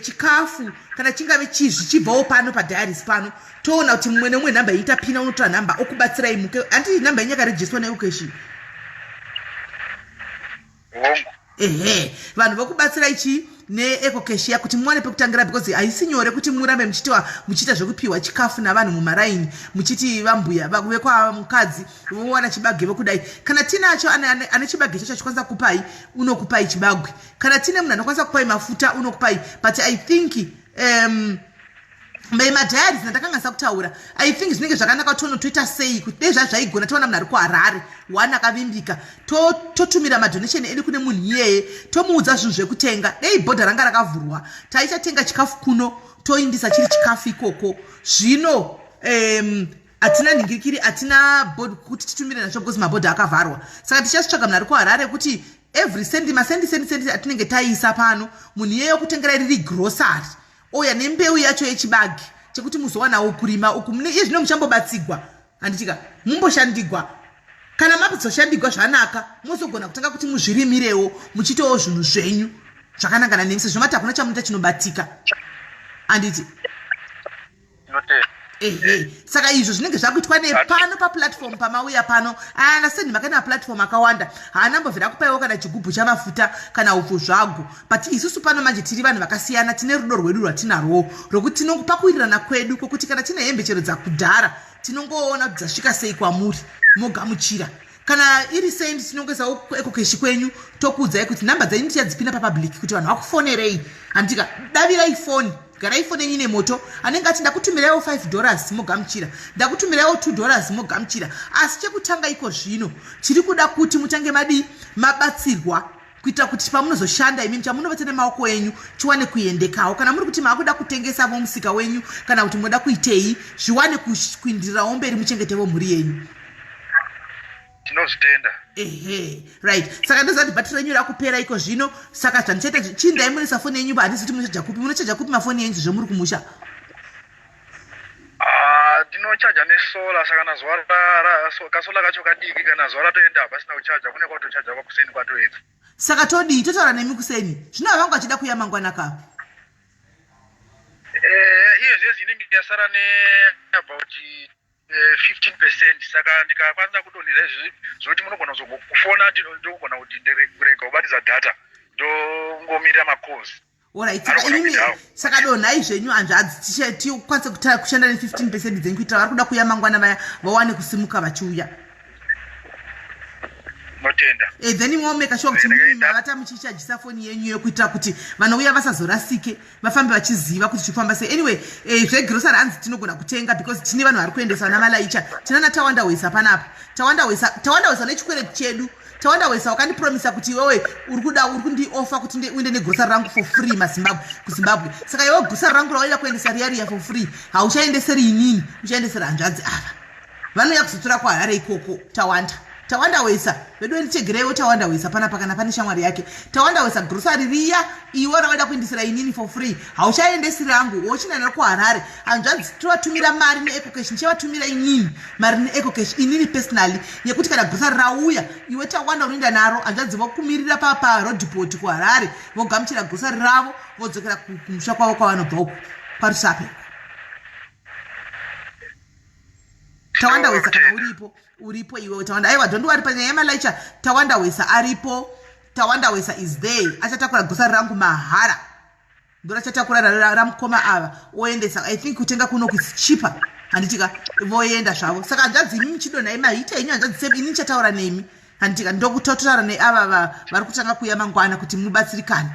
chikafu kana chingave chibvawo pano padiaris pano toona kuti mumwe nemumwe nhamba iitapina unotora nhamba okubatsirai muke handii nhamba yenyu yakarejistwa neukeshi vanhu vokubatsira ichi neecocasia kuti muwane pekutangira because haisi nyore kuti murambe muchiita zvekupiwa chikafu navanhu mumaraini muchiti vambuya vekwamukadzi vowana chibage vekudai kana tinacho ane chibage chacho chikwanisa kupai unokupai chibagwe kana tine munhu anokwanisa kupai mafuta unokupai but I think madhayaris ndakangasa kutaura I think zvinenge zvakanaka tonotoita sei kuti dei zvazvaigona toona munhu ari kuharare one akavimbika totumira madonation edu kune munhu iyeye tomuudza zvinhu zvekutenga dei bhodha ranga rakavhurwa taichatenga chikafu kuno toindisa chiri chikafu ikoko zvino hatina nhingirikiri hatina kuti titumire nacho because mabhodha akavharwa saka tichazvitsvaga munhu ari kuharare kuti every masendi atinenge taisa pano munhu iyeyo kutengerai riri grocery oya nembeu yacho yechibagi chekuti muzowanawo kurima uku iye zvino muchambobatsigwa handitika mumboshandigwa kana mapozoshandigwa zvanaka muzogona kutanga kuti muzvirimirewo muchitowo zvinhu zvenyu zvakanangana nemi sezvo mati hakuna chamunoita chinobatika handiti saka izvo zvinenge zvakuitwa nepano paplatform pamauya pano anasendi makaina platform akawanda haanambovhera kupaiwo kana chigubhu chamafuta kana upfu zvago but isusu pano manje tiri vanhu vakasiyana tine rudo rwedu rwatinarwo rwokuti tinongopakuirirana kwedu kwokuti kana tine hembe chero dzakudhara tinongoona kuti dzasvika sei kwamuri mogamuchira kana iri sendi tinongeza ekokeshi kwenyu tokuudzai kuti nhamba dzenyu tichadzipinda papublic kuti vanhu vakufonerei handika davirai foni garai foni yenyu nemoto anenge ati ndakutumiraiwo $5 mogamuchira ndakutumiraiwo $2 mogamuchira asi chekutanga iko zvino tiri kuda kuti mutange mabatsirwa kuitira kuti pamunozoshanda imini chamunobata nemaoko enyu chiwane kuendekawo kana muri kuti maakuda kutengesa vomusika wenyu kana kuti munoda kuitei zviwane kuindirirawo mberi muchengetevo mhuri yenyu. Tinozvitenda. Right. Saka ndozati bhatiri renyu rakupera iko zvino saka zvanichaita chindai munisa foni yenyu handisi kuti munochaja kupi munochaja kupi mafoni enyu zvomuri kumusha. Tinochaja nesola saka na zuva kasola kacho kadiki kana zuva ratoenda pasina kuchaja kune kwatochaja kwakuseni kwatoedza. Saka todii totaura nemi kuseni zvino vangu vachida kuya mangwana ka. Iye zvezi inenge yasara ne about 15%. Saka ndikakwanisa kudonhera izvi zvoti munogona kufona ndogona kuti ndirega kubatidza data ndongomirira macalls. Alright, saka donhai zvenyu hanzvadzi tikwanise kushanda ne15% dzenyu kuitira vari kuda kuya mangwana vaya vawane kusimuka vachiuya. Notenda. Then momeka sure kuti mavata muchichajisa foni yenyu yokuitira kuti vanouya vasazorasike vafambe vachiziva kuti chifamba sei. Anyway, zvegrocery hanzi tinogona kutenga because tine vanhu vari kuendesa namalaicha tinana Tawanda Wesa panapa. Tawanda Wesa nechikwereti chedu. Tawanda Wesa wakandipromisa kuti iwewe uri kundiofa kuti uende negrocery rangu for free kuZimbabwe. Saka iwe grocery rangu rawaida kuendesa riya for free hauchaendeseri inini uchaendesera hanzvadzi ava. Vanouya kuzotora kuHarare ikoko Tawanda Wesa vedu ndichegereiwo Tawanda Wesa panapa kana pane shamwari yake. Tawanda Wesa grocery riya iwe rawaida kuendesera inini for free hauchaendeseri rangu wochinana kuHarare hanzvadzi tovatumira mari neEcocash ndichavatumira inini mari neEcocash inini personally yekuti kana grocery rauya iwe Tawanda unoenda naro hanzvadzi vokumirira roadport kuHarare vogamuchira grocery ravo vodzokera kumusha kwavo kwavanobva uko parusape. Tawanda Wesa kana uripo iwe Tawanda aiwa don't worry panyaya yamalaicha Tawanda Wesa aripo. Tawanda Wesa is there achatakura grocery rangu mahara ndo achatakura ramukoma ava oendesa. I think kutenga kuno is cheaper handitika voenda zvavo. Saka hanzvadzi imi muchidonhai mahita enyu hanzvadzi sebi ini chataura nemi handitika ndokutotaura neava vari kutanga kuya mangwana kuti mubatsirikane.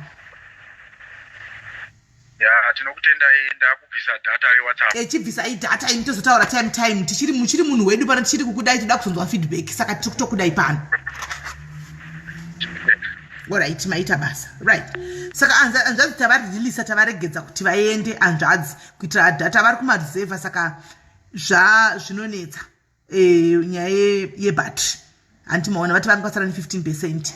Tinokutenda ndakubvisa data yeWhatsApp. Chibvisa idata ini tozotaura time muchiri munhu wedu pano tichiri kukudai toda kuzonzwa feedback saka tiri kutokudai pano. Alright, maita basa. Right. Saka hanzvadzi tavarilisa tavaregedza kuti vaende hanzvadzi kuitira data vari kumareserva saka zvinonetsa nyaya yebhatiri. Handimaona vati vangu vasara ne15%.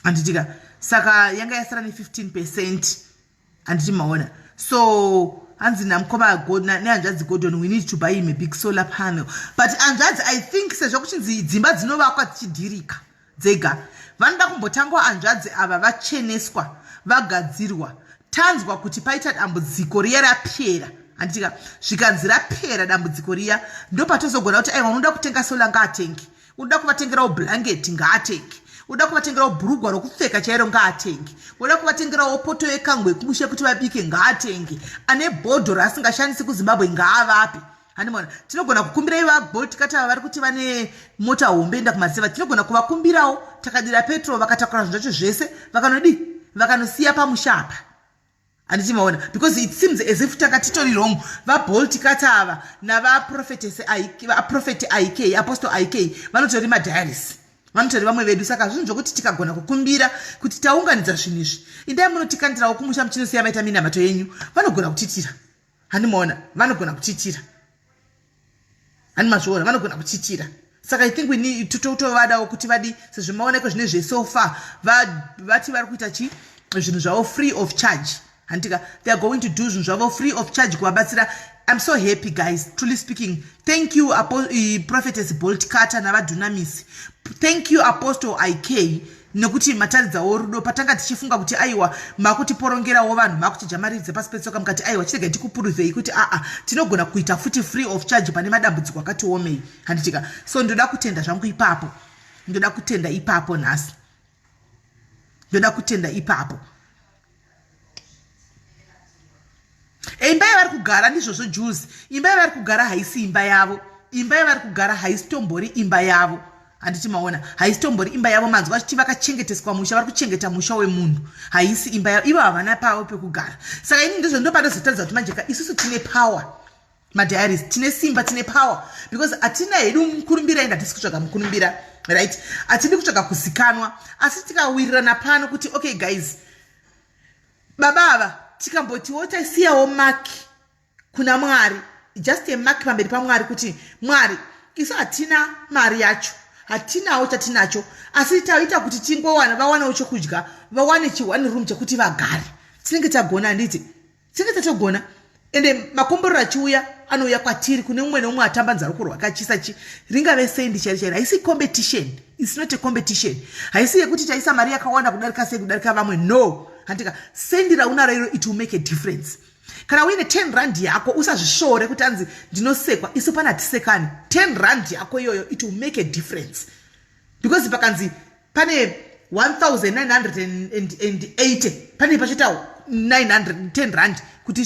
Handitika saka yanga yasara ne15% handiti maona. So hanzi namukoma nehanzvadzi Gordon we need to buy him a big solar panel. But hanzvadzi I think sezvo kuchinzi dzimba dzinovakwa dzichidhirika dzega vanoda kumbotangwa hanzvadzi ava vacheneswa vagadzirwa tanzwa kuti paita dambudziko riya rapera handitika zvikanzi rapera dambudziko riya ndopatozogona kuti aiwa unoda kutenga solar ngaatenge unoda kuvatengerawo blanketi ngaatenge unoda kuvatengerawo bhurugwa rokupfeka chairo ngaatenge unoda kuvatengerawo poto yekangwe kumushe kuti vabike ngaatenge ane bhodhoro asingashandisi kuZimbabwe ngaavape. Handimona tinogona kukumbira vaBolt kata vari kuti vane mota hombe enda kumaseva tinogona kuvakumbirawo takadira petrol vakatakura zvinhu zvacho zvese vakanosiya pamushapa. Handitimaona because it seems as if takatitori wrong vaBolt kata ava navaprofetess prophet IK apostle IK vanotori madiaries vanotori vamwe vedu. Saka zvinhu zvokuti tikagona kukumbira kuti taunganidza zvinhu izvi indai munotikandirawo kumusha muchinosiya maita minamato yenyu vanogona kutitira. Handimaona vanogona kutitira handimazviona vanogona kutitira. Saka I think we need totovadawo kuti vadi sezvo maoneko zvine zvesofa vati vari kuita zvinhu zvavo free of charge. Handika they are going to do zvinhu zvavo free of charge kuvabatsira. I'm so happy guys, truly speaking. Thank you prophetess Bolt Carter navaDunamis. Thank you apostle IK nekuti mataridzawo rudo patanga tichifunga kuti aiwa makutiporongerawo vanhu makutijamaridze pasi petsoka mukati aiwa chirega tikupuruvhei kuti tinogona kuita futi free of charge pane madambudziko akati omei. Handitika so ndoda kutenda zvangu ipapo, ndoda kutenda ipapo nhasi, ndoda kutenda ipapo. Imba yavari kugara ndizvozvo Jews, imba yavari kugara haisi imba yavo. imba yavari kugara haisitombori imba yavo. Handiti maona haisitombori imba yavo, manzwa achiti vakachengeteswa musha, vari kuchengeta musha wemunhu, haisi imba yavo, ivo havana pavo pekugara. Saka ini ndizvo ndopandozotadza kuti manjeka isusu tine power, madiaries, tine simba, tine power, because hatina hedu mukurumbira enda hatisi kutsvaga mukurumbira, right? Hatidi kutsvaga kuzikanwa, asi tikawirirana pano kuti okay guys, baba ava tikambotiwo taisiyawo maki kuna Mwari, just a mark pamberi paMwari kuti Mwari isu hatina mari yacho, hatinawo chatinacho, asi taita kuti tingowana, vawanewo chokudya, vawane chiwani room chekuti vagare. Tinenge tagona handiti? Tinenge tatogona. Ende makomborero achiuya anouya kwatiri, kune umwe neumwe atamba nzaruko rwakachisa ringave sendi chari chari. Haisi competition, it's not a competition. Haisi yekuti taisa mari yakawanda kudarika sei kudarika vamwe, no. Handika sendi raunaro iro, it will make a difference. Kana uine 10 rand yako usazvishore kuti anzi ndinosekwa, isu pana tisekani. 10 rand yako iyoyo, it will make a difference. Because pakanzi pane 1980 pane pachitawo 910 rand kuti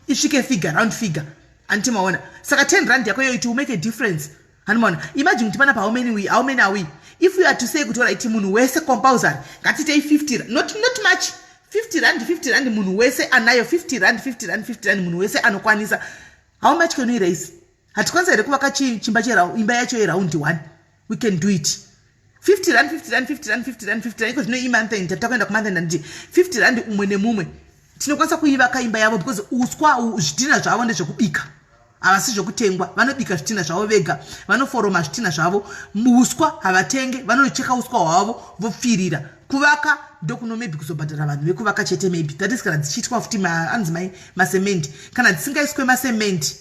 isvike figure, round figure. Anti maona. Saka 10 rand yako iyoyo, it will make a difference. Hani maona. Imagine kuti pana pa how many are we? If we are to say kuti ora iti munhu wese compulsory, ngatitei 50 rand, not much. 50 rand munhu wese anayo, 50 rand munhu wese anokwanisa. How much can we raise? Hatikwanisa here kuvaka chimba imba yacho yeround 1. We can do it. 50 rand iko zvino imonth tatakwenda kumonth ndi 50 rand umwe nemumwe. Tinokwanisa kuivaka imba yavo, because uswa zvitina zvavo ndezvekubika. Havasi zvokutengwa, vanobika zvitina zvavo vega, vanoforoma zvitina zvavo, uswa havatenge, vanocheka uswa hwavo vopfirira. Kuvaka ndokuno maybe kuzobhadhara vanhu vekuvaka chete maybe. That is kana dzichitwa futi anzi masementi. Kana dzisingaiswe masementi,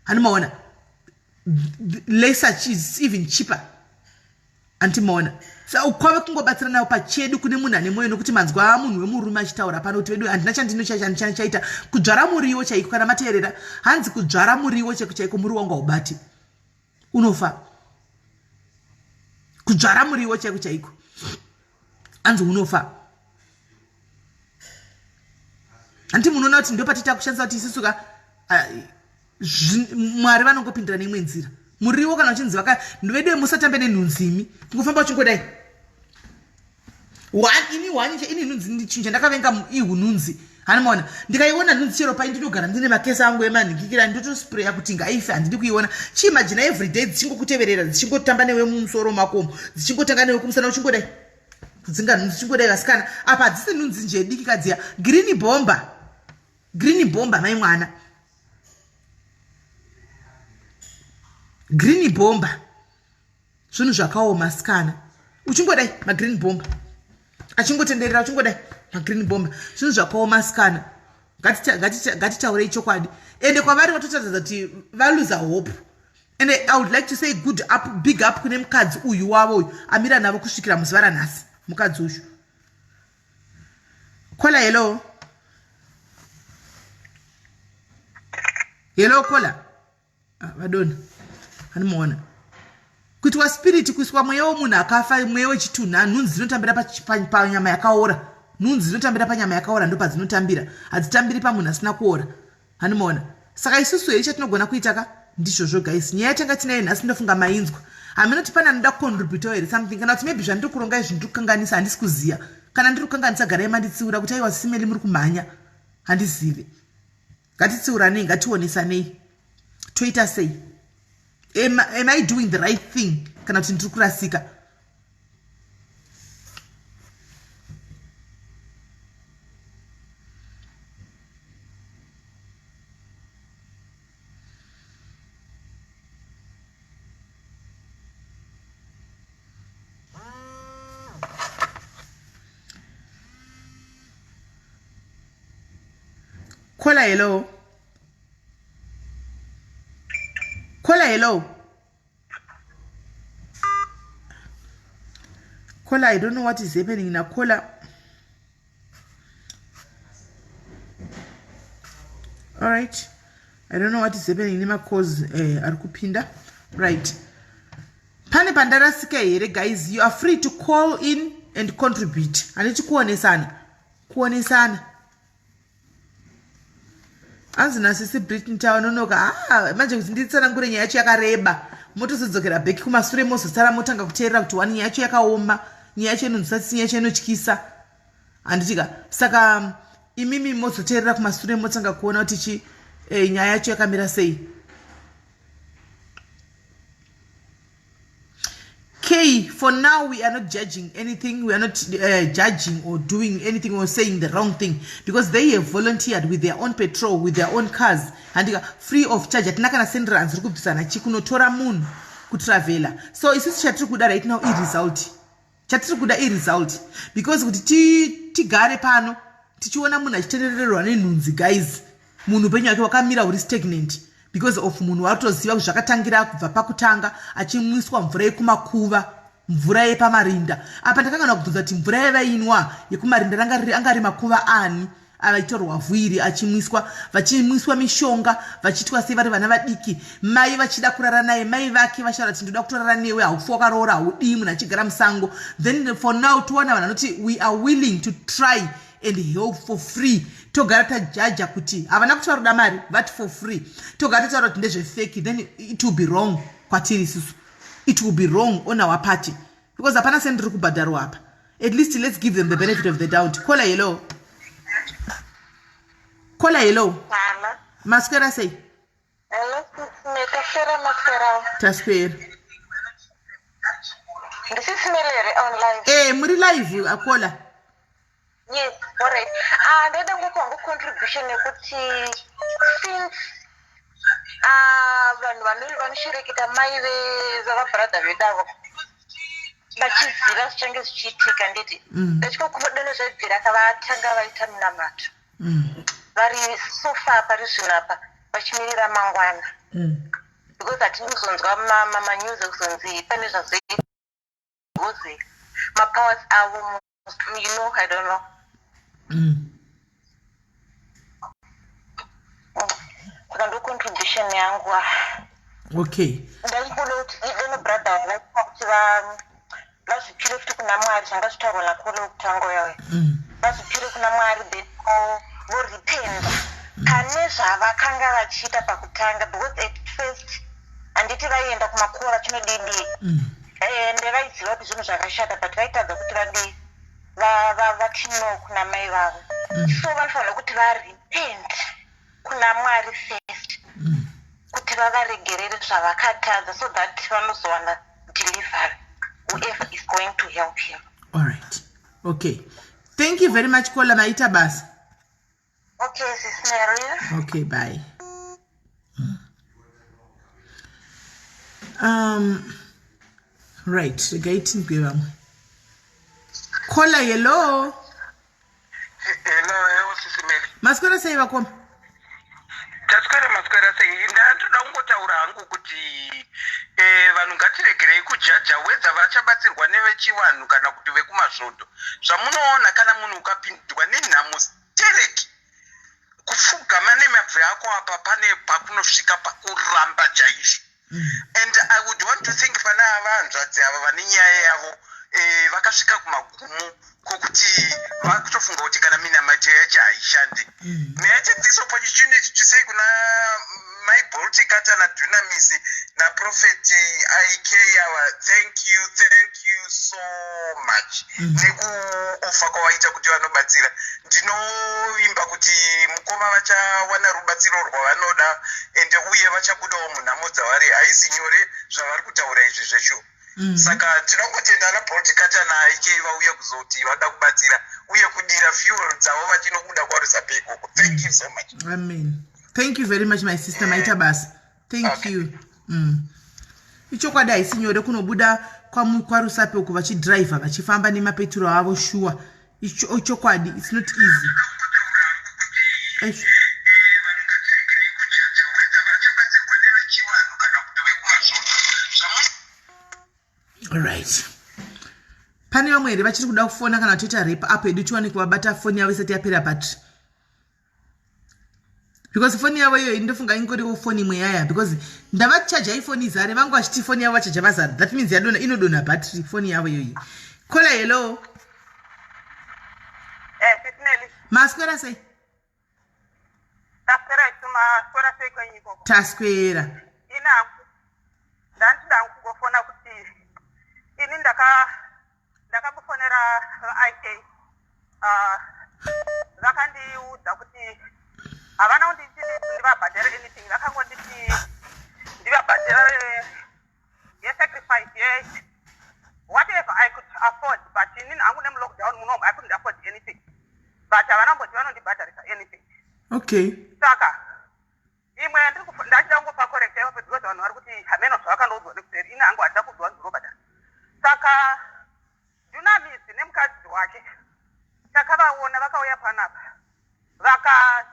hanimaona, lesser is even cheaper. Antimaona. Sa ukwave kungobatsira nayo pachedu kune munhu ane mwoyo, nokuti manzwa munhu wemurume achitaura pano kuti vedu handina chandinochaita kudzvara muriwo chaiko. Kana mateerera, hanzi kudzvara muriwo chaiko muri wangu haubati, unofa. Kudzvara muriwo chaiko anzi unofa. Anti munoona kuti ndopatita kushandisa kuti isusuka Mwari vanongopindira neimwe nzira. Muriwo kana uchinzi vedu musatambe nenhunzimi, kungofamba uchingodai ini nhunzi ndichinja, ndakavenga ihunhunzi. Hanimaona, ndikaiona nhunzi chero pai ndinogara ndine makesi angu emanhingikira, ndotospreya kuti ngaife, handidi kuiona. Chiimagine everyday dzichingokuteverera, dzichingotamba newe mumusoro makomo, dzichingotanga newe kumusana, uchingodai kudzinga nhunzi, uchingodai vasikana. Apa hadzisi nhunzi nje diki kadziya, green bomba mai mwana, green bomba, zvinhu zvakaoma sikana. Uchingodai magreen bomba, achingotenderera uchingodai magreen bomba, zvinhu zvakaoma sikana. Ngatitaurei chokwadi. Ende kwavari vatotaridza kuti valuza hope. And I would like to say big up kune mukadzi uyu wavo uyu amira navo kusvikira musi varanhasi, mukadzi uyu. Kola hello. Hello kola. Vadona. Hanimuona. Kuti wa spirit kuiswa mweya womunhu akafa, mweya wechitunha, nhunzi dzinotambira panyama yakaora. Nhunzi dzinotambira panyama yakaora ndo padzinotambira. Hadzitambiri pamunhu asina kuora. Hanimuona. Saka isusu here chatinogona kuita ndizvozvo guys. Nyaya yatanga tinayo nhasi ndofunga mainzwa. Hamina kuti pana anoda kucontribute here something, kana kuti maybe zvandiri kuronga izvi ndiri kukanganisa, handisi kuziya. Kana ndiri kukanganisa garai manditsiura kuti aiwa simeli muri kumhanya, handizive. Ngatitsiuranei, ngationesanei. Toita sei? Am I doing the right thing? Kana kuti ndiri kurasika? Kola hello. Kola hello. Kola, I don't know what is happening now. Kola. Alright. I don't know what is happening. Nima cause arikupinda. Right. Pane pandarasika here guys. You are free to call in and contribute. Aniti kuonesana. Azina sisi Britain tawanonoka manje kuti nditsanangure nyaya yacho yakareba motozodzokera back kumasure mozosara motanga kuteerera kuti wani nyaya yacho yakaoma nyaya yacho inonzwisa nyaya yacho inotyisa handitika saka imimi mozoteerera kumasure motanga kuona kuti nyaya yacho yakamira sei. Okay, for now we are not judging anything. We are not judging or doing anything or saying the wrong thing because they have volunteered with their own petrol, with their own cars, and free of charge. Atinakana sendra anzuri kubvisana chikunotora munhu kutravela. So isusu chatiri kuda right now result. Chatiri kuda result because kuti tigare pano tichiona munhu achitendererwa nenhunzi guys. Munhu upenyu wake wakamira uri stagnant. Because of munhu watoziva zvakatangira kubva pakutanga achimwiswa mvura yekumakuva mvura yepamarinda apa ndakangana kubvunza kuti mvura yavainwa yekumarinda angari makuva ani avaitorwa vhuiri achimwiswa vachimwiswa mishonga vachitwa sei vari vana vadiki mai vachida kurara naye mai vake vashara kuti ndoda kutorara newe haufi wakaroora haudii munhu achigara musango. Then for now toona vanhu vanoti we are willing to try and help for free. Togara tajaja kuti havana kutaura mari but for free togara taura kuti ndezvefeki then it will be wrong kwatiri isusu. It will be wrong on our party because hapana sendiri kubhadharwa apa. At least let's give them the benefit of the doubt. Kola hello. Kola hello. Masquera say hello masquera tasquare this is Melere online muri live akola. Yes, alright. Ndeda ngokuanga contribution yekuti since vanhu vanori vanoshereketa mai vavabrother vedavo vachiziva zvichange zvichiitika nditi ndachikokumoda nezvaibvira kavatanga vaita munamato vari sofa pari zvino apa vachimirira mangwana because hatiri kuzonzwa manews ekuzonzi pane zvazogozi mapowers avo you know I don't know. Kando contribution yangu. Okay. Ndalikulo ino brother like last period kuna mwari sanga sitaro la kulo kutango yawe. Last period kuna mwari de wo repent. Kane zvavakanga vachita pakutanga because at first anditi vaenda kumakora chinodidi. Ende vaiziva kuti zvinhu zvakashata but vaitadza kuti vadii vatino kuna mai vavo. So vanofanira kuti varepent kuna mwari first kuti vavaregerere zvavakatadza so that vanozowana delivery whoever is going to help him. All right. Okay. Thank you very much Kola maita basi. Okay sis Mary. Okay bye. Right. Regaiting kwevamwe. Kola hello. Hello sisi Mary. Masquera sei vakoma. Masquera sei ndandoda kungotaura hangu kuti vanhu ngatiregerei kujaja whether vachabatsirwa nevechivanhu kana kuti vekumasvondo. Zvamunoona kana munhu ukapindwa nenhamo tereki kufugama nemabvu ako apa pane pakunosvika pakuramba chaizvo. And I would want to think pana vanzvadzi ava vane nyaya yavo vakasvika kumagumo kokuti vakutofunga kuti kana minamato yacho haishandi. May I take this opportunity to say kuna my Bolt Kata na Dunamis na Prophet IK our thank you so much. Neku ofa kwaita kuti vanobatsira. Ndinoimba kuti mukoma vachawana rubatsiro rwavanoda ende uye vachabudawo munhamo dzavari haisi nyore zvavari kutaura izvi zveshuwa. Saka tinongotenda na Bolt Kata na IK vauye kuzoti vada kubatsira uye kudira fuel dzavo vachinobuda kwarusa peko. Thank you so much. Amen. Thank you very much my sister maita basi. Thank you. Ichokwadi haisi nyore kunobuda kwarusa peko vachidriver vachifamba nemapetro avo sure. Ichokwadi it's not easy. Alright. Pane vamwe here vachiri kuda kufona kana toita rep apo edu tiwane kuvabata foni yavo isati yapera battery. Because foni yavo iyo ndofunga ingoriwo foni imwe yaya because ndavachaja ifoni izare vangu vachiti foni yavo vachaja vazara. That means inodona battery foni yavo iyo. Kola hello. Sisneli. Masquera sei. Masquera maswera sei kwenyu ikoko? Taswera. Inangu ndandida kungofona kuti ini ndakamufonera IK vakandiudza kuti havana kunditi ndivabhadhare anything, vakangonditi ndivabhadhare yesacrifice whatever I could afford, but in I'm lockdown munomu I couldn't afford anything, but havana mboti vanondibhadharisa anything. Okay. Saka imwe ndachida kungopa correct yavo because vanhu vari kuti hameno zvavakandoudzwa nekuseri ine hangu hadida kudzwa ndinobhadhara. Saka Dunamisi nemukadzi wake takavaona vakauya panapa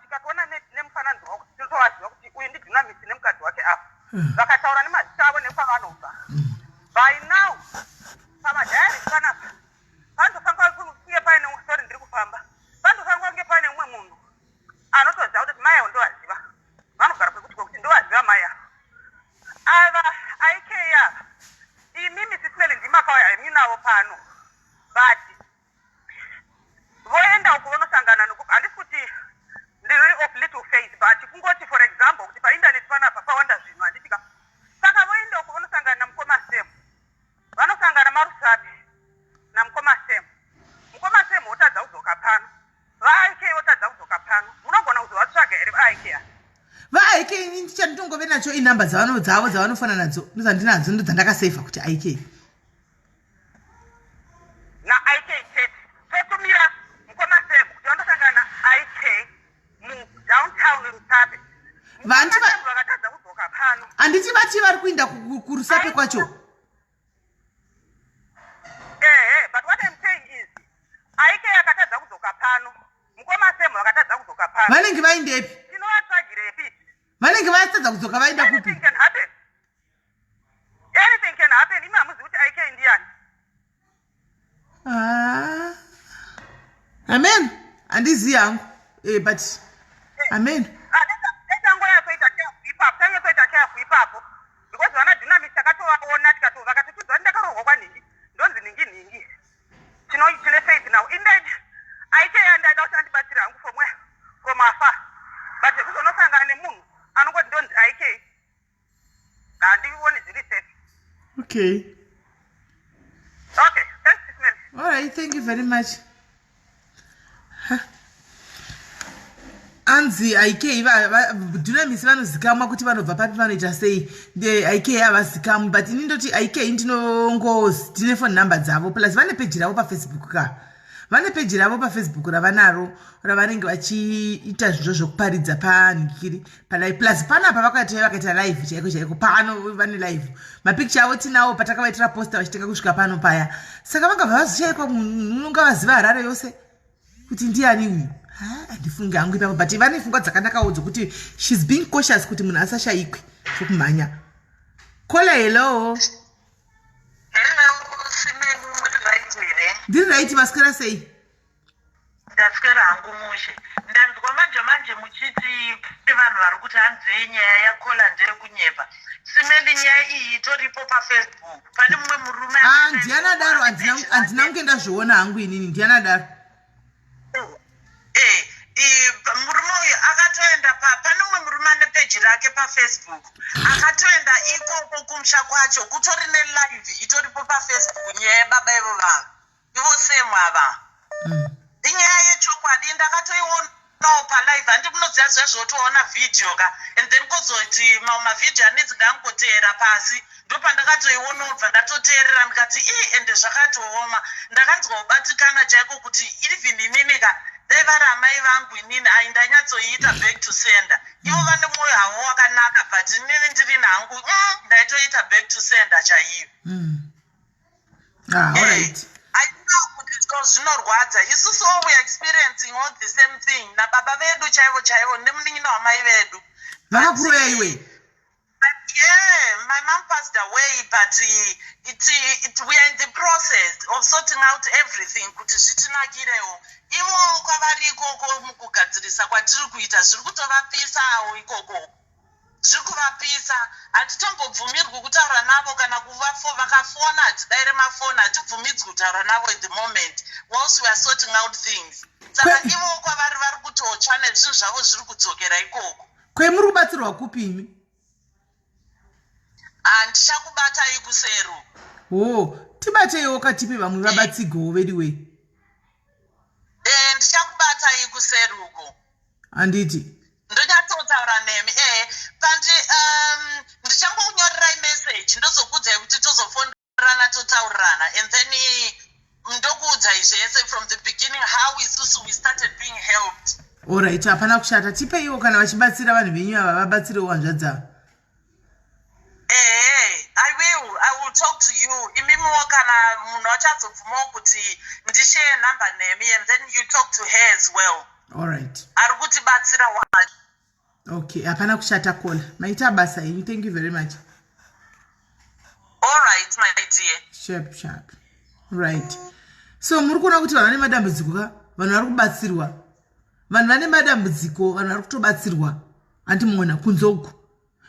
tikatoona nemufananidzo wavo kuti tinotovaziva kuti uyu ndiDunamisi nemukadzi wake apa vakataura nemazita avo nekwavanobva. By now pamadhayari panapa panofanira kunge paine sori ndiri kufamba panofanira kunge paine umwe munhu anotoziva kuti mai avo ndovaziva, vanogara kwekutywa kuti ndovaziva mai avo ava IK ava imimi sisinele ndimakauya eminavo pano, but voenda uko vonosangana handisi kuti ndiri of little faith, but kungoti for example kuti paindaneti panapa pawanda zvinhu handitika. Saka voenda uko vonosangana namukoma Sam, vanosangana Marusapi namukoma Sam. Mukoma Sam wotadza kudzoka pano, vaIK votadza kudzoka pano, munogona kuzovatsvaga here vaIK ava. VaIK ini chandingove nacho inhamba dzavo dzavanofana nadzo ndozvandinadzo ndodzandakaseifa kuti IK naIK chete totumira mukoma Sam kuti vandosangana IK mudowntown Rusape. Vakatadza kudzoka pano. Handiti vati vari kuenda kuRusape kwacho. But what I'm saying is IK akatadza kudzoka pano, mukoma Sam vakatadza kudzoka pano. Vanenge vaindepi? Tinovatsvagirepi? Vanenge vatadza kudzoka vaenda kupi? Anything can happen. Anything can happen. Imi hamuzivi kuti IK ndiani? Amen. Handizivi hangu. But amen. Tangoyatoita kefu ipapo because vana Dunamisi takatovaona vakatitudzwa ndakarohwa kwaningi ndonzi ningi tine faith now indeed IK andaida kuti andibatsira hangu from afar, but kuzonosangana nemunhu anongoti ndonzi IK handioni zviri safe. Okay, thanks Ismail. All right, thank you very much. Anzi IK Dunamisi vanozikamwa kuti vanobva papi vanoita sei, IK havazikamu, but ini ndoti IK ndine phone number dzavo plus vane page ravo paFacebook vane page ravo paFacebook ravanaro ravanenge vachiita zvinhu zvokuparidza panikiri plus panapa vakaita live chaiko pano vane live mapicture avo tinawo patakavaitira posta vachitenga kusvika pano paya, saka vanga vazichaikwa munhu unonga vaziva Harare yose kuti ndiani uyu. Handifungi hangu ipapo, but vane pfungwa dzakanakawo dzokuti she's being cautious kuti munhu asashayikwe zvokumhanya. Kola hello. Ndiri right maswera sei? Ndaswera hangu mushe. Ndanzwa manje muchiti vanhu vari kuti hanzi nyaya yakola ndeyekunyepa. Simeni nyaya iyi itoripo paFacebook. Pane mumwe murume ndianadaro handina kunge ndazviona hangu inini ndianadaro. Murume uyu akatoenda pane mumwe murume ane peji rake paFacebook akatoenda ikoko kumusha kwacho kutori nelive itoripo paFacebook nyaya yebaba ivo vanhu ivo semu ava inyaya yechokwadi ndakatoionawo palive handi munoziva zvezvotoona vhidhiyo and then kozoti mavhidhiyo anedzi ngangoteera pasi ndopandakatoionawo bva ndatoteerera ndikati ende zvakatooma ndakanzwa kubatikana chaiko kuti even inini dai vari amai vangu inini ndanyatsoiita back to sender ivo vane mwoyo havo wakanaka but inini ndiri nangu ndaitoita back to sender chaivo. Alright. Haina kuti zvinorwadza isusuwo we experiencing all the same thing nababa vedu chaivo nemunin'ina wamai vedu vakakuroya iwe. Yeah, my mom passed away, but we are in the process of sorting out everything. Kuti zvitinakirewo ivo kwavari ikoko mukugadzirisa kwatiri kuita zviri kutovapisawo ikoko zviri kuvapisa. Hatitombobvumirwi kutaura navo kana vakafona hatidaire mafoni hatibvumidzwi kutaura navo at the moment whilst we are sorting out things. Saka ivo kwavari vari kutotsva nezvinhu zvavo zviri kudzokera ikoko. Kwemuri kubatsirwa kupimi? Ndichakubatai kuseru. Tibateiwo katipe vamwe vabatsigowo vediwe. Ndichakubatai kuseruko. Handiti. Ndochatotsaura nemi kandi ndichangonyorerai message ndozokuudzai kuti tozofonderana totaurirana and then ndokuudzai zvese from the beginning how isusu we started being helped. Alright, hapana kushata. Tipeiwo kana vachibatsira vanhu venyu ava vabatsirewo hanzvadza. I will talk to you. Imimiwo kana munhu achazobvumawo kuti ndishare number nemi and then you talk to her as well. Alright. Ari kutibatsira wacho. Okay, hapana kushata kola. Maita basa yenyu. Thank you very much. Alright, my dear. Sharp. Right. So muri kuona kuti vanhu vane madambudziko ka? Vanhu vari kubatsirwa. Vanhu vane madambudziko, vanhu vari kutobatsirwa. Andimuona kunzoku.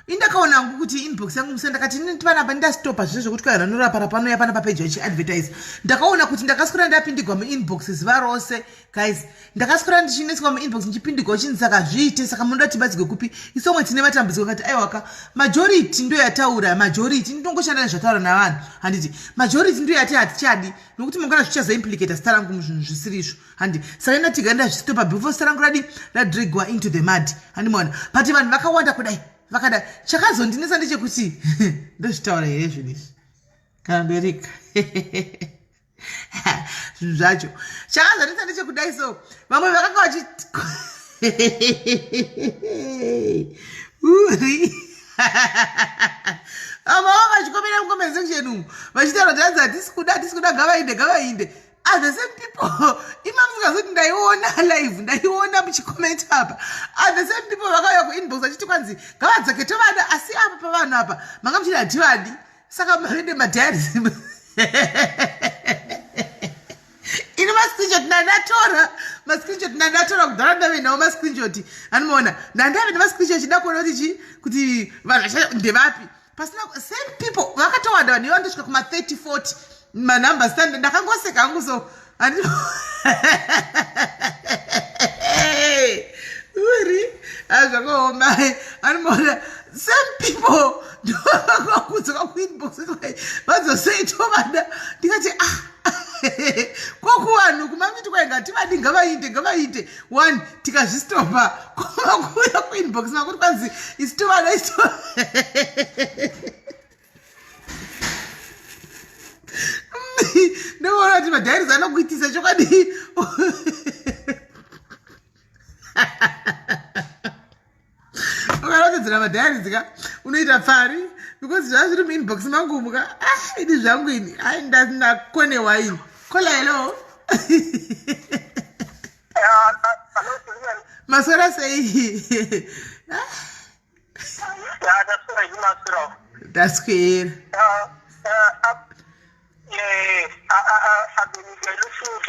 Indakaona hangu kuti inbox yangu musa ndakati panapa ndastopa zvese zvokuti kana norapa pano yapana papage vachiadvertise. Ndakaona kuti ndakaswera ndapindigwa muinbox zuva rose. Guys, ndakaswera ndichineswa muinbox ndichipindigwa uchinzaka zviite saka munoda tibatsirwe kupi? Isomwe tine matambudziko kati aiwaka majority ndo yataura majority ndongoshanda nezvataura navanhu. Handiti majority ndo yati hatichadi nokuti mangwana zvichazo implicate zita rangu muzvinhu zvisirizvo. Handi saka ndatigara ndazvistopa before zita rangu radregwa into the mud. Handimona but vanhu vakawanda kudai vakada chakazondinesa ndechekuti ndozvitaura here zvinizvi kana ndoereka zvinhu zvacho chakazondinesa ndechekudai so vamwe vakanga vachiti amava vachikomera mukomment section umu vachitaura kuti hanzi hatisi gavainde. The same people, imamuzikazoti ndaiona live, ndaiona muchikomment apa. The same people vakauya kuinbox vachiti kwanzi ngavadzakete vana asi apa pavanhu apa manga muchiti hativadi saka marede madhiaries. Ini mascreenshot mascreenshot nandatora kudhara ndave nawo mascreenshot. Anomuona ndandave nemascreenshot chida kuona kuti vanhu ndevapi. Pasina same people vakatowanda vanhu ivo ndosvika kuma 30-40 manumber stand ndakangoseka hangu so uri azvakaoma anomuona same people ndovakakudzoka kuinbox vazoseito vada ndikati kokuvanhu kumamiti kwainga tivadi ngavaite one tikazvistopa kumakuya kuinbox makuti kwanzi isitovada ndoona kuti madhairis anokuitisa chokwadi. Ukarotedzera madhairis ka unoita pfari because zvava zviri muinbox mangu muka ini zvangu ini ai ndakonewa ini kola hello. Maswera sei? Daskwera. I've been listening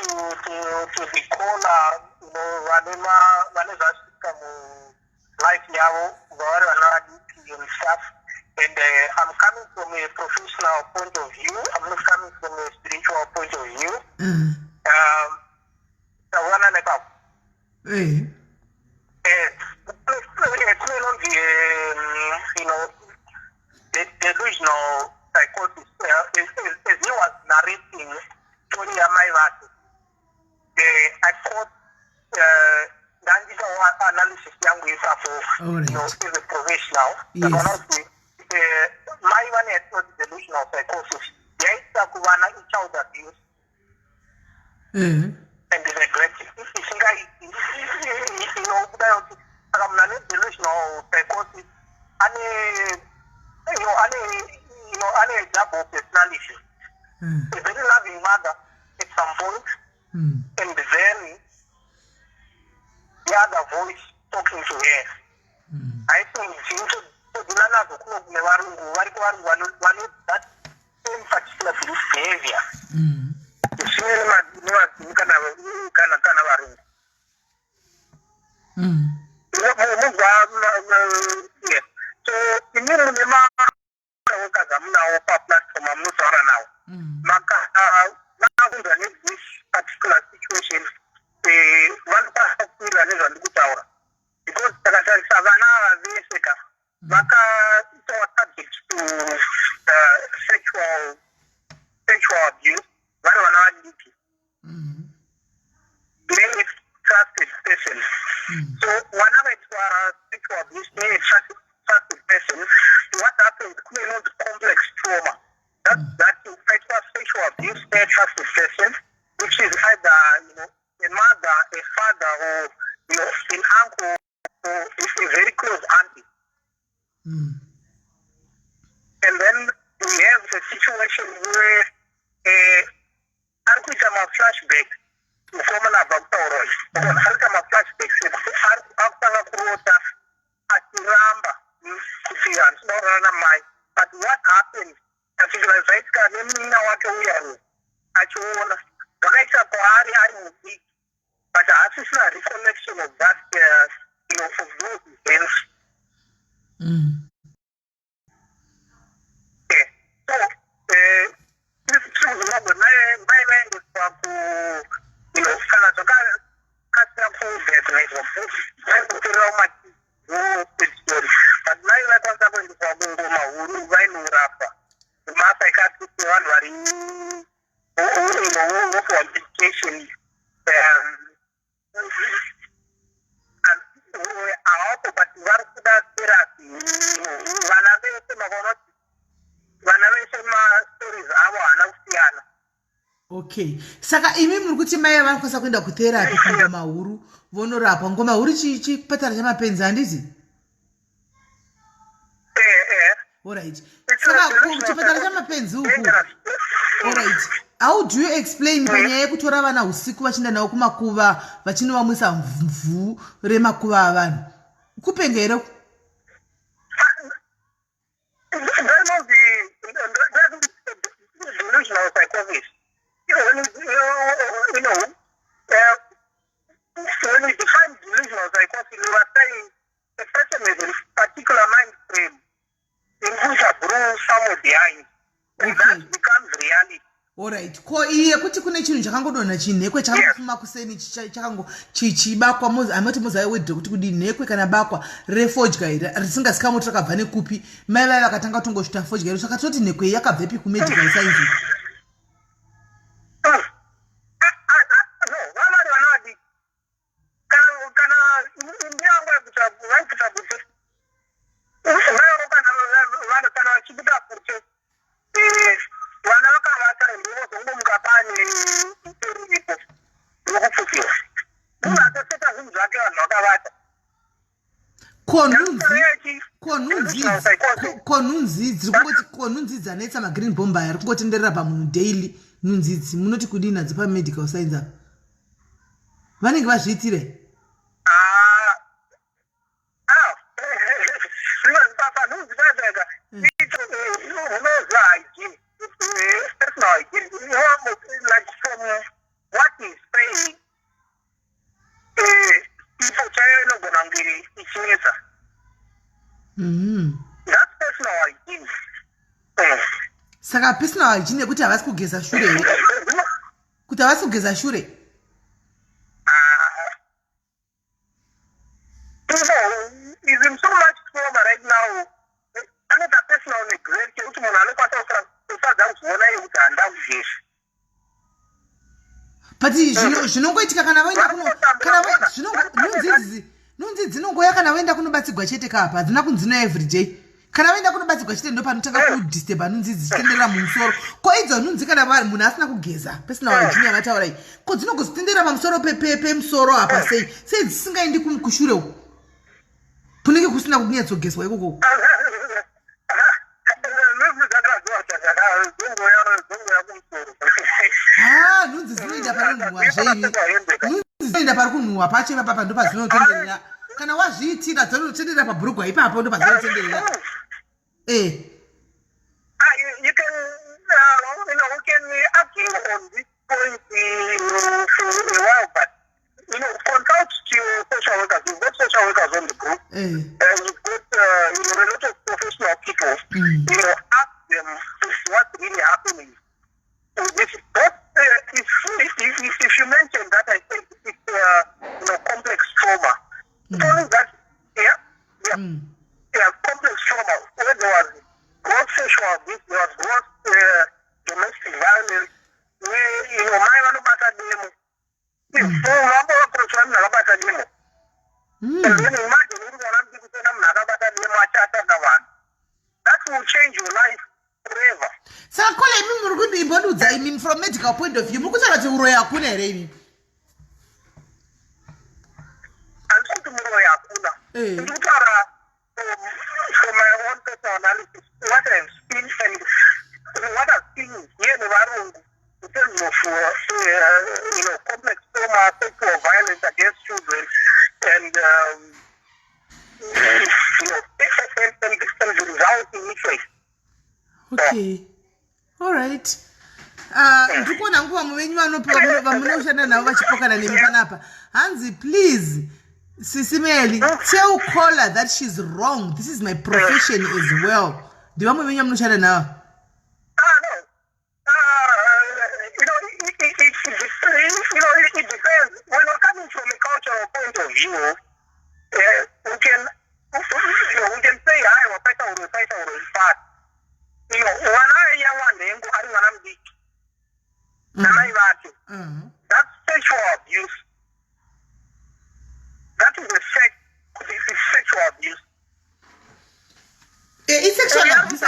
to the caller, whenever come life now, and stuff. And I'm coming from a professional point of view. I'm not coming from a spiritual point of view. It's not the delusional psychosis. As he was narrating Tony Amaivat, I caught analysis young with as a professional. Yes. My one is not delusional psychosis. There is a child abuse and neglect. Delusional psychosis and a double personality. A very loving mother at some point, and then the other voice talking to her. I think that same particular behavior. So, this particular situation, one person because So whenever it was sexual abuse, such a person, what happens is not complex trauma. That it was sexual abuse, they trust the person, which is either a mother, a father, or an uncle, or a very close auntie. And then we have the situation where I'm flashback. Ufomana about Taurus. Halkama flashbacks. After Kurota at Ramba, Kufian, Norana Mai. But what happened? I think I said, Nina Wakawian. Actually, the next Apari I will be. But I have a recollection of that, of those events. So, this is my mind is Okay. Saka imi muri kuti mai vanokwanisa kuenda kutherapy kungoma huru vonorapwa ngoma huru chipatara chamapenzi handizi? Alright. Saka kuchipatara chamapenzi uku. Alright. How do you explain panyaya yekutora vana usiku vachienda navo kumakuva vachinovamwisa mvuu remakuva avanhu? Kupenga here? Delusional psychosis. When we define delusional psychosis, we are saying a person with a particular mind frame in which a brew somewhere behind. And that becomes reality. Alright. Ko iye kuti kune chinhu chakangodonha chinhekwe chakangofuma kuseni chichibakwa mozi amati mozi aiwedhe kuti kudi nhekwe kana bakwa refodya here risingasika moto rakabva nekupi mai vai vakatanga tongosvita fodya here saka toti nhekwe iyi yakabvepi kumedical science? Konunzi dzanetsa magreen bomba ari kungotenderera pamunhu daily nunzi idzi munoti kudini nadzo pamedical science apa vanenge vazviitire? Saka personal hygiene kuti havasi kugeza shure here? Kuti havasi kugeza shure? Is in so much trauma right now. Another personal neglect. Kuti munhu anokwanisa kusadza kuzoona iye kuti handa kugeza. But zvinongoitika kana vaenda nunzi dzinongoya kana vaenda kunobatsigwa chete kapa hadzina kunzina everyday. Kana vaenda kunobatsigwa chete ndo panotanga kudisturba nunzi dzichitenderera mumusoro. Ko idzo nunzi kana vari munhu asina kugeza personal hygiene yakataura iyi ko dzinongozitendera pamusoro pemusoro apa sei dzisingaendi kushure uku kunenge kusina kunyatsogezwa ikoko? Nunzi dzinoenda panonhuhwa zveivi nunzi dzinoenda pari kunhuhwa pacho ipapa ndo pazvinotenderera kana wazviitira dzinotenderera pabhurugwa ipapo ndo pazvinotenderera. You can, we can argue on this point for a while, but consult your social workers. You've got social workers on the group, and you've got a lot of professional people. Ask them what's really happening. If you mention that, I think it's complex trauma. Only that, complex trauma. Where there was gross sexual abuse, there was gross domestic violence. Where my man about a demo. If you approach one about a demo, And then imagine uri mwana mudiki kutoona munhu akabata nemachataga vanhu. That will change your life forever. Saka Kola imi muri kuti imbonudza imi from medical point of view muri kutaura kuti uroyi hakuna here imi. Handisi kuti muroyi hakuna. Ndiri kutaura from my own personal analysis what I've seen and what I've seen here nevarungu in terms of complex trauma, sexual violence against children, and and the resulting effects. Okay. All right. Ndikuona nguva muvenyu vanopiwa vamunoshanda navo vachipokana nemi panapa. Hanzi, please, Sisimeli, tell Kola that she's wrong. This is my profession as well. Do you want me to share now? No. It depends. When we're coming from a cultural point of view, we can say, I will fight or fat. When I that's sexual abuse. That is sexual abuse. It's sexual abuse.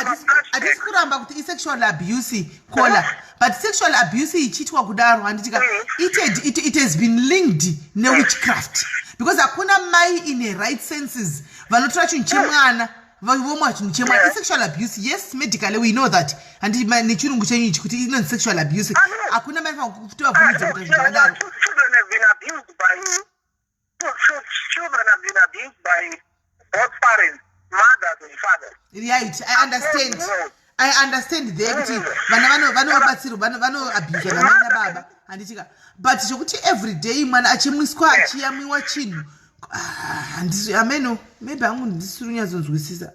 I just kuramba kuti it's sexual abuse, Kola. But sexual abuse ichitwa kudaro handitika. It has been linked ne witchcraft. Because hakuna mai in a right senses. Vanotora chinhu chemwana, vomwa chinhu chemwana. It's sexual abuse. Yes, medically we know that. And nechirungu chenyu ichi kuti ino sexual abuse. Hakuna mai kutiwa vhunudza kuti zvakadaro. Children have been abused by both parents, mothers and fathers. Right, I understand there kuti vana vanoabuse vana baba handitika, but zvokuti every day mwana achimwiswa achiyamwiwa chinhu handisi ameno maybe hangu ndisiri kunyatsokunzwisisa.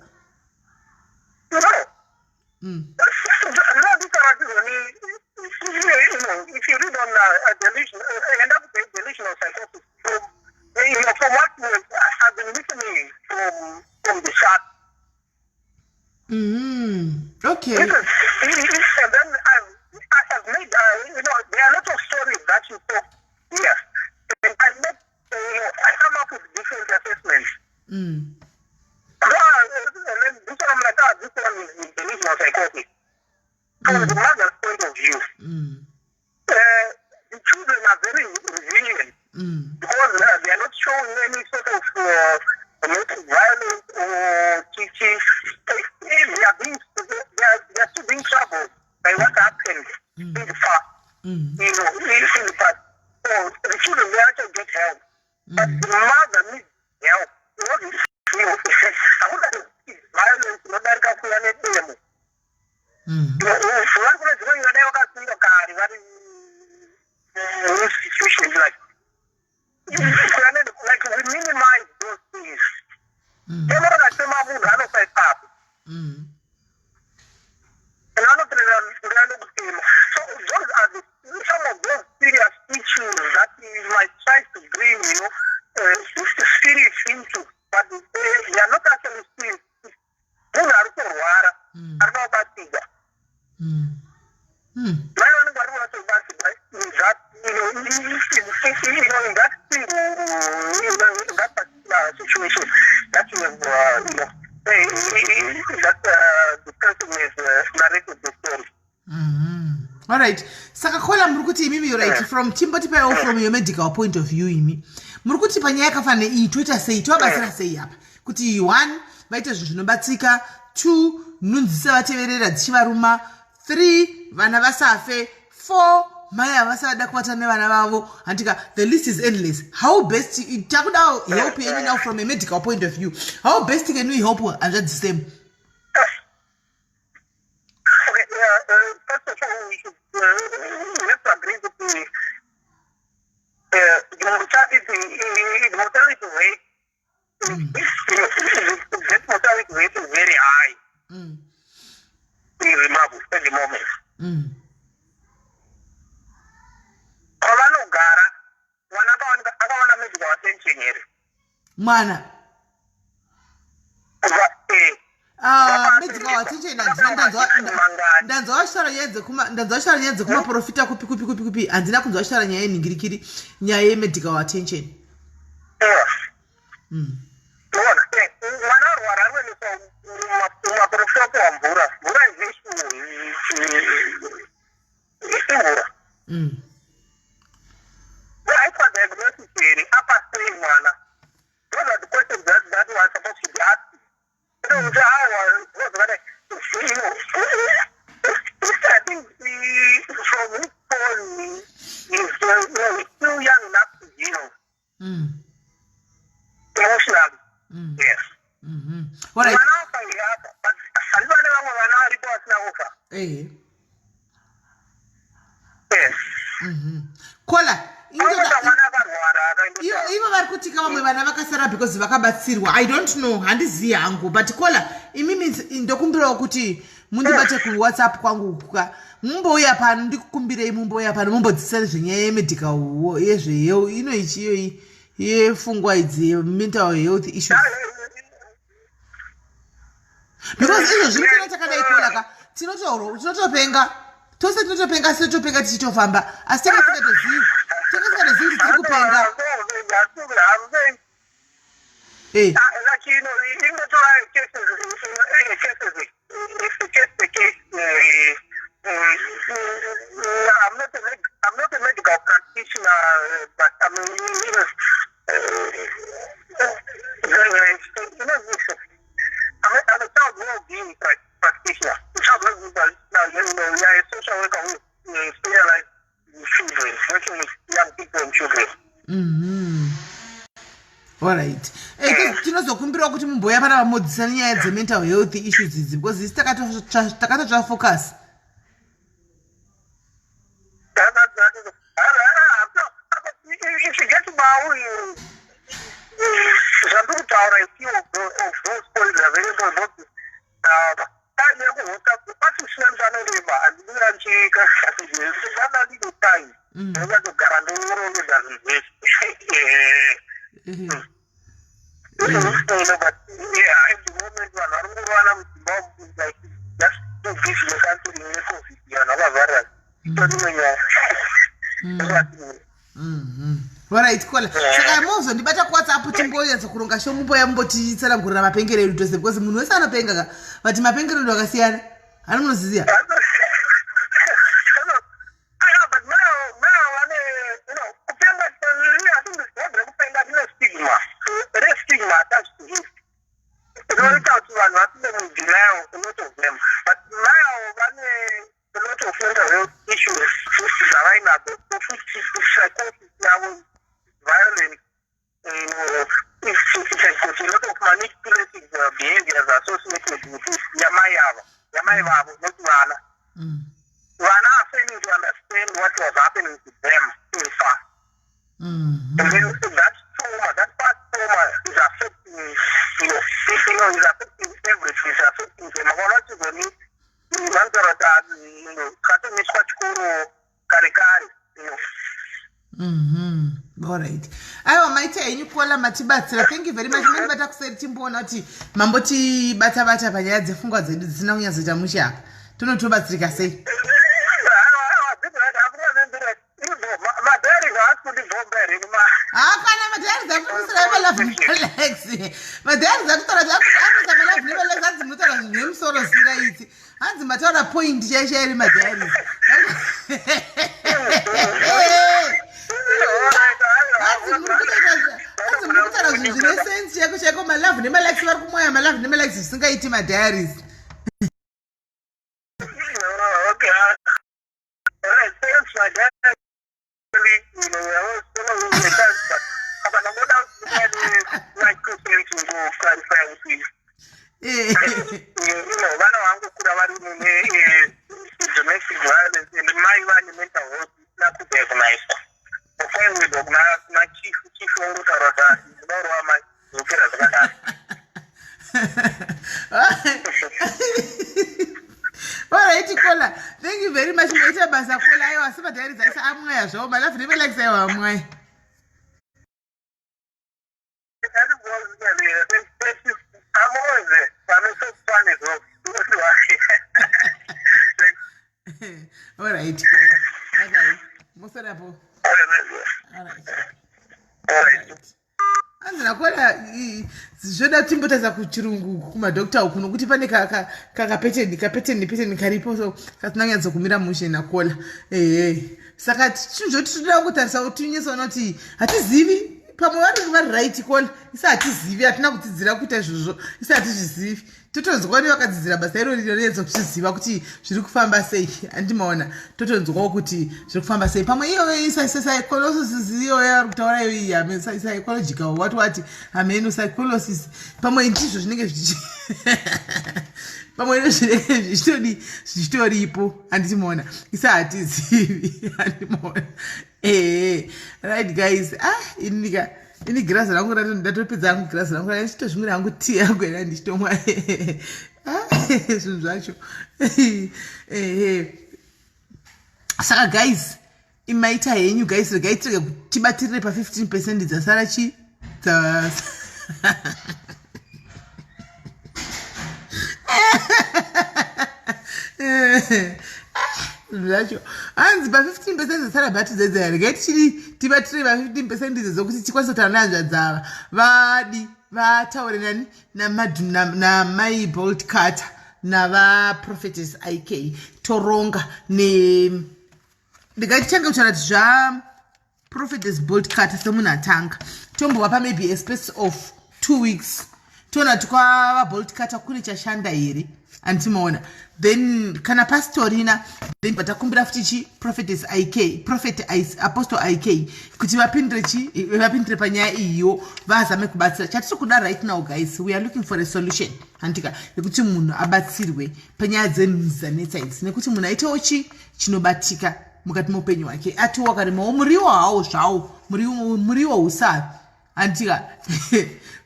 If you read on delusional psychosis, from what I've been listening from the chat. Okay. And then I have made, there are a lot of stories that you talk here. And I come up with different assessments. And then this one I'm like, this one is delusional psychosis. From the mother's point of view, the children are very resilient because they are not showing any sort of violence or teaching. They are still being troubled by what happened in the past. In the past. So the children, they actually get help. But the mother needs help. What is I want to see violence, not that kind of thing. Situations like we minimize those things. So those are some of those serious issues that we might try to bring, spirit into, but they are not actually spirit. Those are that particular situation that you have, the person is narrated the story. All right. Saka Kola murukuti imi you're right from timboti pa from your medical point of view imi. Murukuti panyaya kafane itweta sei twabasira sei hapa. Kuti 1 vaita zvinhu zvinobatsika, 2 nunzisa vateverera dzichivaruma, 3 vana vasafe, 4 mai havasada kubata nevana vavo. Handika the list is endless. How best takuda help you now from a medical point of view? How best can we help and that's the same? Okay, first of all, we should let's agree with the mortality rate. The mortality rate is very high. In Zimbabwe at the moment. Medical attention here. Mana. Medical attention ndanzowashara nyaya dzekumaprofita kupi handina kunzowashara nyaya yenhingirikiri nyaya yemedical attention. Bona, mwana arwara anoendeswa mumaprofeso wamvura. Mvura imvura. Aitwa diagnosis here, apa sei mwana. Those are the questions that we are supposed to be asking. I think from this point is still young enough to heal. Emotionally. Yes. What I Kola ivo vari kutika vamwe vana vakasara because vakabatsirwa. I don't know, handizivi hangu, but Kola imimi ndokumbirawo kuti mundibate kuwhatsapp kwangu kuka mumbouya pano ndikukumbirei mumbouya pano mumbodzisana zvenyaya yemedical yezveyo ino ichiyo yefungwa idzi mental health issues because izvo zvino takadai Kola tinotopenga tose tinotopenga setopenga tichitofamba asi takasikatozivi kuti tiri kupenga. I'm not a medical practitioner, but I'm a child well-being practitioner. Child well-being practitioner, we are a social worker who specialize in children, working with young people and children. Alright. Tinozokumbirawo kuti mumboya pana vamodzisana nyaya dzemental health issues idzi because isi takatotsva focus. If you get to Maui, something to our idea of those points available, Alright, Kola. Saka mozo ndibata kuwhatsapp timboyedza kuronga show mumboya mumbotitsanangurira mapengero edu tose because munhu wese anopenga ka but mapengero edu akasiyana. Ani munoziziya? Alright. Aiwa maita henyu Kola matibatsira. Thank you very much. Mani bata kuseri timboona kuti mamboti bata panyaya dzepfungwa dzedu dzisina kunyazoita mushaka. Tonotobatsirika sei? Kana madhari zakumusira malavu nemalex. Madhari zakutora zakuisa malavu nemalex hanzi munotaura zvinhu nemusoro singaiti. Hanzi mataura point shaishayiri madhari. Hanzi mukutaura zvinhu zvine sense cheko cheko malavu nemalex vari kumwaya malavu nemalex zvisingaiti madharis. Vana vangu kura vari domestic violence and mai vane mental health nakudiagnosa ukaenwedwa kuna chifu ongutaura kuti mudauro wamai zokera zvakadaro. Alright, Kola. Thank you very much. Maita basa Kola aiwa asi madhari dzaisa amwaya zvawo malavu nemalex aiwa amwaya. Alright. Okay. Musarapo. Alright. Anzina kona zvoda timbotadza kuchirungu kumadokta uku nokuti pane kakapeteni karipo so kasina kunyanza kumira mushe nakola saka zvinzvoti tinoda kutarisa kuti tinyesa kuti hatizivi pamwe vari right kola isa hatizivi hatina kudzidzira kuita izvozvo isa hatizvizivi totonzwa ni vakadzidzira basa iro rinoedza kuzviziva kuti zviri kufamba sei handimaona totonzwawo kuti zviri kufamba sei pamwe iyoyo psycholosis iyoyo ari kutaura iyo psychological wati hameno psycholosis pamwe ndizvo zvinenge zvichi pamwe ino zvinenge zvichitoripo handitimaona isa hatizivi handimaona right guys ini girazi rangu ndatopedza rangu girazi rangu ndichitozvimwira hangu tii yangu ena ndichitomwa zvinhu zvacho saka guys imaita henyu guys regai tirege tibatirire pa 15% dzasara chi zvacho hanzi pa 15% dzasara batidzedza regai tichiri tibatirire pa 15% dzezokuti tikwanisa kutaura nehanzvadzava vadi vataure nani namai Bolt Carter navaProphetess IK toronga ndingatitanga kutaura kuti zvaProphetess Bolt Carter semunhu atanga tombovapa maybe a space of 2 weeks toona kuti kwavaBolt Carter kune chashanda here antimaona then kana pastorina then vatakumbira futi chi Prophetess IK Apostle IK kuti vapindire panyaya iyo vazame kubatsira chatiri kuda right now guys we are looking for a solution handika nekuti munhu abatsirwe panyaya dzemhizanetsa idzi nekuti munhu aitewo chinobatika mukati meupenyu wake atiwo karimawo muriwo hawo zvawo muriwo usavi handika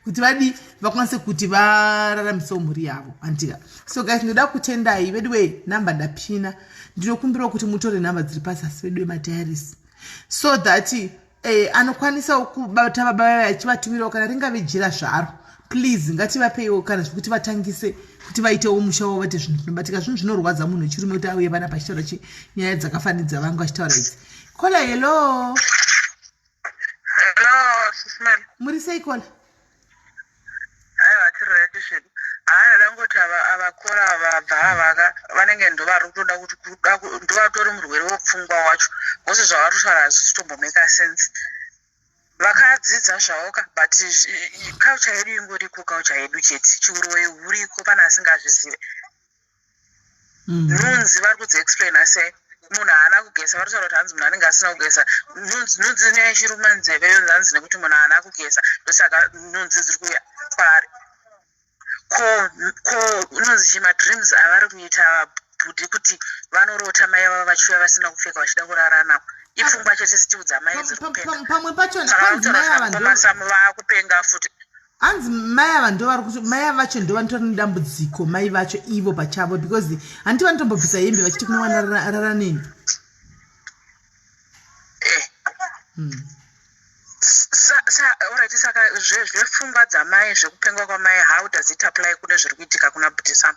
kuti vadi vakwanise kuti vararamisewo mhuri yavo handika so guys ndoda kutendai veduwe namba ndapina ndinokumbirawo kuti mutore namba dziri pasasi veduwe madiaries so that anokwanisawo kubata baba vavo achivatumirawo kana ringave jira zvaro please ngativapeiwo kana zvekuti vatangise kuti vaitewo musha wavo vati zvinhu zvinobatika zvinhu zvinorwadza munhu chirume kuti auye vana pachitaura chinyaya dzakafanidza vangu achitaura idzi kola hello sismani muri sei kola ndangoti avakora vabva vanenge ndovari kutoda kuti ndovatori murwere wopfungwa wacho vose zvavatotaura hazvisitombomeka sense vakadzidza zvavoka but culture yedu ingoriko culture yedu chete chiuroyi huriko pane asingazvizive nunzi vari kudziexplaina sei munhu haana kugesa varitaura kuti hanzi munhu anenge asina kugesa nunzi nechiruma nzeve yonzi hanzi nekuti munhu haana kugesa ndosaka nunzi dziri kuya pari ko unonzi chimadreams avari kuita bhudhi kuti vanorota mai vavo vachiuya vasina kupfeka vachida kurara navo ipfungwa chete sitiudza mai dziri pamwe pachonamasamu vaakupenga futi hanzi mai ava ndovari kuti mai ava vacho ndo vanotora nedambudziko mai vacho ivo pachavo because handiti vanotombobvisa hembe vachiti kuna wana rara neni alright saka zvepfungwa dzamai zvekupengwa kwamai how does it apply kune zviri kuitika kuna bhutisam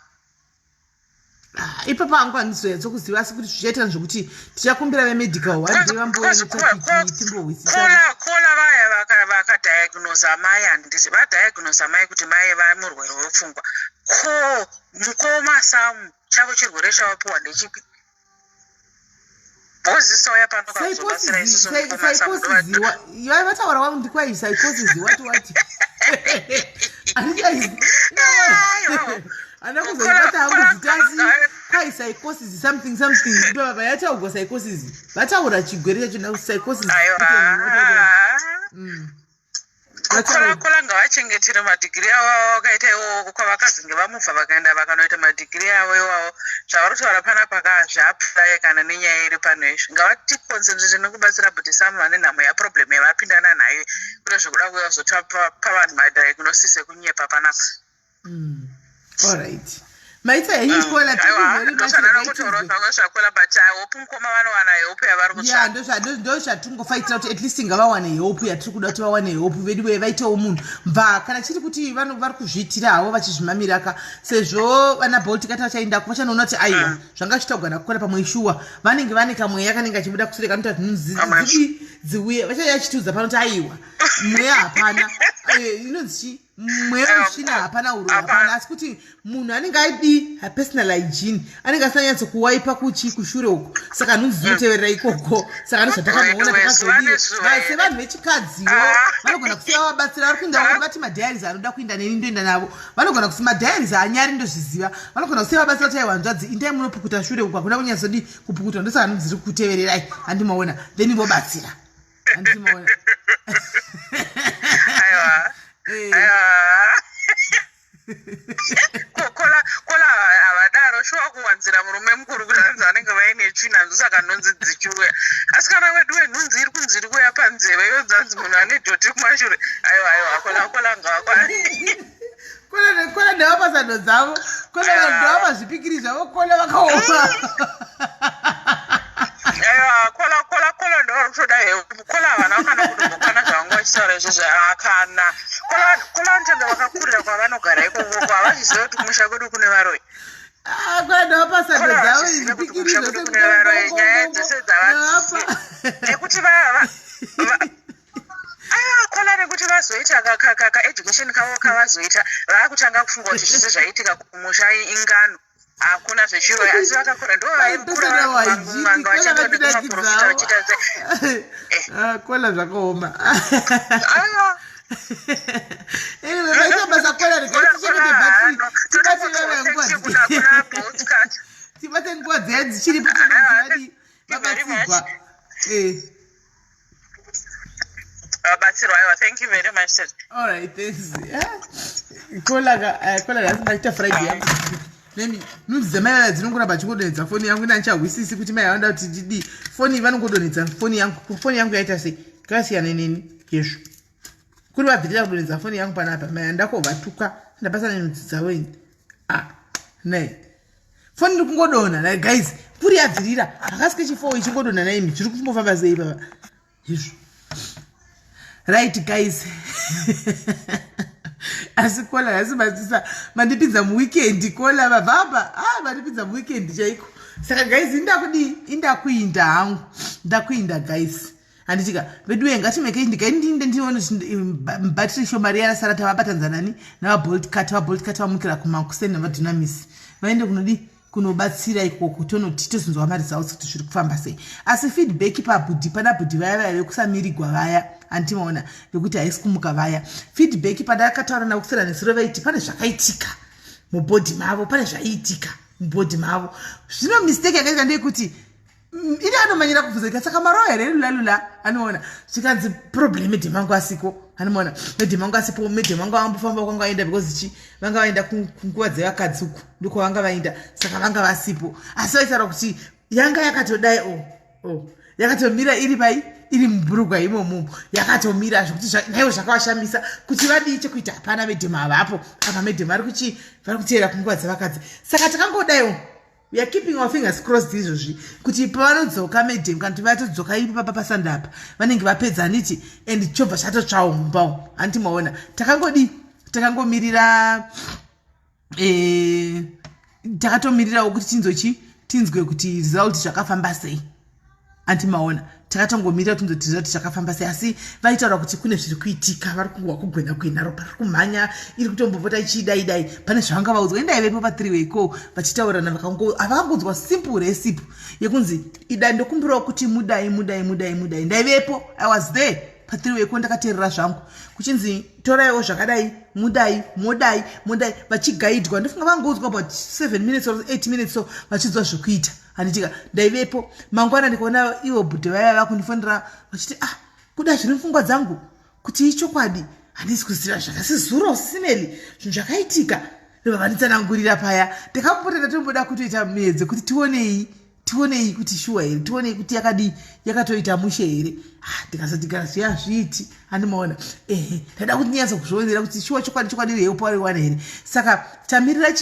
ipapo hangu handizoyatso kuziva asi kuti zvichaitika zvekuti tichakumbira vemedical wandivambokola vaya vakadiagnosa mai handiti vadiagnosa mai kuti mai vamurwere wepfungwa ko masamu chavo chirwere chavapiwa ndechipi bozisauya vataura vangu ndikwai psychosis wati ana kuzobata hangu zitasi kwai psychosis something vayataugwa psychosis vataura chigwere chacho psychosis kola ngavachengetere madhigiri avo vakaita iwowo kwavakazenge vamubva vakaenda vakanoita madhigiri avo iwavo zvavaritaura panapa zvaapurai kana nenyaya iri pano izvo ngavatikonsentrate nekubatsira bhutisam vane nhamo yaproblemu yavapindana nayo kune zvekuda kuyazota pavanhu madiagnosis ekunyepa panapa alright maita henikola zvakola but hope mukoma vanowana hope yavari ndo zvatingofaitira kuti at least ngavawane hope yatiri kuda kuti vawane hope vedu vaitewo munhu mva kana chiri kuti vari kuzviitira havo vachizvimamira sezvo vana Bolt Carter vachaendako vachanoona kuti aiwa zvanga zvitagwana kukora pamwe ishuwa vanenge vane kamweya kanenge achibuda kusure kanota dziuye vachachitiudza pano kuti aiwa mweya hapana inonzi mweya ushina hapana uroro hapana, asi kuti munhu anenge aidi personal hygiene, anenge asanyatso kuwaipa kushure uko, saka anonzi dzinoteverera ikoko. Saka ndozvatakaona takazodii sevanhu vechikadziwo vanogona kusiya vabatsira vari kuinda vari vati madiaries anoda kuinda neni ndoenda navo, vanogona kusi madiaries anyari ndozviziva, vanogona kusiya vabatsira kuti aiwanzvadzi indai munopukuta shure uko hakuna kunyatsodi kupukutwa, ndosaka anonzi dziri kutevererai handimaona then vobatsira handimaona. kola havadaro shuwa kuwanzira murume mukuru kuti anzi vanenge vaine tsvina ndosaka nhunzi dzichiuya, asi kana wedu wenhunzi iri kunzi iri kuuya panzeve yodzanzi munhu ane dhoti kumashure. Aiwa kola ngavakwani kola ndavapasando dzavo, kola ndavapa zvipikiri zvavo, kola vakaoma. kola ndotoda kola havana kana kutombokwana zvavangu vachitaura izvozvo akana kola ntenda vakakurira kwavanogara ikoko havachiziva kuti kumusha kwedu kune varoi. Kola ndavapasando dzavo zvipikiri zvose nyaya dzese dzavaziva nekuti kola nekuti vazoita education kavo kavazoita vaakutanga kufunga kuti zvese zvaitika kumusha ingano hakuna zvechiroi, asi vakakura ndo vaimanga vachandonekumapurofita vachita kola zvakaoma. Tibate nguva dzeya dzichiripo vabatsirwa. Vabatsirwa, aiwa, thank you very much. All right, thanks. Kola gasinaita Friday yangu. Nemi nudzemara dzinongoramba chingodonedza foni yangu inanchahwisisi kuti mai avanda kuti didi foni vanongodonedza foni yangu yaita sei kasiyana neni yezvo kuri vabvitira kudonedza foni yangu panapa mai andakobatuka ndapasa nenudzi dzaweni nai foni iri kungodona nai guys kuri yabvirira akasike chifoo ichingodona naimi zviri kumbofamba sei baba yezvo right guys. Asi kola yasibatisa mandipinza muweekend kola vababa mandipinza muweekend chaiko, saka guys indakuinda hangu ndakuinda guys handitika vedu ngatimeke ndikaindinde mbatiri shomari yarasara tavabatanza nani navabolt cut vamukira kumakuseni navadunamis vaende kunodi kunobatsira ikoko tozinzwa mari dzavo kuti zviri kufamba sei, asi feedback pabhudhi pana bhudhi vaya vekusamirigwa vaya antimaona vekuti haisi kumuka vaya feedback padakataura navo kusera nesiro vaiti pane zvakaitika mubhodhi mavo, pane zvaiitika mubhodhi mavo. Zvino mistake yakaita ndeyekuti ini anomanyira kubvuzika, saka maroya here lula anoona zvikanzi problem medhemangu asiko anoona medhemangu asipo, medhemangu vambofamba kwanga vaenda because vanga vaenda kunguva dzevakadziku ndiko vanga vaenda, saka vanga vasipo, asi vaitaura kuti yanga yakatodai yakatomira iri pai iri mubhurugwa imomo yakatomira zvokuti naivo zvakavashamisa kuti vadii chekuita hapana medhema avapo apa medhema vari kuteera kunguva dzevakadzi, saka takangodaiwo we are keeping our fingers crossed izvozvi kuti pavanodzoka medhem kana kuti vatodzoka ipapa pasanda apa vanenge vapedza haniti and chobva chatotsvawo mumbawo handimaona takatomirirawo kuti tinzwe kuti result zvakafamba sei handimaona takatongomirira tunzotiziva kuti zvakafamba sei, asi vaitaura kuti kune zviri kuitika, vari kungwa kugwena ropa ri kumhanya iri kutombopota ichidai pane zvavanga vaudzwa endai vepo pa3 weko vachitaurana havakangodzwa simple recipe yekunzi idai ndokumbirawo kuti mudai ndaivepo, I was there pa3 weko ndakateerera zvangu kuchinzi toraiwo zvakadai modai vachigaidwa, ndofunga vangodzwa about 7 minutes or 8 minutes so vachidzwa zvokuita handitika ndaivepo mangwana ndikaona ivo bhudhe vaya vakundifonera vachiti kuda zviri mupfungwa dzangu kuti ichokwadi handisi kuziva zvakasizuro simeli zvinhu zvakaitika ndobva paya ndakapota tomboda kutoita muedze kuti tionei kuti shuwa here, tionei kuti yakatoita mushe here, ndikazotigara zviyazviiti handimaona ndada kuti nyatso kuzvionera kuti shuwa chokwadi yeupariwana here, saka tamirira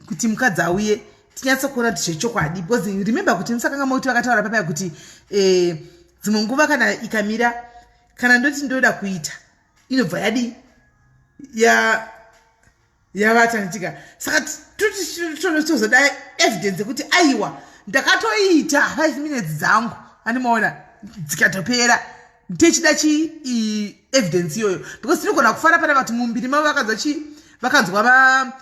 kuti mukadzi auye tinyatsokuona kuti zvechokwadi because remember kuti musakanga mauti vakataura papaya kuti dzimwe nguva kana ikamira kana ndoti ndoda kuita inobva yavatanditika, saka tozoda evidence yekuti aiwa ndakatoita 5 minutes dzangu handimaona dzikatopera ndechida evidence iyoyo because tinogona kufara pana vati mumbiri mavo vakanzwa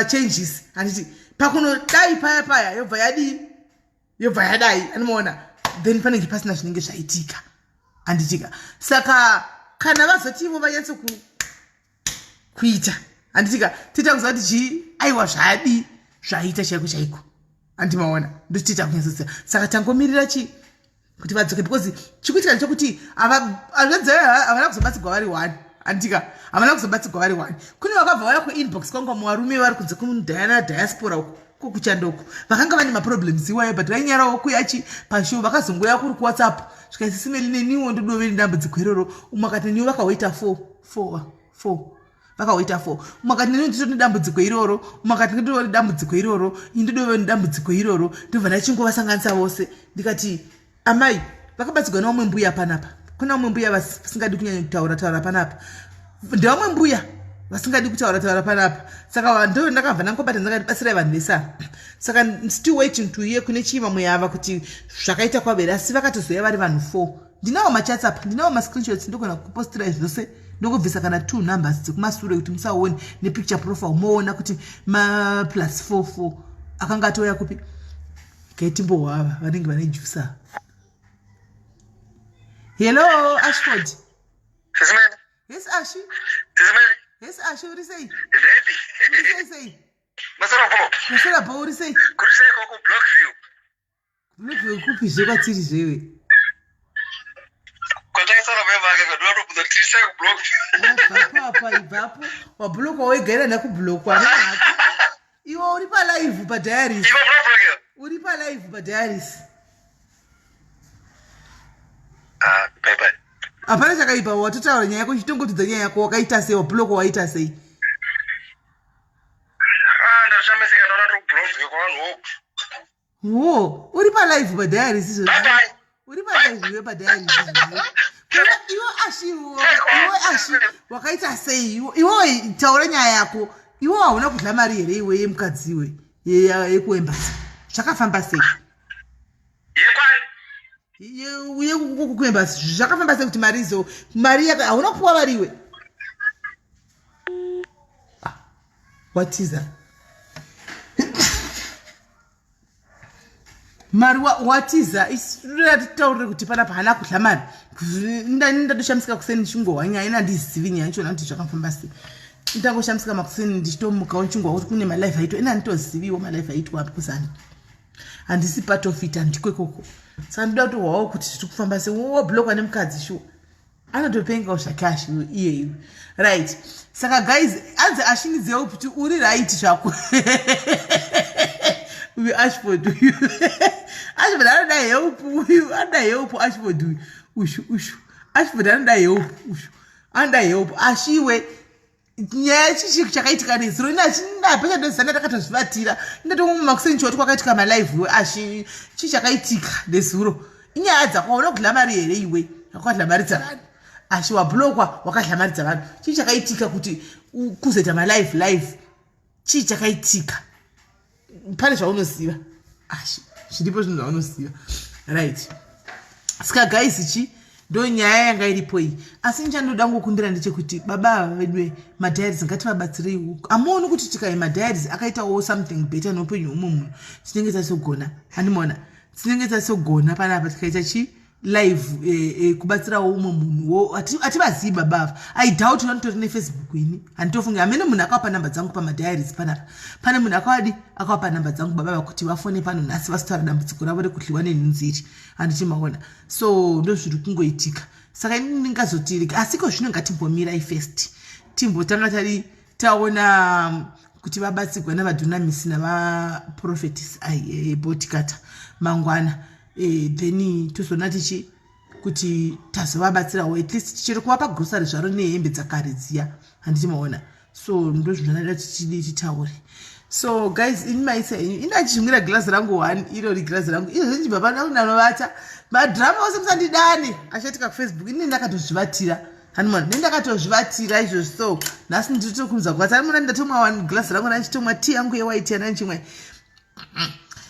changes handiti pakunodai paya yobva yadai anomaona then panenge pasina zvinenge zvaitika handitika saka kana vazotivo vanyatso kuita handitika tiita kuziva kuti aiwa zvaita chaiko handimaona ndotiita kunyatsotsa saka tangomirira kuti vadzoke because chikuitika ndechokuti havana kuzobatsirwa vari 1 handitika havana kuzobatsirwa vari 1 kune vakabva vaya kuinbox kwanga muvarume vari kunze kundiaspora uko kuchandoko vakanga vane maproblems iwayo but vainyarawo kuyachi pashow vakazongoya kuri kuwhatsapp zvikaisisimeli neniwo ndodove nedambudziko iroro umwe akati neniwo vakawaita 4 vakawaita 4 umwe akati neniwo ndito nedambudziko iroro umwe akati ndito nedambudziko iroro indodove nedambudziko iroro ndobva ndachingovasanganisa vose ndikati amai vakabatsirwa neumwe mbuya panapa kuna umwe mbuya vasingadi kunyanya kutaura panapa ndevamwe mbuya vasingadi kutaura panapa saka ndo ndakabva ndangobata ndakatibatsirai vanhu vesara saka still waiting to hear kune chivamwe yava kuti zvakaita kwavere asi vakatozoya vari vanhu 4 ndinawo machats ndinawo mascreenshots ndogona kupostira zvose ndokubvisa kana 2 numbers dzekumasure kuti musaone nepicture profile moona kuti plus 4 akanga atoya kupi kaitimbohwava vanenge vane jusa. Hello, Ashford. Yes, Ashi. Yes, Ashi, what do you say? Ready. What do you say? Masarabo, what do you say? Could say Coco Blockview. Blockview, cookie, so what's it? Could I sort of ever get the Blockview? Papa, or block away, get another block. You already live, but diaries. You already live, but diaries. Bye. Apana chakaipa watotaura nyaya yako chitongotidza nyaya yako wakaita sei wabloko waita sei ndashamisika ndona kublock kwavanhu wo uri palive padiaries izvo uri palive padiaries iwo ashi wakaita sei iwo taura nyaya yako iwo hauna kudla mari here iwe yemukadzi iwe yekuembasi zvakafamba sei uye kuembasi zvakafamba sei kuti mari izo mari hauna kupuwa variwe watiza mari watiza isirataurire kuti pana pahana kudla mari ndatoshamisika kuseni chingwa nyaya inandizivi nyaya ichona kuti zvakafamba sei ndangoshamisika makuseni ndichitomukawo nchingwa kuti kune malife aitwa ina nditoziviwo malife aitwa kuzani handisi part of it handikwekoko saka ndoda kuti hwawo kuti tiri kufamba sei woblokwa nemukadzi shuwa anotopengawo zvake ashi iye right saka guys anzi ashinizewo kuti uri right zvako uyu ashford uyu ashford anoda help uyu anoda help ashford uyu ushu ashford anoda help ushu anoda help ashiwe nyaya chichi chakaitika nezuro inapesha ndozana takatozvivatira ndatomamakuseni choti kwakaitika malive ashi chii chakaitika nezuro inyaya dzakwaona kudla mari here iwe akwadla mari dzavanhu ashi wablokwa wakadla mari dzavanhu chii chakaitika kuti kuzoita malive chii chakaitika pane zvaunoziva ashi zviripo zvinhu zvaunoziva right saka guys chi ndo nyaya yanga iripo iyi asi nichandoda ngokumbira ndechekuti baba vedu madhairies ngativabatsirei amuoni kuti tikai madhairies akaitawo something better noupenyu hwoumwe munhu tinenge tasogona handimona tinenge tasogona panapa tikaita chi live kubatsirawo umwe munhu hativazivi baba ava I doubt vanotori nefacebook ini handitofungi hamene munhu akavapa namba dzangu pamadhairies panapa pane munhu akavapa namba dzangu baba ava kuti vafone pano nhasi vasitaura dambudziko ravo rekudliwa nenhunzi iri handichimaona so ndo zviri kungoitika saka ini ndingazotirika asiko zvino ngatimbomirai first timbotanga taona kuti vabatsirwa navadhunamisi navaprofetis botikata mangwana then tozona tichi kuti tazovabatsirawo at least tichiri kuvapa grosari zvaro nehembe dzakare dziya handichimaona so ndo zvinonada tichidi titaure so guys ini maisa enyu indachimwira girazi rangu 1 irori girazi rangu izvozvo baba nanovata madhirama ose musandidane achatika kufacebook ini ndakatozvivatira hanimona ndakatozvivatira izvozvo so nhasi nditokumudza kuvatsa muna ndatomwa 1 girazi rangu nandichitomwa tea yangu yewaiti yananchimwe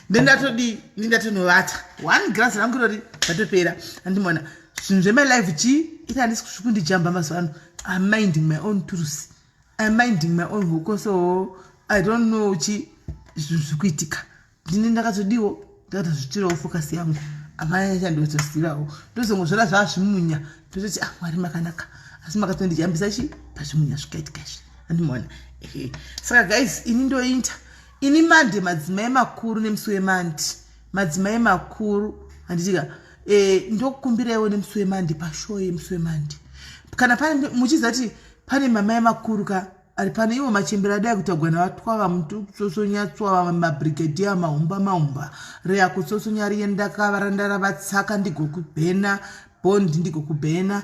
ndendatonovata 1 girazi rangu irori ndatopera handimona zvinhu zvemalive chi iti handisi kundijamba mazuva ano. I'm minding my own truth. I'm minding my own hook. So I don't know chi zvikuitika. Ndine ndakazodiwo ndakatozvitirawo focus yangu. Amai chandotosirawo. Ndozongozvora zvazvimunya. Ndototi Mwari makanaka. Asi makatondijambisa chi pazvimunya zvikaitika izvi. Andimona. Saka guys, ini ndointa. Ini mande madzimai makuru nemusi wemandi. Madzimai makuru handitika ndokukumbirewo nemusi wemandi pashow yemusi wemandi. Kana pane muchizati pane mamai makuru ka ari pane iwo machembera dai kuti agwana vatwava mutu sosonyatswa mabrigadier mahumba reya kutsosonya rienda kavarandara vatsaka ndigokubhena bondi ndigokubhena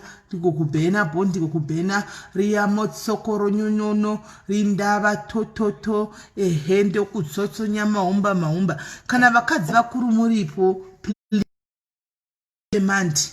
bondi ndigokubhena riya motsokoro nyonyono rindava tototo ehende kutsotsonya mahumba kana vakadzi vakuru muripo mandi